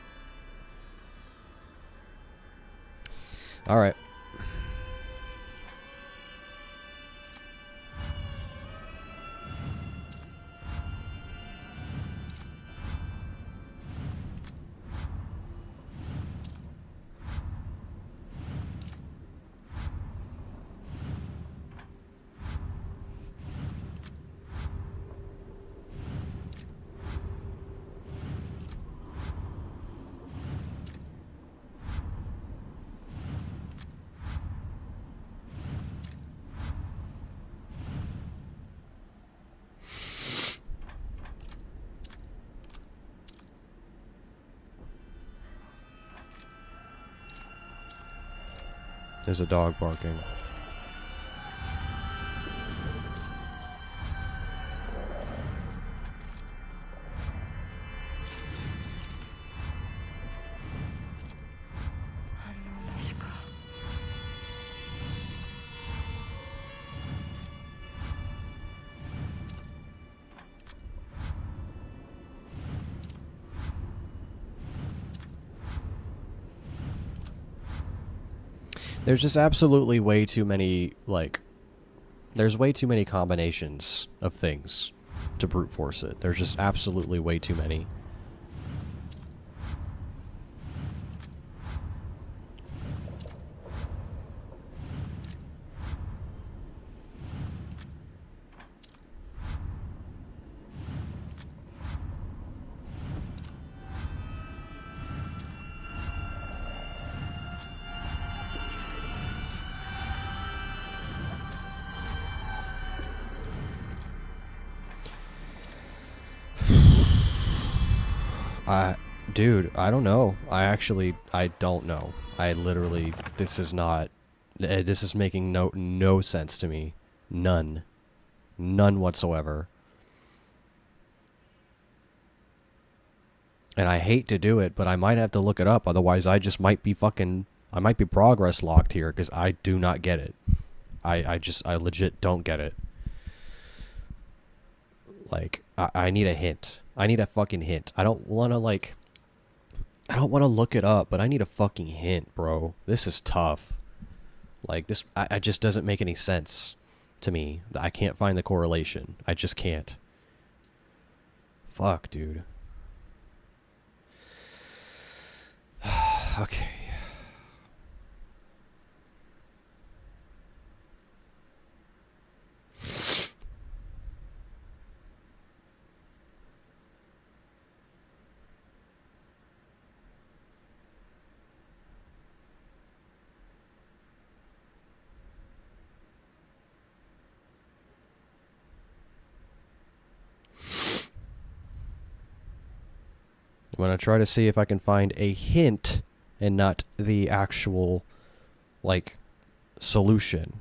Alright. There's a dog barking. There's just absolutely way too many, like, there's way too many combinations of things to brute force it. There's just absolutely way too many. Dude, I don't know. I don't know. I literally, this is making no sense to me. None whatsoever. And I hate to do it, but I might have to look it up, otherwise I might be progress locked here, because I do not get it. I legit don't get it. Like, I need a hint. I need a fucking hint. I don't want to look it up, but I need a fucking hint, bro. This is tough. Like, this, I just doesn't make any sense to me. I can't find the correlation. I just can't. Fuck, dude. Okay. I'm going to try to see if I can find a hint and not the actual, like, solution.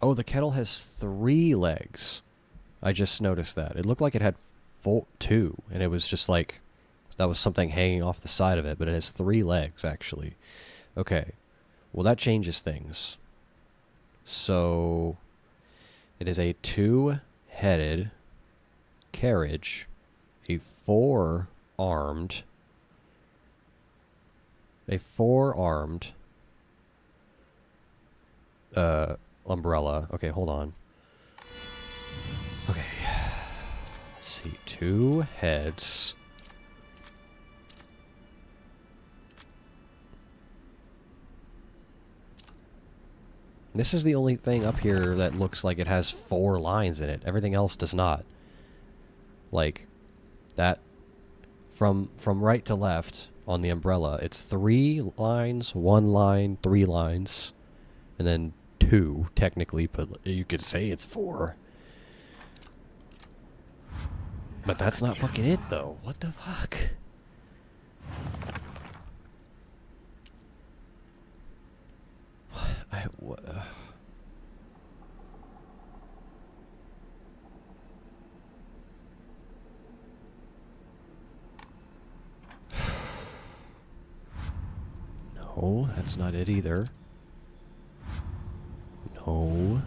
Oh, the kettle has 3 legs. I just noticed that. It looked like it had 2, and it was just like, that was something hanging off the side of it, but it has 3 legs, actually. Okay. Well, that changes things. So, it is a 2-headed carriage, a 4-armed umbrella. Okay, hold on. Okay. Let's see. 2 heads. This is the only thing up here that looks like it has 4 lines in it. Everything else does not. Like, that, from right to left on the umbrella, it's 3 lines, 1 line, 3 lines, and then 2, technically, but you could say it's 4. But that's not fucking it, though. What the fuck? What? No, that's not it either. No.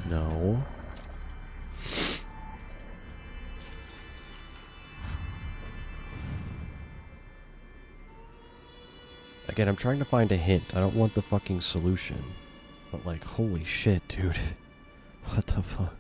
No. Again, I'm trying to find a hint. I don't want the fucking solution. But like, holy shit, dude. What the fuck?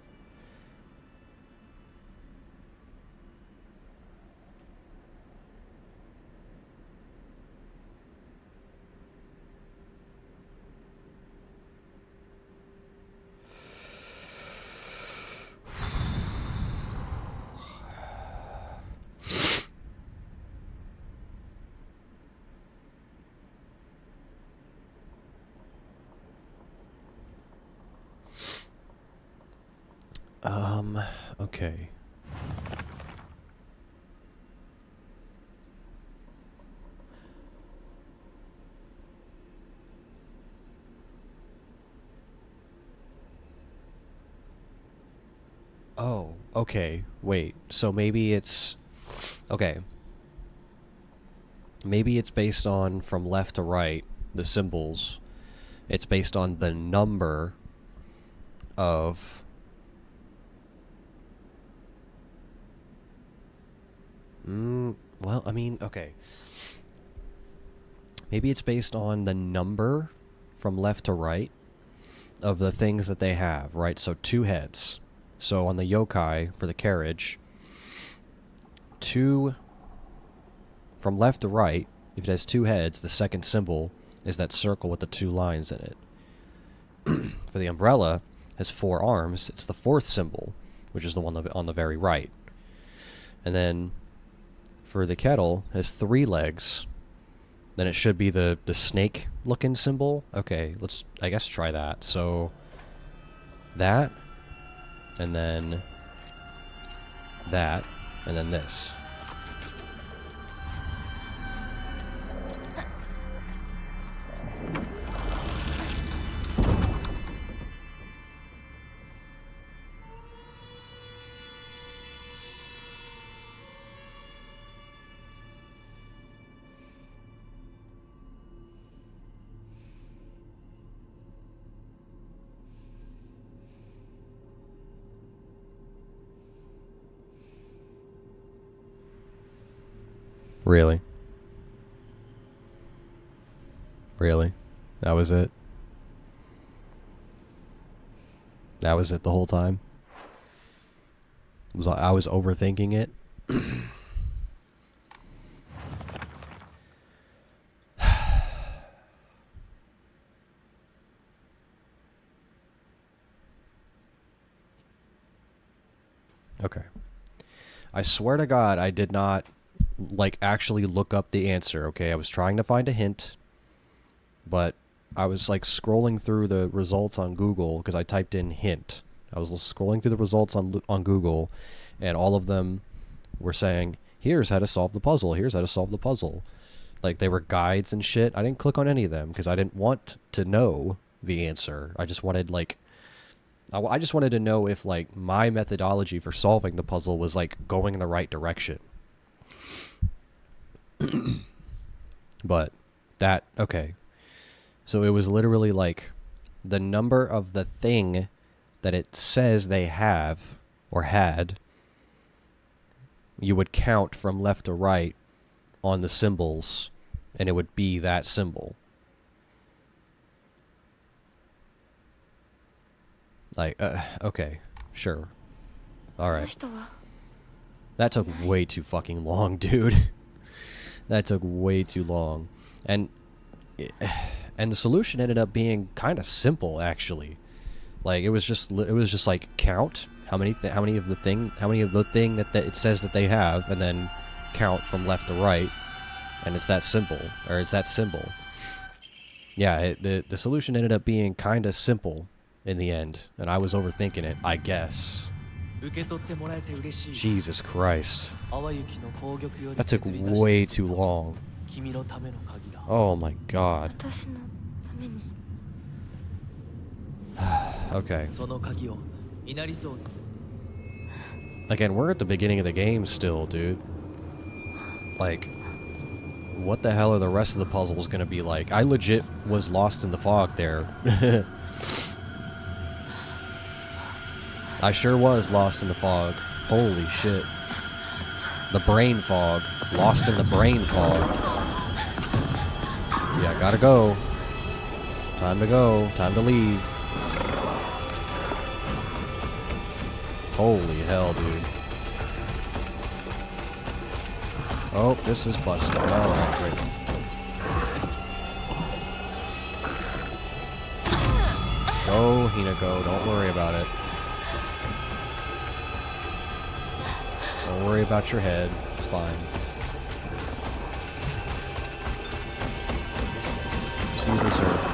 Okay. Oh, okay. Wait. So maybe it's... Okay. Maybe it's based on, from left to right, the symbols. It's based on the number of... well, I mean, okay. Maybe it's based on the number from left to right of the things that they have, right? So 2 heads. So on the yokai, for the carriage, 2... From left to right, if it has 2 heads, the second symbol is that circle with the 2 lines in it. For the umbrella, has 4 arms. It's the 4th symbol, which is the one on the very right. And then... For the kettle, has 3 legs. Then it should be the snake-looking symbol. Okay, let's, I guess, try that. So, that, and then that, and then this. Really? Really? That was it? That was it the whole time? I was overthinking it? Okay. I swear to God, I did not... like actually look up the answer. Okay, I was trying to find a hint, but I was like scrolling through the results on Google because I typed in hint. I was scrolling through the results on Google, and all of them were saying, here's how to solve the puzzle, here's how to solve the puzzle. Like, they were guides and shit. I didn't click on any of them because I didn't want to know the answer. I just wanted, like, I just wanted to know if, like, my methodology for solving the puzzle was, like, going in the right direction. But that, okay. So it was literally like the number of the thing that it says they have or had, you would count from left to right on the symbols and it would be that symbol. Like, okay, sure. Alright. That took way too fucking long, dude. That took way too long. And the solution ended up being kind of simple, actually. Like, it was just like count how many of the thing that it says that they have, and then count from left to right, and it's that simple, or it's that symbol. Yeah, the solution ended up being kind of simple in the end, and I was overthinking it, I guess. Jesus Christ. That took way too long. Oh my god. Okay. Again, we're at the beginning of the game still, dude. Like, what the hell are the rest of the puzzles gonna be like? I legit was lost in the fog there. I sure was lost in the fog. Holy shit. The brain fog. Lost in the brain fog. Yeah, gotta go. Time to go. Time to leave. Holy hell, dude. Oh, this is busted. Alright, great. Go, Hina, go. Don't worry about it. Don't worry about your head. It's fine. Just you deserve.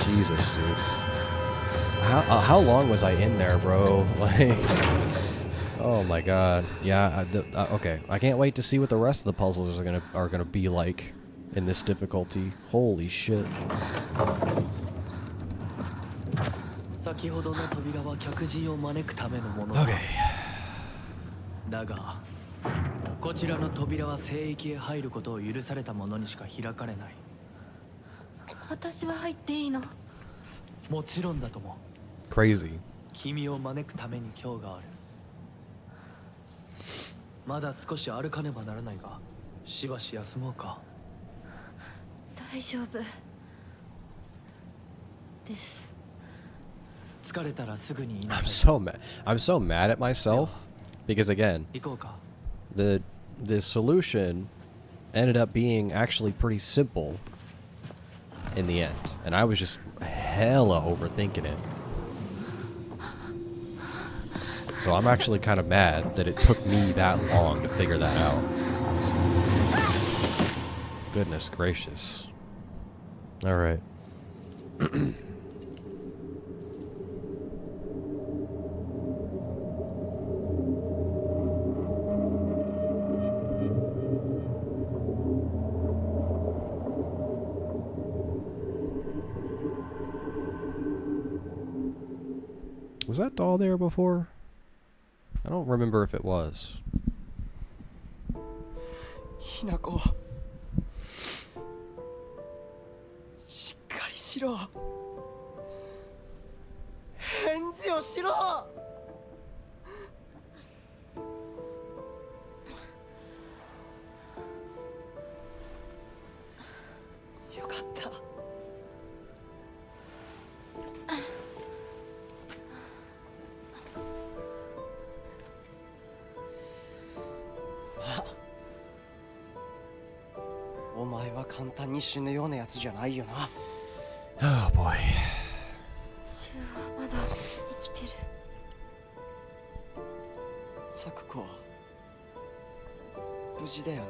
Jesus, dude. How long was I in there, bro? Like, oh my god. Yeah. Okay. I can't wait to see what the rest of the puzzles are gonna be like in this difficulty. Holy shit. Okay. だが、こちらの扉は聖域へ入ることを許された者にしか開かれない。私は入っていいの？もちろんだとも。Crazy. 君を招くために今日がある。まだ少し歩かねばならないが、しばし休もうか。大丈夫です。疲れたらすぐに言いなさい。I'm so mad at myself because again, 行こうか。the solution ended up being actually pretty simple in the end, and I was just hella overthinking it. So I'm actually kind of mad that it took me that long to figure that out. Goodness gracious. All right. Was that doll there before? I don't remember if it was. ひなこ、しっかりしろ。返事をしろ。よかった。お前は簡単に死ぬようなやつじゃないよな。Oh boy. シュウはまだ生きてる。サクコは無事だよな。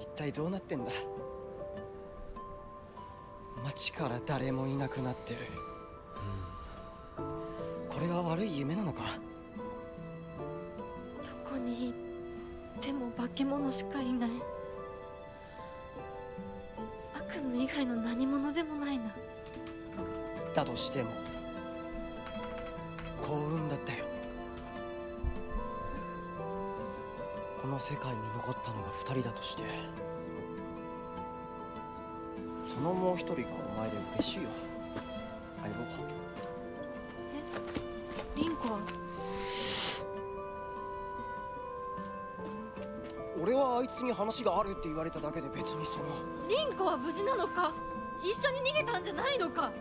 一体どうなってんだ。街から誰もいなくなってる。これは悪い夢なのか。言っても化け物しかいない。悪夢以外の何者でもないな。だとしても幸運だったよ。この世界に残ったのが2人だとして、そのもう1人がお前で嬉しいよ、相棒。リンコは？俺はあいつに話があるって言われただけで別にその。リンコは無事なのか？一緒に逃げたんじゃないのか？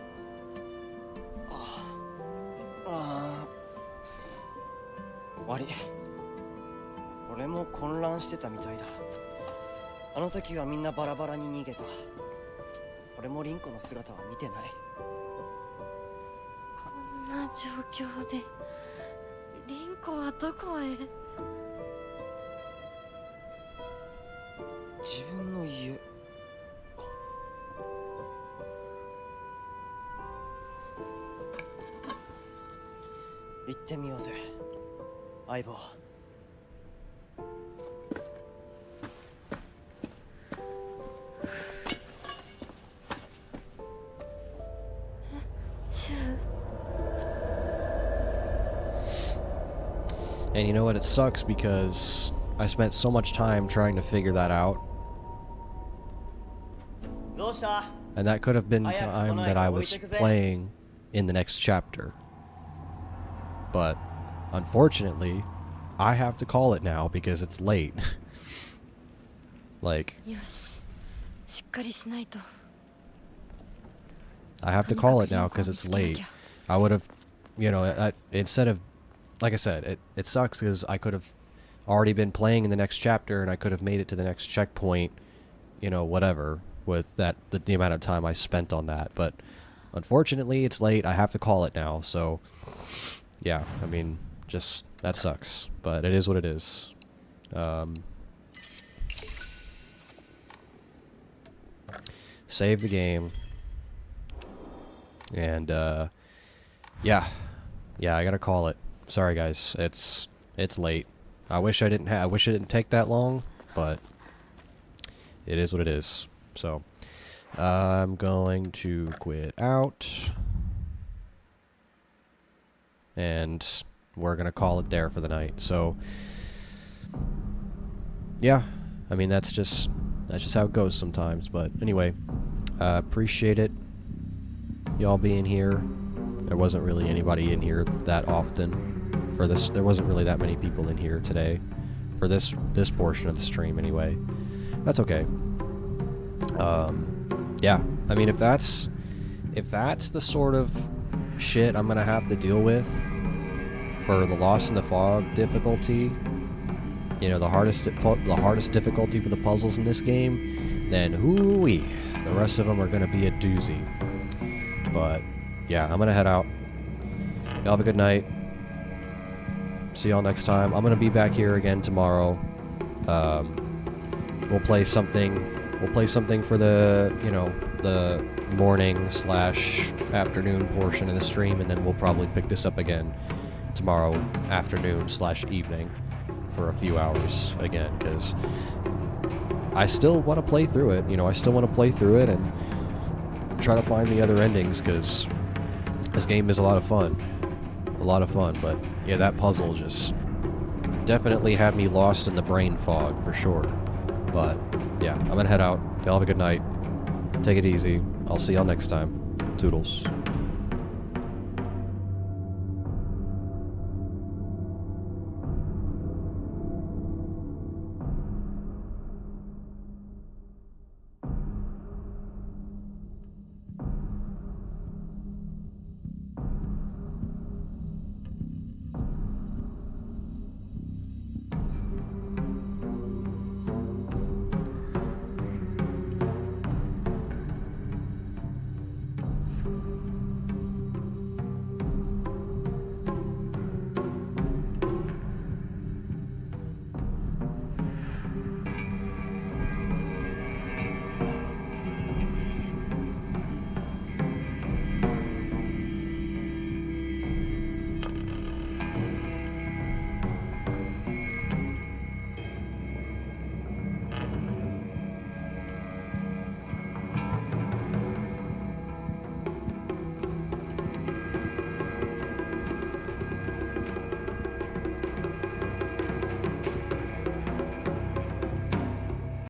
悪い、俺も混乱してたみたいだ。あの時はみんなバラバラに逃げた。俺もリンコの姿は見てない。こんな状況でリンコはどこへ？自分の家か。行ってみようぜ、相棒。And you know what? It sucks because I spent so much time trying to figure that out. どうした？ And that could have been time that I was playing in the next chapter. But unfortunately, I have to call it now because it's late. Like, よし、しっかりしないと。 I have to call it now because it's late. I would have, you know, instead of, like I said, it sucks because I could have already been playing in the next chapter and I could have made it to the next checkpoint, you know, whatever, with that the amount of time I spent on that. But unfortunately, it's late. I have to call it now. So, yeah, I mean, just that sucks. But it is what it is. Save the game. And yeah, I gotta call it. Sorry guys, it's late. I wish it didn't take that long, but it is what it is. So I'm going to quit out, and we're gonna call it there for the night. So yeah, I mean that's just how it goes sometimes. But anyway, appreciate it, y'all being here. There wasn't really anybody in here that often for this. There wasn't really that many people in here today for this portion of the stream anyway. That's okay. Yeah, I mean if that's the sort of shit I'm gonna have to deal with for the Lost in the Fog difficulty, you know, the hardest difficulty for the puzzles in this game, then hoo-wee, the rest of them are gonna be a doozy. But yeah, I'm gonna head out. Y'all have a good night. See y'all next time. I'm gonna be back here again tomorrow. We'll play something for the, you know, the morning / afternoon portion of the stream, and then we'll probably pick this up again tomorrow afternoon / evening for a few hours again, because I still want to play through it. You know, I still want to play through it and try to find the other endings, because this game is a lot of fun. But yeah, that puzzle just definitely had me lost in the brain fog for sure. But yeah, I'm gonna head out. Y'all have a good night. Take it easy. I'll see y'all next time. Toodles.